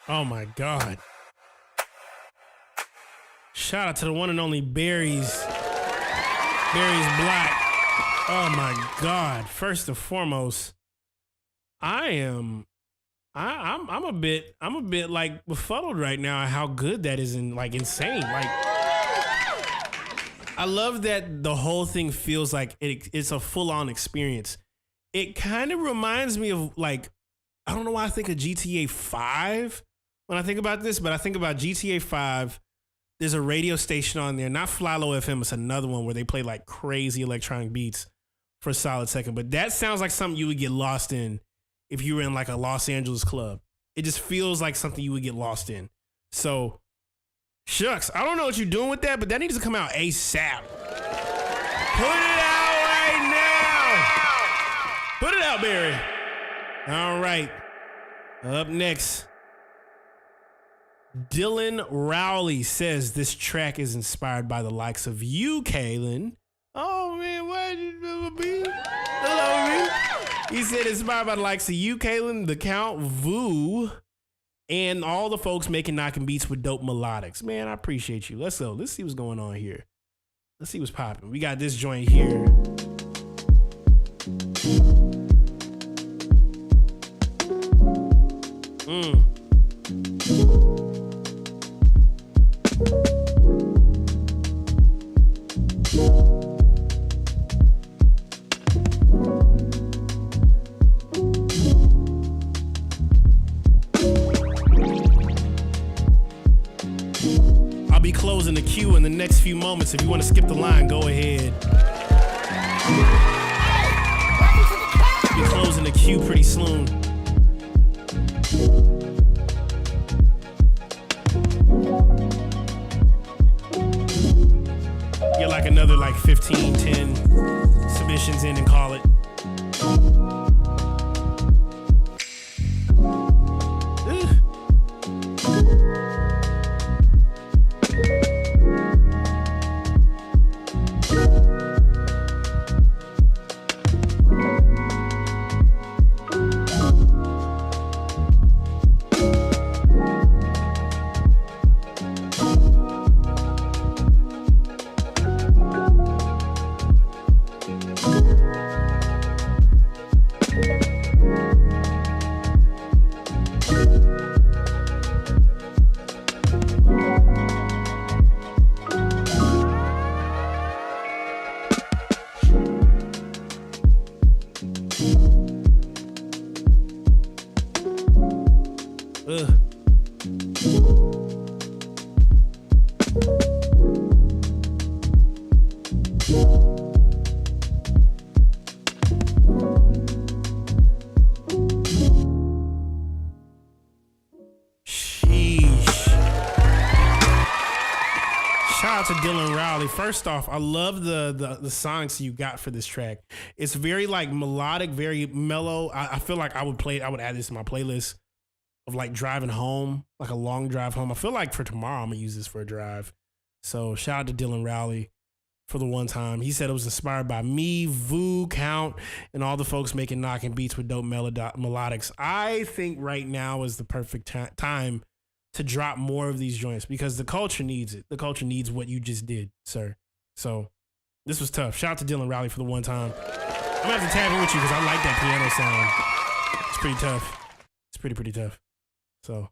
Oh my God. Shout out to the one and only Barry's Black. Oh my God. First and foremost, I'm a bit like befuddled right now at how good that is and like insane. Like, I love that the whole thing feels like it's a full-on experience. It kind of reminds me of like, I don't know why I think of GTA 5 when I think about this, but I think about GTA 5. There's a radio station on there, not Flylow FM, it's another one where they play like crazy electronic beats for a solid second. But that sounds like something you would get lost in if you were in like a Los Angeles club. It just feels like something you would get lost in. So, shucks, I don't know what you're doing with that, but that needs to come out ASAP. Put it out right now. Put it out, Barry. All right. Up next, Dylan Rowley says this track is inspired by the likes of you, Kaylin. Oh, man, why did you be? Hello, me. He said inspired by the likes of you, Kaylin, The Count, Vu, and all the folks making knocking beats with dope melodics. Man, I appreciate you. Let's go. Let's see what's going on here. Let's see what's popping. We got this joint here. I'll be closing the queue in the next few moments. If you want to skip the line, go ahead. I'll be closing the queue pretty soon. Get like another like 15, 10 submissions in and call it. To Dylan Rowley. First off, I love the songs you got for this track. It's very like melodic, very mellow. I feel like I would add this to my playlist of like driving home, like a long drive home. I feel like for tomorrow I'm gonna use this for a drive. So shout out to Dylan Rowley for the one time. He said it was inspired by me, Vu, Count, and all the folks making knocking beats with dope melodics. I think right now is the perfect time to drop more of these joints because the culture needs it. The culture needs what you just did, sir. So this was tough. Shout out to Dylan Rowley for the one time. I'm gonna have to tap in with you because I like that piano sound. It's pretty tough. It's pretty tough. So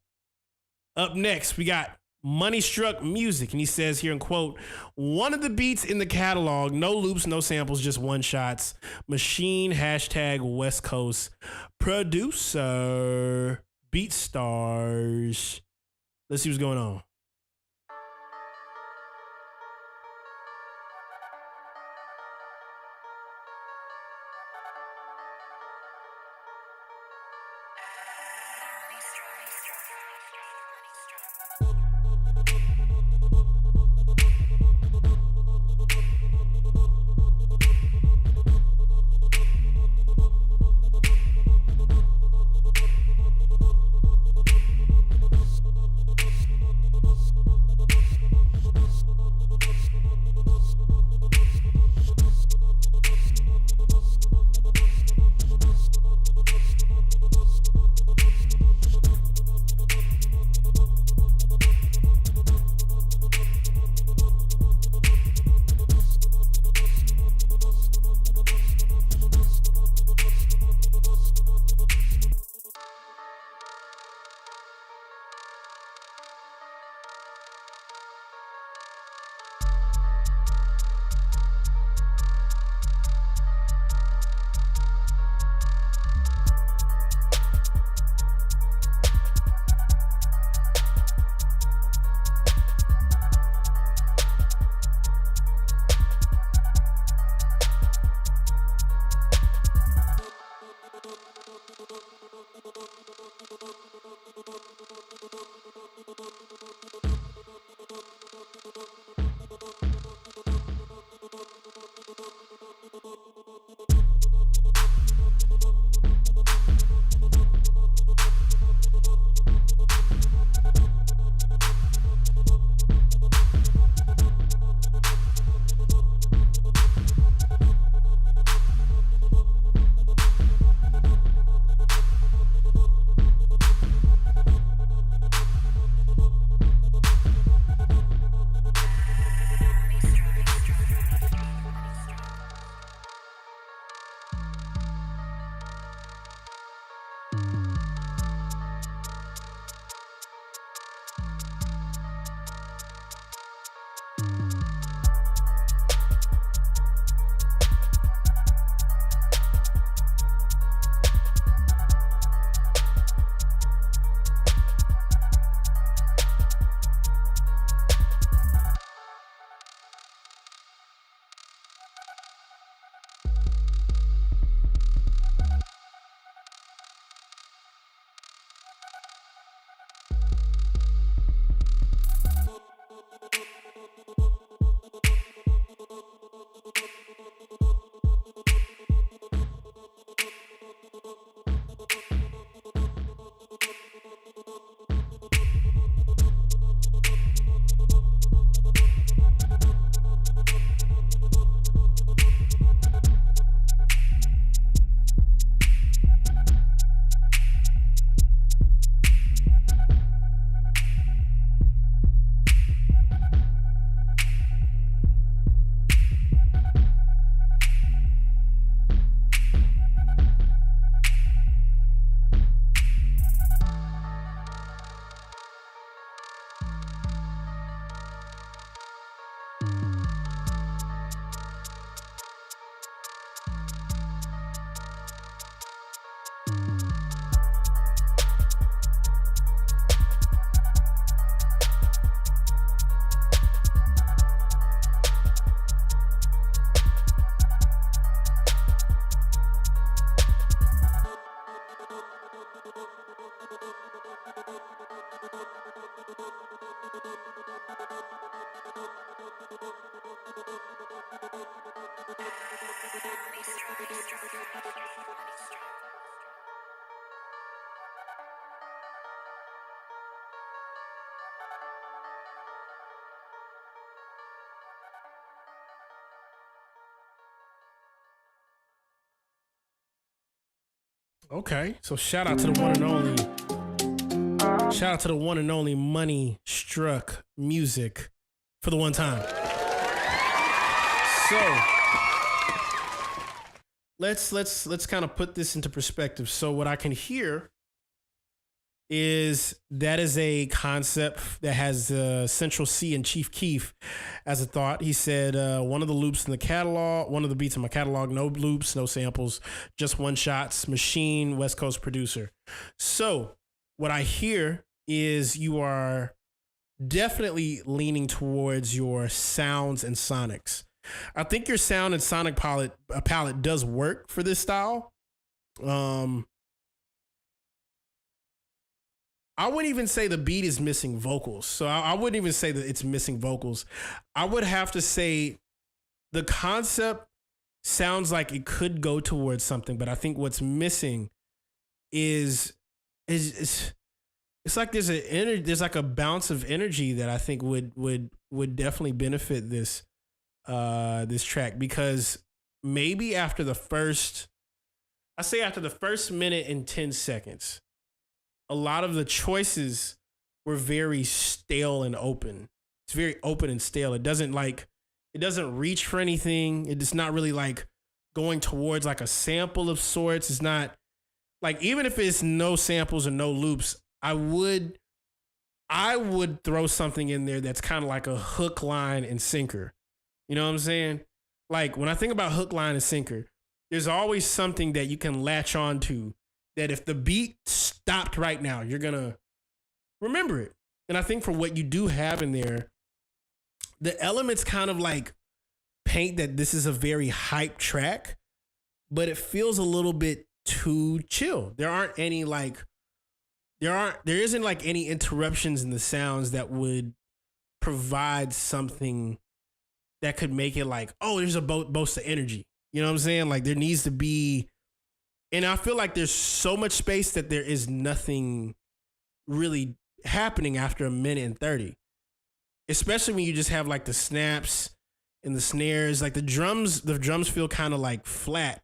up next, we got Money Struck Music. And he says here in quote, one of the beats in the catalog, no loops, no samples, just one shots. Machine, #West Coast. Producer, BeatStars. Let's see what's going on. Okay, so shout out to the one and only. Shout out to the one and only Money Struck Music for the one time. So let's kind of put this into perspective. So what I can hear is that is a concept that has Central C and Chief Keef as a thought. He said one of the loops in the catalog, one of the beats in my catalog, no loops, no samples, just one shots, machine, West Coast producer. So what I hear is you are definitely leaning towards your sounds and sonics. I think your sound and sonic palette does work for this style. I wouldn't even say the beat is missing vocals. So I wouldn't even say that it's missing vocals. I would have to say the concept sounds like it could go towards something, but I think what's missing is it's like there's like a bounce of energy that I think would definitely benefit this track, because maybe after the first minute and 10 seconds, a lot of the choices were very stale and open. It's very open and stale. It doesn't reach for anything. It's not really like going towards like a sample of sorts. It's not like, even if it's no samples or no loops, I would throw something in there that's kind of like a hook, line, and sinker. You know what I'm saying? Like when I think about hook, line, and sinker, there's always something that you can latch on to that if the beat stopped right now, you're going to remember it. And I think for what you do have in there, the elements kind of like paint that this is a very hype track, but it feels a little bit too chill. There isn't like any interruptions in the sounds that would provide something that could make it like, oh, there's a boast of energy. You know what I'm saying? Like there needs to be. And I feel like there's so much space that there is nothing really happening after a minute and 30, especially when you just have like the snaps and the snares. Like the drums feel kind of like flat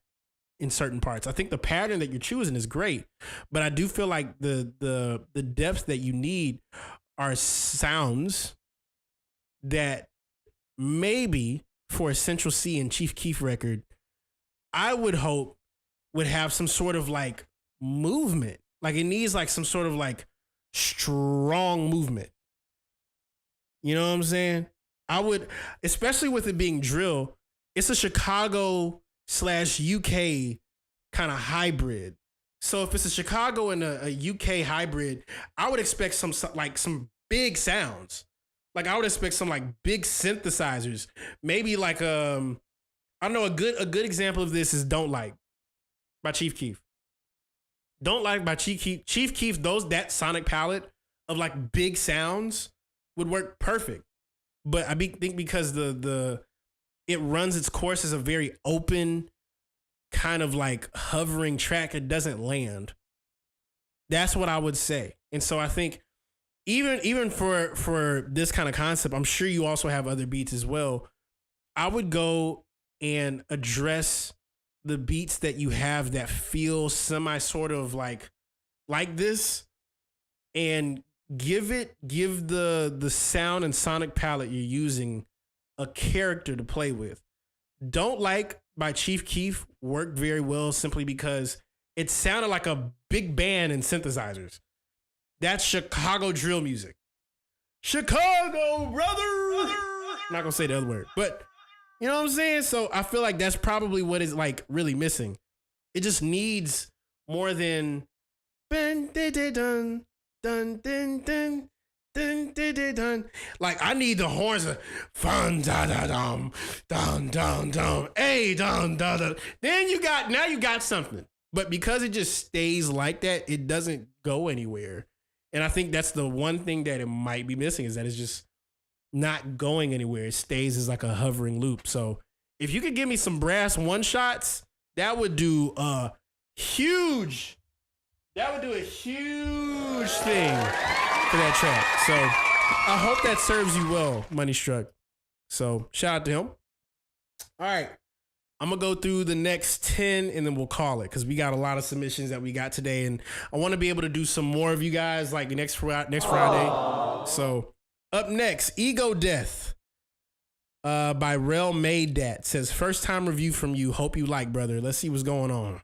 in certain parts. I think the pattern that you're choosing is great, but I do feel like the depth that you need are sounds that maybe for a Central C and Chief Keef record, I would hope would have some sort of like movement. Like it needs like some sort of like strong movement. You know what I'm saying? I would, especially with it being drill, it's a Chicago / UK kind of hybrid. So if it's a Chicago and a UK hybrid, I would expect some big sounds. Like I would expect some like big synthesizers. Maybe like I don't know, a good example of this is Don't Like by Chief Keef. Don't Like by Chief Keef. Chief Keef, that sonic palette of like big sounds would work perfect. But I think because it runs its course as a very open kind of like hovering track, it doesn't land. That's what I would say. And so I think even for this kind of concept, I'm sure you also have other beats as well. I would go and address the beats that you have that feel semi sort of like this, and give the sound and sonic palette you're using a character to play with. Don't Like by Chief Keef worked very well simply because it sounded like a big band and synthesizers. That's Chicago drill music. Chicago, brother. I'm not gonna say the other word, but you know what I'm saying? So I feel like that's probably what is like really missing. It just needs more than dun dun dun dun dun dun. Like I need the horns of fun da da dum dun dun dun hey dun da da. Then you got something. But because it just stays like that, it doesn't go anywhere. And I think that's the one thing that it might be missing, is that it's just not going anywhere. It stays as like a hovering loop. So If you could give me some brass one shots, that would do a huge thing for that track. So I hope that serves you well, Money Struck. So shout out to him. All right. I'm going to go through the next 10 and then we'll call it because we got a lot of submissions that we got today. And I want to be able to do some more of you guys like next Friday. So up next, Ego Death by Rel Made That says, first time review from you. Hope you like, brother. Let's see what's going on.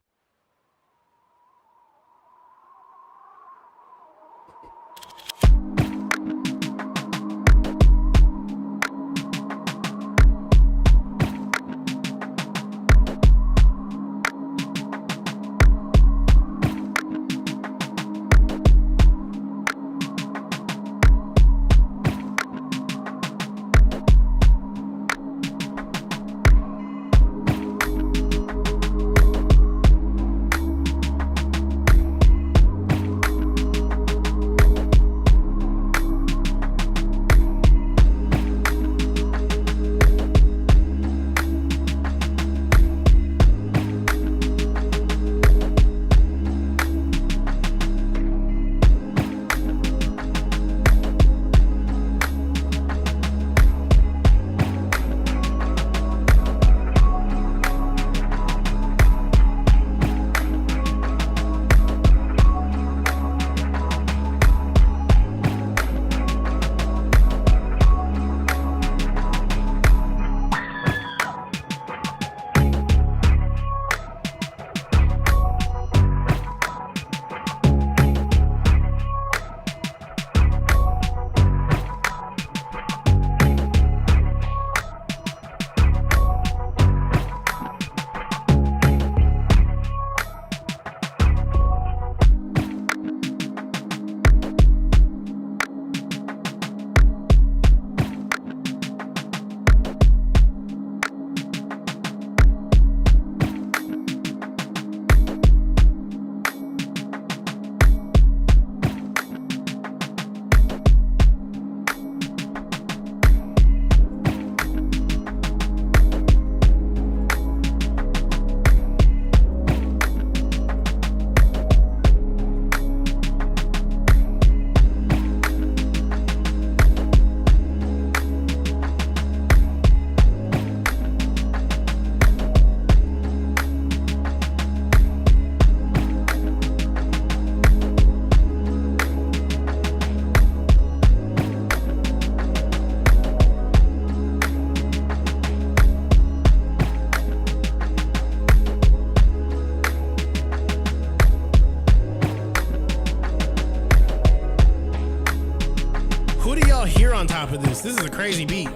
On top of this is a crazy beat.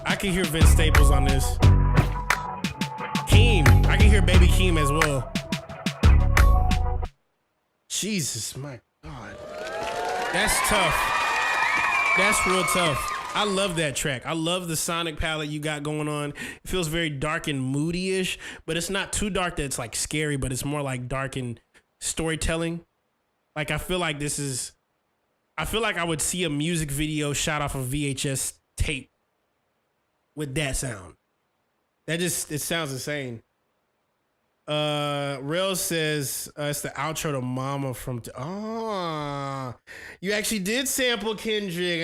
I can hear Vince Staples on this. Keem. I can hear Baby Keem as well. Jesus, my God. That's tough. That's real tough. I love that track. I love the sonic palette you got going on. It feels very dark and moody-ish, but it's not too dark that it's like scary, but it's more like dark and storytelling. Like I feel like I would see a music video shot off a VHS tape with that sound. It sounds insane. Rel says it's the outro to Mama from you actually did sample Kendrick.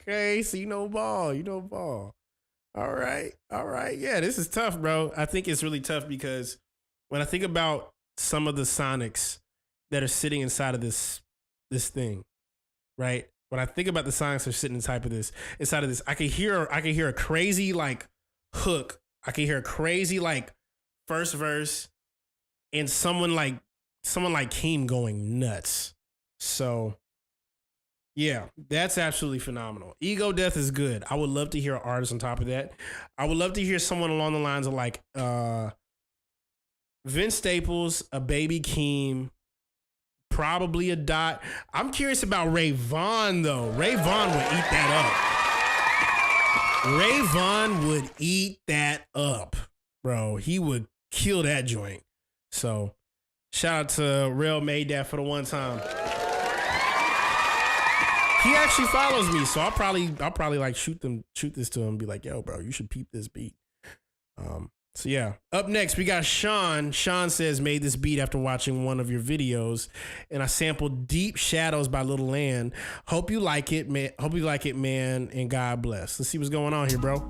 Okay, so you know ball. All right. Yeah, this is tough, bro. I think it's really tough because when I think about some of the sonics that are sitting inside of this thing, right? When I think about the sonics that are sitting inside of this, I can hear a crazy like hook. I can hear a crazy like first verse and someone like someone like Keem going nuts. So yeah, that's absolutely phenomenal. Ego Death is good. I would love to hear an artist on top of that. I would love to hear someone along the lines of like Vince Staples, a Baby Keem, probably a Dot. I'm curious about Ray Vaughn though. Ray Vaughn would eat that up. Ray Vaughn would eat that up, bro. He would kill that joint. So shout out to Real Made That for the one time. He actually follows me, so I'll probably like shoot this to him and be like, yo, bro, you should peep this beat. So yeah. Up next, we got Sean. Sean says, made this beat after watching one of your videos, and I sampled Deep Shadows by Little Land. Hope you like it, man. And God bless. Let's see what's going on here, bro.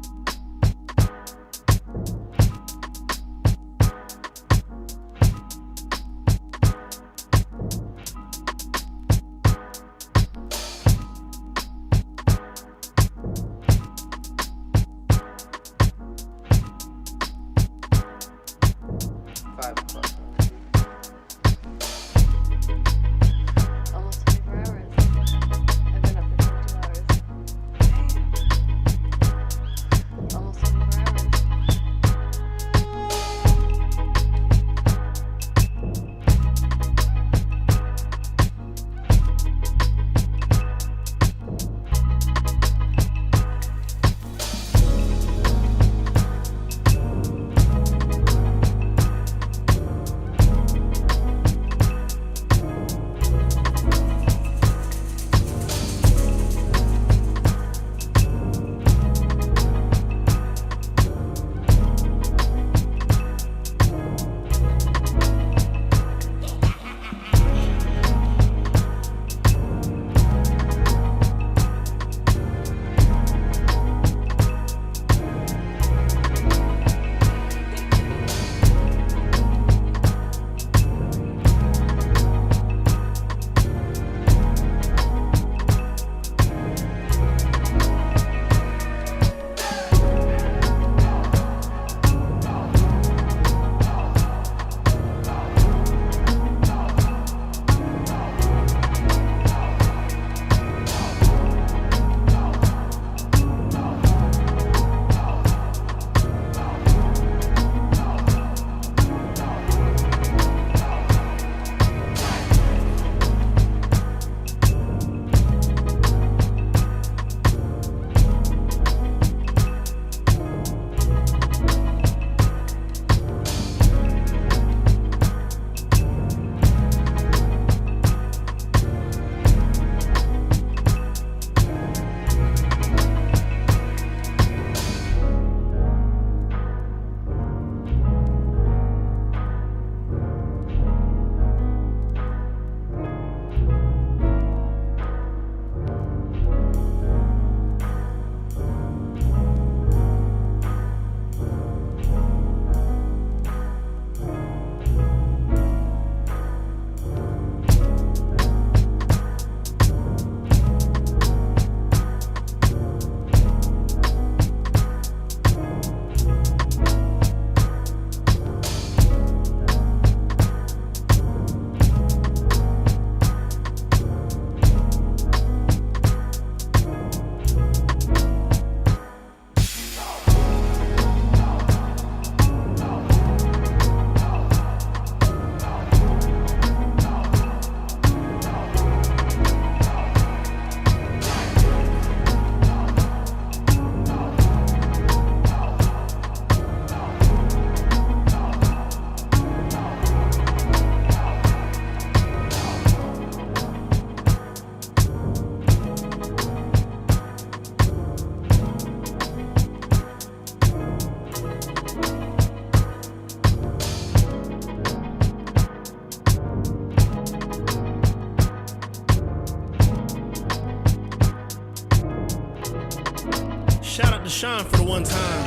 Sean for the one time.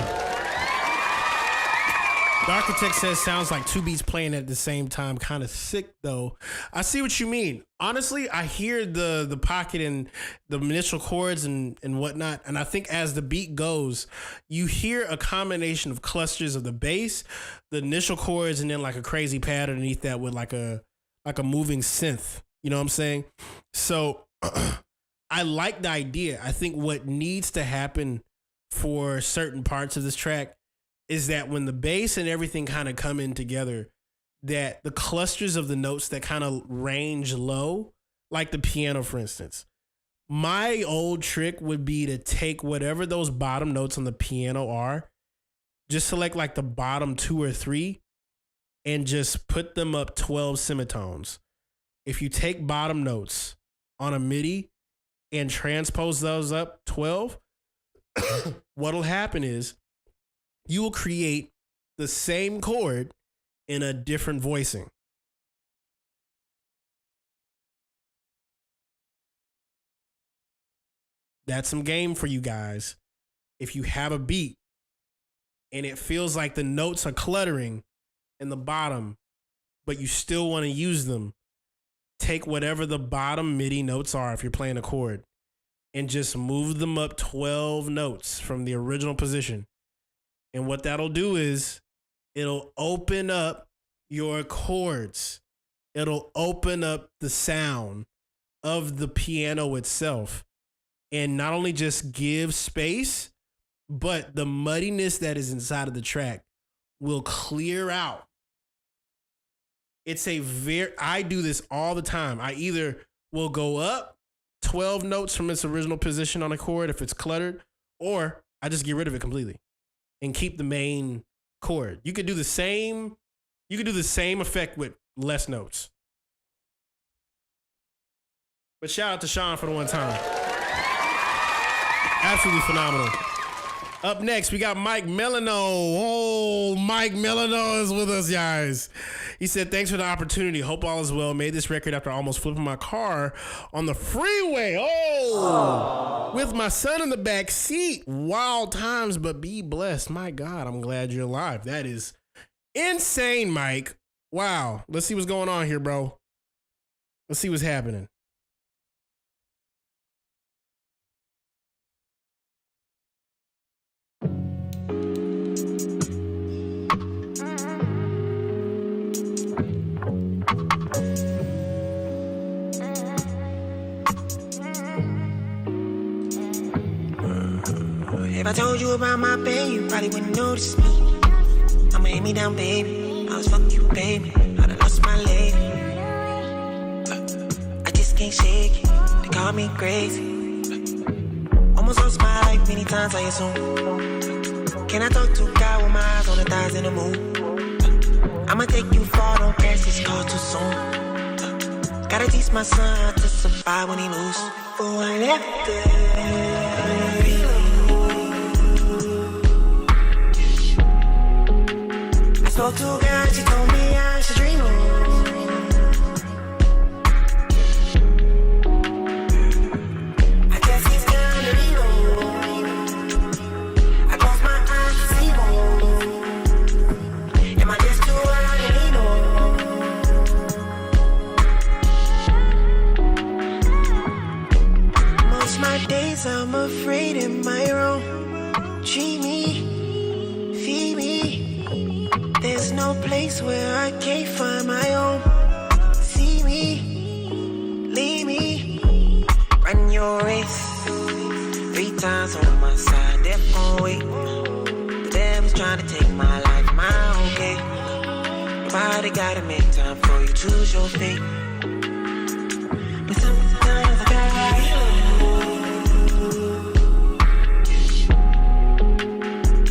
The Architect says sounds like two beats playing at the same time. Kind of sick though. I see what you mean. Honestly, I hear the pocket and the initial chords and whatnot. And I think as the beat goes, you hear a combination of clusters of the bass, the initial chords, and then like a crazy pad underneath that with like a like a moving synth. You know what I'm saying? So I like the idea. I think what needs to happen for certain parts of this track is that when the bass and everything kind of come in together, that the clusters of the notes that kind of range low, like the piano, for instance. My old trick would be to take whatever those bottom notes on the piano are, just select like the bottom 2 or 3 and just put them up 12 semitones. If you take bottom notes on a MIDI and transpose those up 12, what'll happen is you will create the same chord in a different voicing. That's some game for you guys. If you have a beat and it feels like the notes are cluttering in the bottom, but you still want to use them, take whatever the bottom MIDI notes are if you're playing a chord and just move them up 12 notes from the original position. And what that'll do is it'll open up your chords. It'll open up the sound of the piano itself. And not only just give space, but the muddiness that is inside of the track will clear out. I do this all the time. I either will go up 12 notes from its original position on a chord if it's cluttered, or I just get rid of it completely and keep the main chord. You could do the same effect with less notes. But shout out to Sean for the one time. Absolutely phenomenal. Up next, we got Mike Melano. Oh, Mike Melano is with us, guys. He said, thanks for the opportunity. Hope all is well. Made this record after almost flipping my car on the freeway. With my son in the back seat. Wild times, but be blessed. My God, I'm glad you're alive. That is insane, Mike. Wow. Let's see what's going on here, bro. Let's see what's happening. If I told you about my pain, you probably wouldn't notice me. I'ma hit me down, baby. I was fuck you, baby. I done lost my lady. I just can't shake it. They call me crazy. Almost lost my life many times, I assume. Can I talk to God with my eyes on the thighs in the moon? I'ma take you far, don't crash this car too soon. Gotta teach my son how to survive when he lose. Oh, I left there. Spoke to a girl, she told me I should dream on. I guess he's down to Reno. I close my eyes to see more. Am I just too hard to Reno? Most my days I'm afraid in my room. Treat me, feed me. There's no place where I can't find my own. See me, leave me, run your race. 3 times on my side, death on wait. The devil's trying to take my life, my okay. Nobody gotta make time for you, choose your fate. But sometimes I gotta.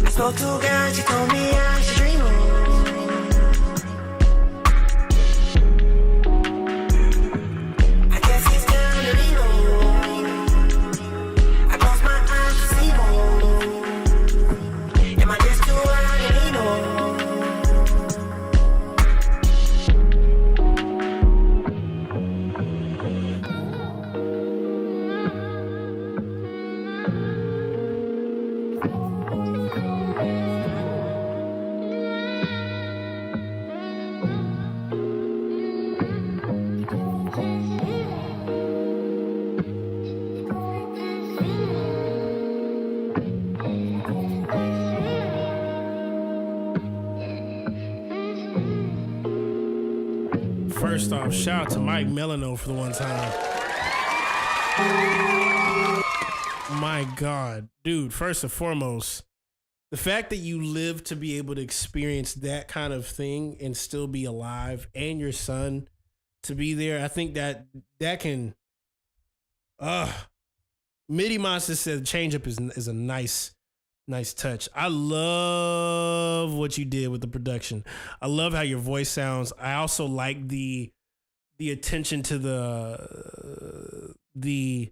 I spoke to a girl, she told me I should dream on. First off, shout out to Mike Melano for the one time. My God, dude, first and foremost, the fact that you live to be able to experience that kind of thing and still be alive, and your son to be there, I think that can, Midi Monster said change up is a nice touch. I love what you did with the production. I love how your voice sounds. I also like the attention to the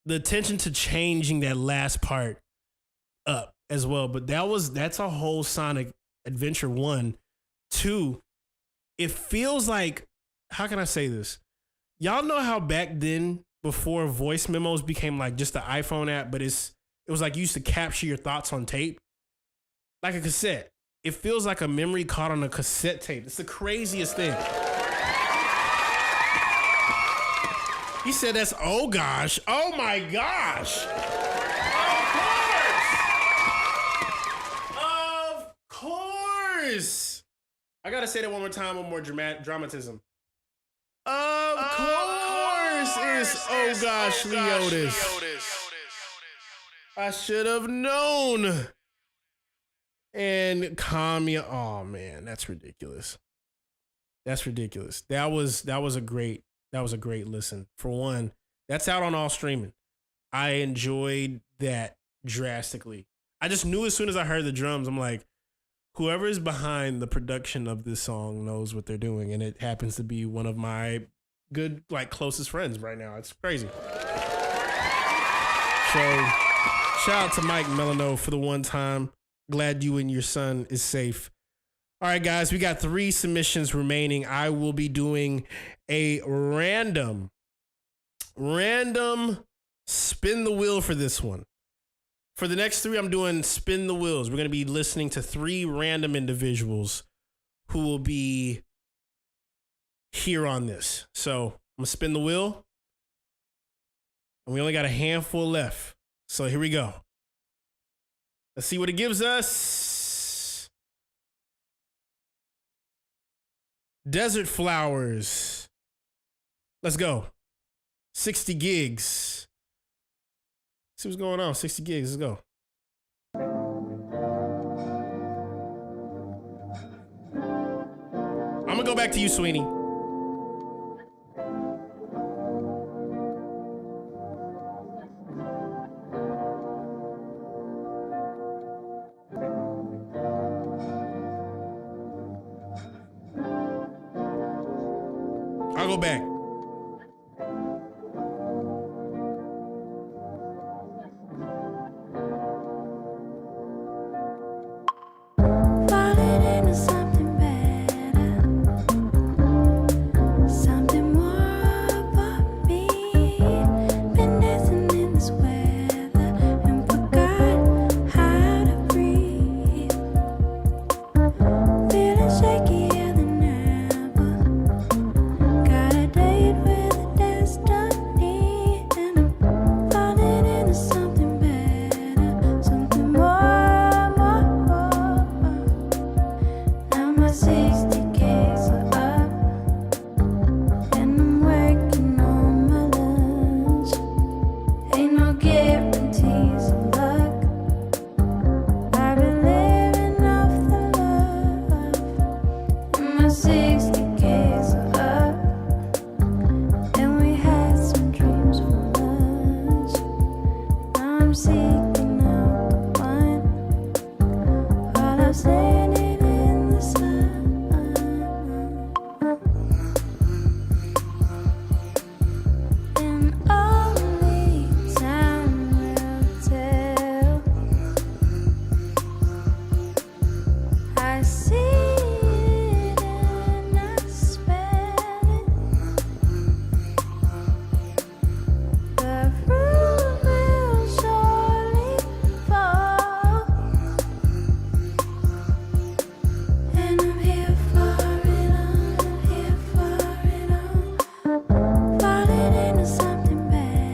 attention to changing that last part up as well. But that's a whole Sonic Adventure 1. 2, it feels like, how can I say this? Y'all know how back then, before voice memos became like just the iPhone app, but it was like you used to capture your thoughts on tape, like a cassette. It feels like a memory caught on a cassette tape. It's the craziest thing. He said that's, oh gosh. Oh my gosh. Of course. I gotta say that one more time, one more dramatism. Of course it's oh gosh, Leotis. I should have known. And Kamiya, oh man, that's ridiculous. That's ridiculous. That was a great listen. For one, that's out on all streaming. I enjoyed that drastically. I just knew as soon as I heard the drums, I'm like, whoever is behind the production of this song knows what they're doing, and it happens to be one of my good, like, closest friends right now. It's crazy. So, shout out to Mike Melano for the one time. Glad you and your son is safe. All right, guys, we got 3 submissions remaining. I will be doing a random spin the wheel for this one. For the next 3, I'm doing spin the wheels. We're going to be listening to 3 random individuals who will be here on this. So I'm going to spin the wheel. And we only got a handful left. So here we go. Let's see what it gives us. Desert Flowers. Let's go. 60 gigs. See what's going on. 60 gigs. Let's go. I'm going to go back to you, Sweeney. I'll go back.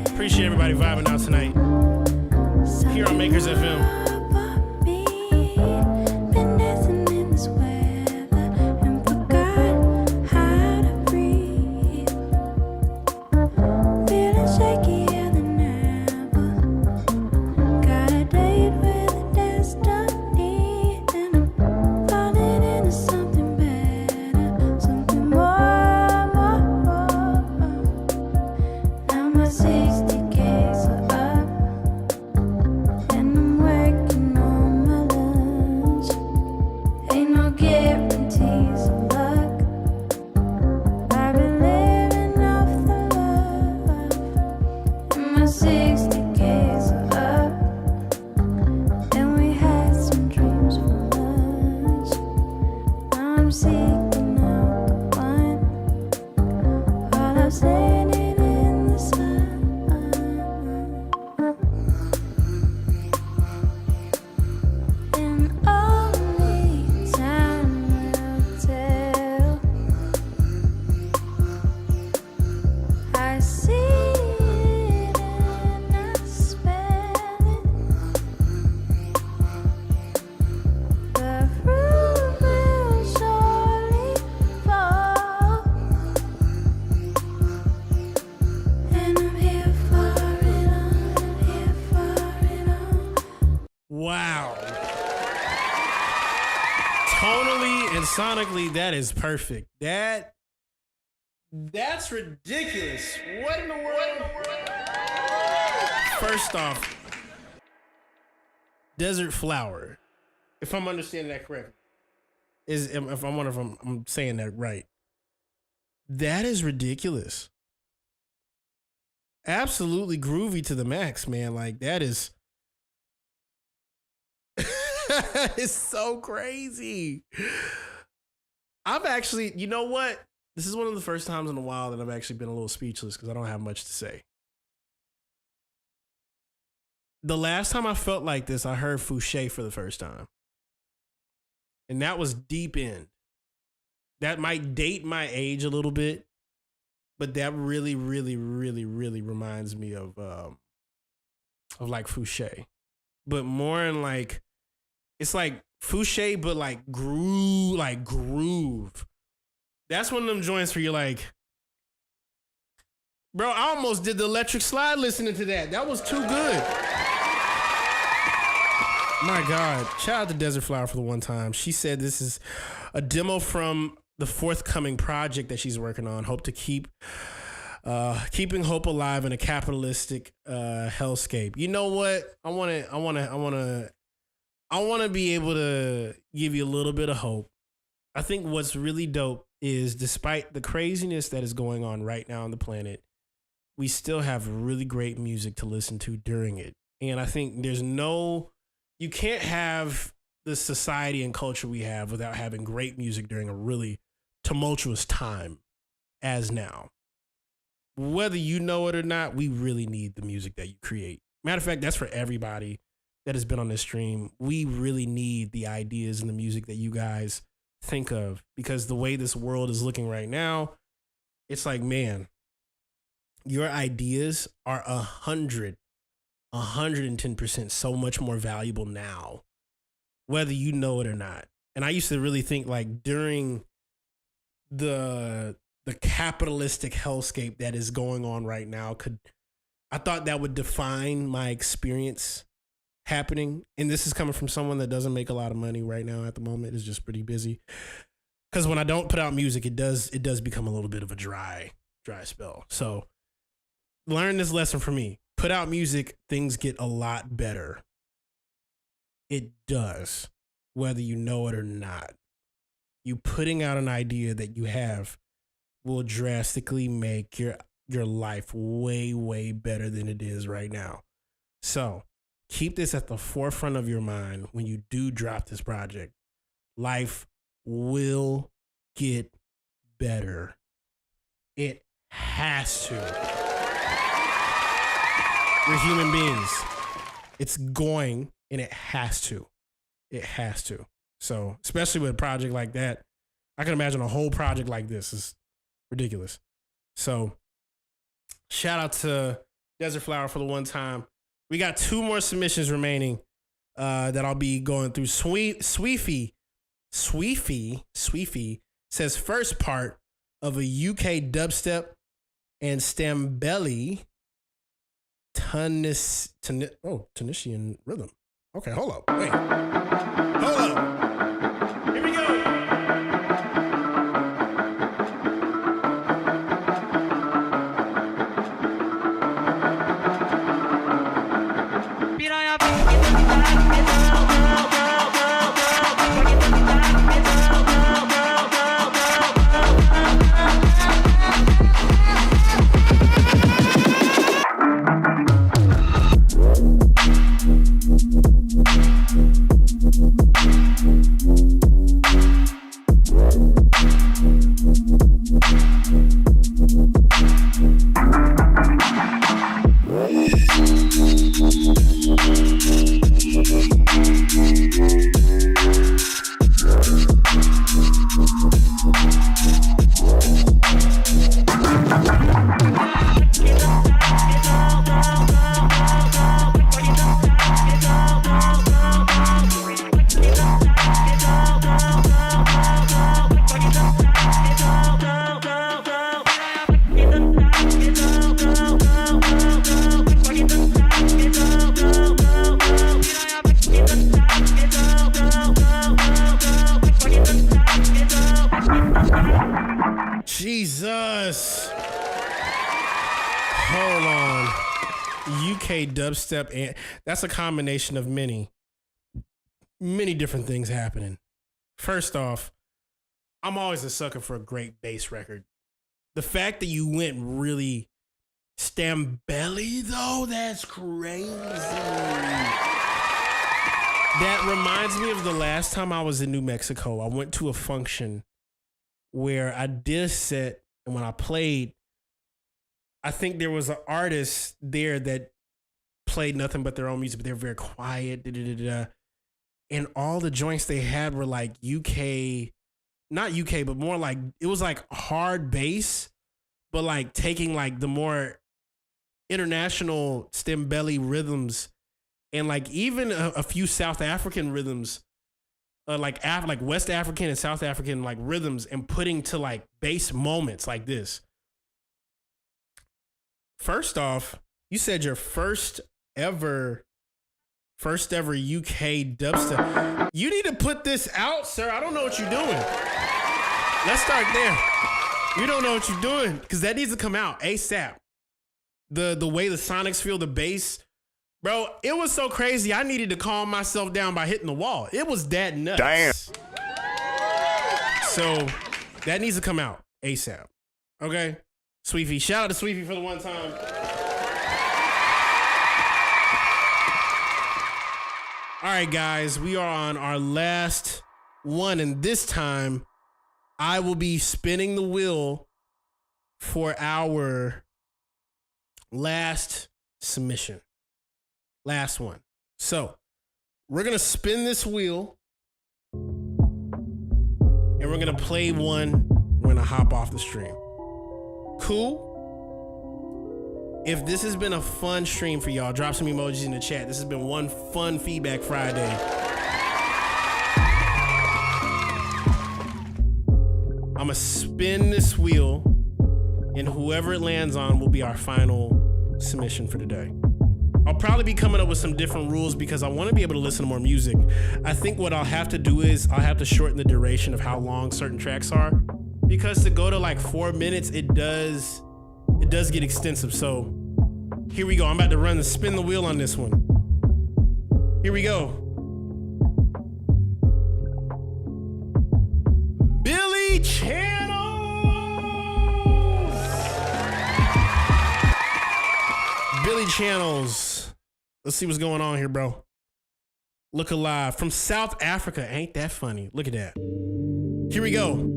Appreciate everybody vibing out tonight here on Makers FM. Been dancing in this weather and forgot how to breathe. Now 60 Ks up, and we had some dreams for lunch. I'm seeking out the one while I'm standing in the sun. And only time will tell. I see it and I smell it. The fruit will surely fall, and I'm here for it all. I'm here for it all. Wow. Tonally and sonically, that is perfect. That's ridiculous. What in the world? First off, Desert Flower, if I'm understanding that correctly, if I'm saying that right, that is ridiculous. Absolutely groovy to the max, man. Like, that is it's so crazy. I've actually, you know what? This is one of the first times in a while that I've actually been a little speechless because I don't have much to say. The last time I felt like this, I heard Fouché for the first time. And that was deep in. That might date my age a little bit, but that really, really, really, really reminds me of like Fouché. But more in like, it's like Fouché, but like groove. That's one of them joints where you're like, bro, I almost did the electric slide listening to that. That was too good. My God. Shout out to Desert Flower for the one time. She said this is a demo from the forthcoming project that she's working on. Hope to keeping hope alive in a capitalistic hellscape. You know what? I want to be able to give you a little bit of hope. I think what's really dope is, despite the craziness that is going on right now on the planet, we still have really great music to listen to during it. And I think you can't have the society and culture we have without having great music during a really tumultuous time as now. Whether you know it or not, we really need the music that you create. Matter of fact, that's for everybody that has been on this stream. We really need the ideas and the music that you guys think of, because the way this world is looking right now, it's like, man, your ideas are 110% so much more valuable now, whether you know it or not. And I used to really think, like, during the capitalistic hellscape that is going on right now, I thought that would define my experience happening. And this is coming from someone that doesn't make a lot of money right now at the moment. It's just pretty busy. Because when I don't put out music, it does become a little bit of a dry spell. So learn this lesson from me. Put out music, things get a lot better. It does, whether you know it or not. You putting out an idea that you have will drastically make your life way, way better than it is right now. So keep this at the forefront of your mind when you do drop this project. Life will get better. It has to. We're human beings. It's going, and it has to. It has to. So, especially with a project like that, I can imagine a whole project like this is ridiculous. So, shout out to Desert Flower for the one time. We got 2 more submissions remaining that I'll be going through. Sweefy says first part of a UK dubstep and Stambeli Tunisian rhythm. Okay, hold up. Wait. Hold up. Here we go. UK dubstep, and that's a combination of many different things happening. First off, I'm always a sucker for a great bass record. The fact that you went really Stambelly, though, that's crazy. That reminds me of the last time I was in New Mexico. I went to a function where I did a set, and when I played, I think there was an artist there that played nothing but their own music, but they were very quiet. And all the joints they had were like UK, not UK, but more like, it was like hard bass, but like taking like the more international Stambelly rhythms and like even a few South African rhythms, like West African and South African like rhythms, and putting to like bass moments like this. First off, you said your first ever UK dubstep. You need to put this out, sir. I don't know what you're doing. Let's start there. You don't know what you're doing, because that needs to come out ASAP. The way the sonics feel, the bass. Bro, it was so crazy. I needed to calm myself down by hitting the wall. It was that nuts. Damn. So that needs to come out ASAP. Okay? Sweefy. Shout out to Sweefy for the one time. All right, guys. We are on our last one, and this time I will be spinning the wheel for our last submission. Last one. So we're going to spin this wheel and we're going to play one. We're going to hop off the stream. Cool? If this has been a fun stream for y'all, drop some emojis in the chat. This has been one fun Feedback Friday. I'm going to spin this wheel, and whoever it lands on will be our final submission for today. I'll probably be coming up with some different rules because I want to be able to listen to more music. I think what I'll have to do is I'll have to shorten the duration of how long certain tracks are, because to go to like 4 minutes, it does get extensive. So here we go. I'm about to spin the wheel on this one. Here we go. Billy Channels. Billy Channels. Let's see what's going on here, bro. Look alive. From South Africa. Ain't that funny? Look at that. Here we go.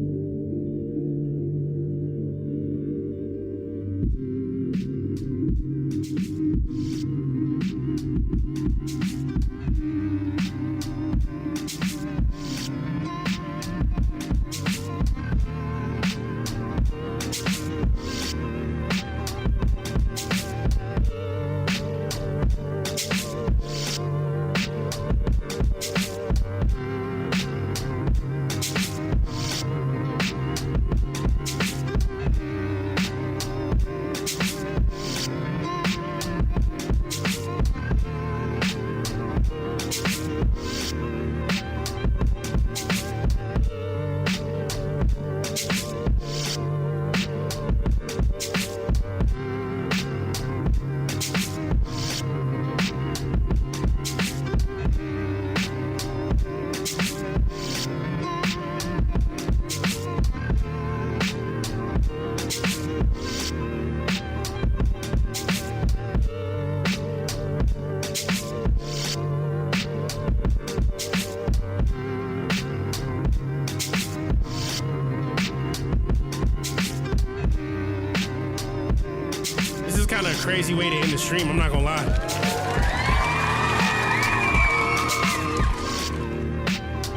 Crazy way to end the stream, I'm not gonna lie.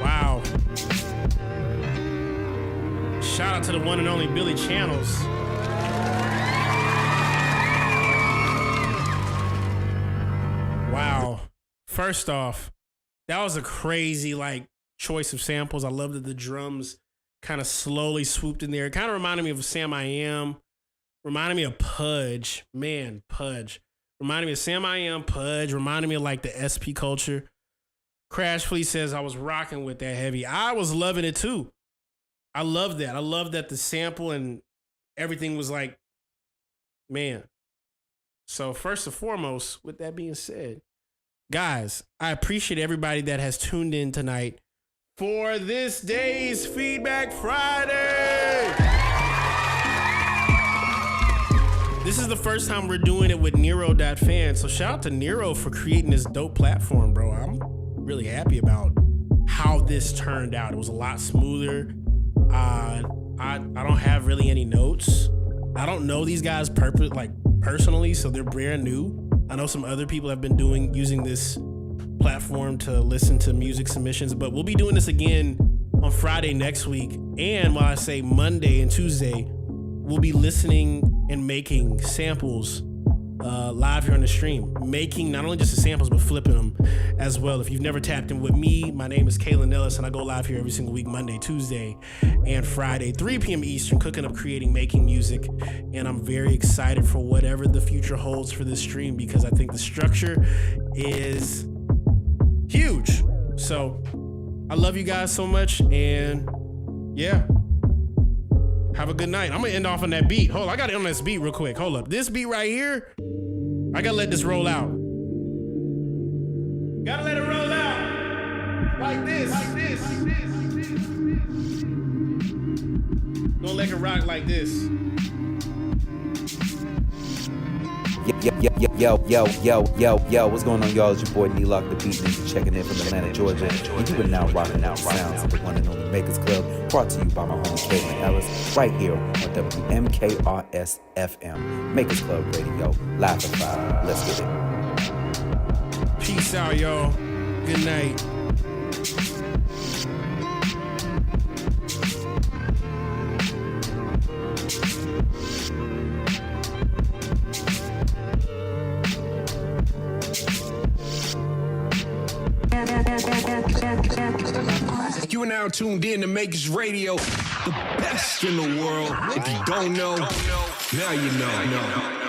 Wow. Shout out to the one and only Billy Channels. Wow. First off, that was a crazy like choice of samples. I love that the drums kind of slowly swooped in there. It kind of reminded me of Sam I Am. Reminded me of Pudge. Man, Pudge. Reminded me of Sam I Am, Pudge. Reminded me of like the SP culture. Crash Fleet says I was rocking with that heavy. I was loving it too. I love that. I love that the sample and everything was like, man, So first and foremost, with that being said, guys, I appreciate everybody that has tuned in tonight for this day's Feedback Friday. This is the first time we're doing it with Nero.fan. So shout out to Nero for creating this dope platform, bro. I'm really happy about how this turned out. It was a lot smoother. I don't have really any notes. I don't know these guys personally, so they're brand new. I know some other people have been using this platform to listen to music submissions, but we'll be doing this again on Friday next week. And while I say Monday and Tuesday, we'll be listening and making samples live here on the stream. Making not only just the samples, but flipping them as well. If you've never tapped in with me, my name is Kalen Ellis, and I go live here every single week, Monday, Tuesday, and Friday, 3 p.m. Eastern, cooking up, creating, making music. And I'm very excited for whatever the future holds for this stream, because I think the structure is huge. So I love you guys so much, and yeah, have a good night. I'm gonna end off on that beat. Hold on, I gotta end on this beat real quick. Hold up. This beat right here, I gotta let this roll out. Gotta let it roll out. Like this. Gonna let it rock like this. Yo, what's going on, y'all? It's your boy D-Lock, the Beat Ninja, checking in from Atlanta, Georgia. And you are now rocking out sounds of the one and only Makers Club, brought to you by my homie Kalen Ellis, right here on WMKRS FM, Makers Club Radio, live and live. Let's get it. Peace out, y'all. Good night. You are now tuned in to Makers Radio, the best in the world. If you don't know, now you know.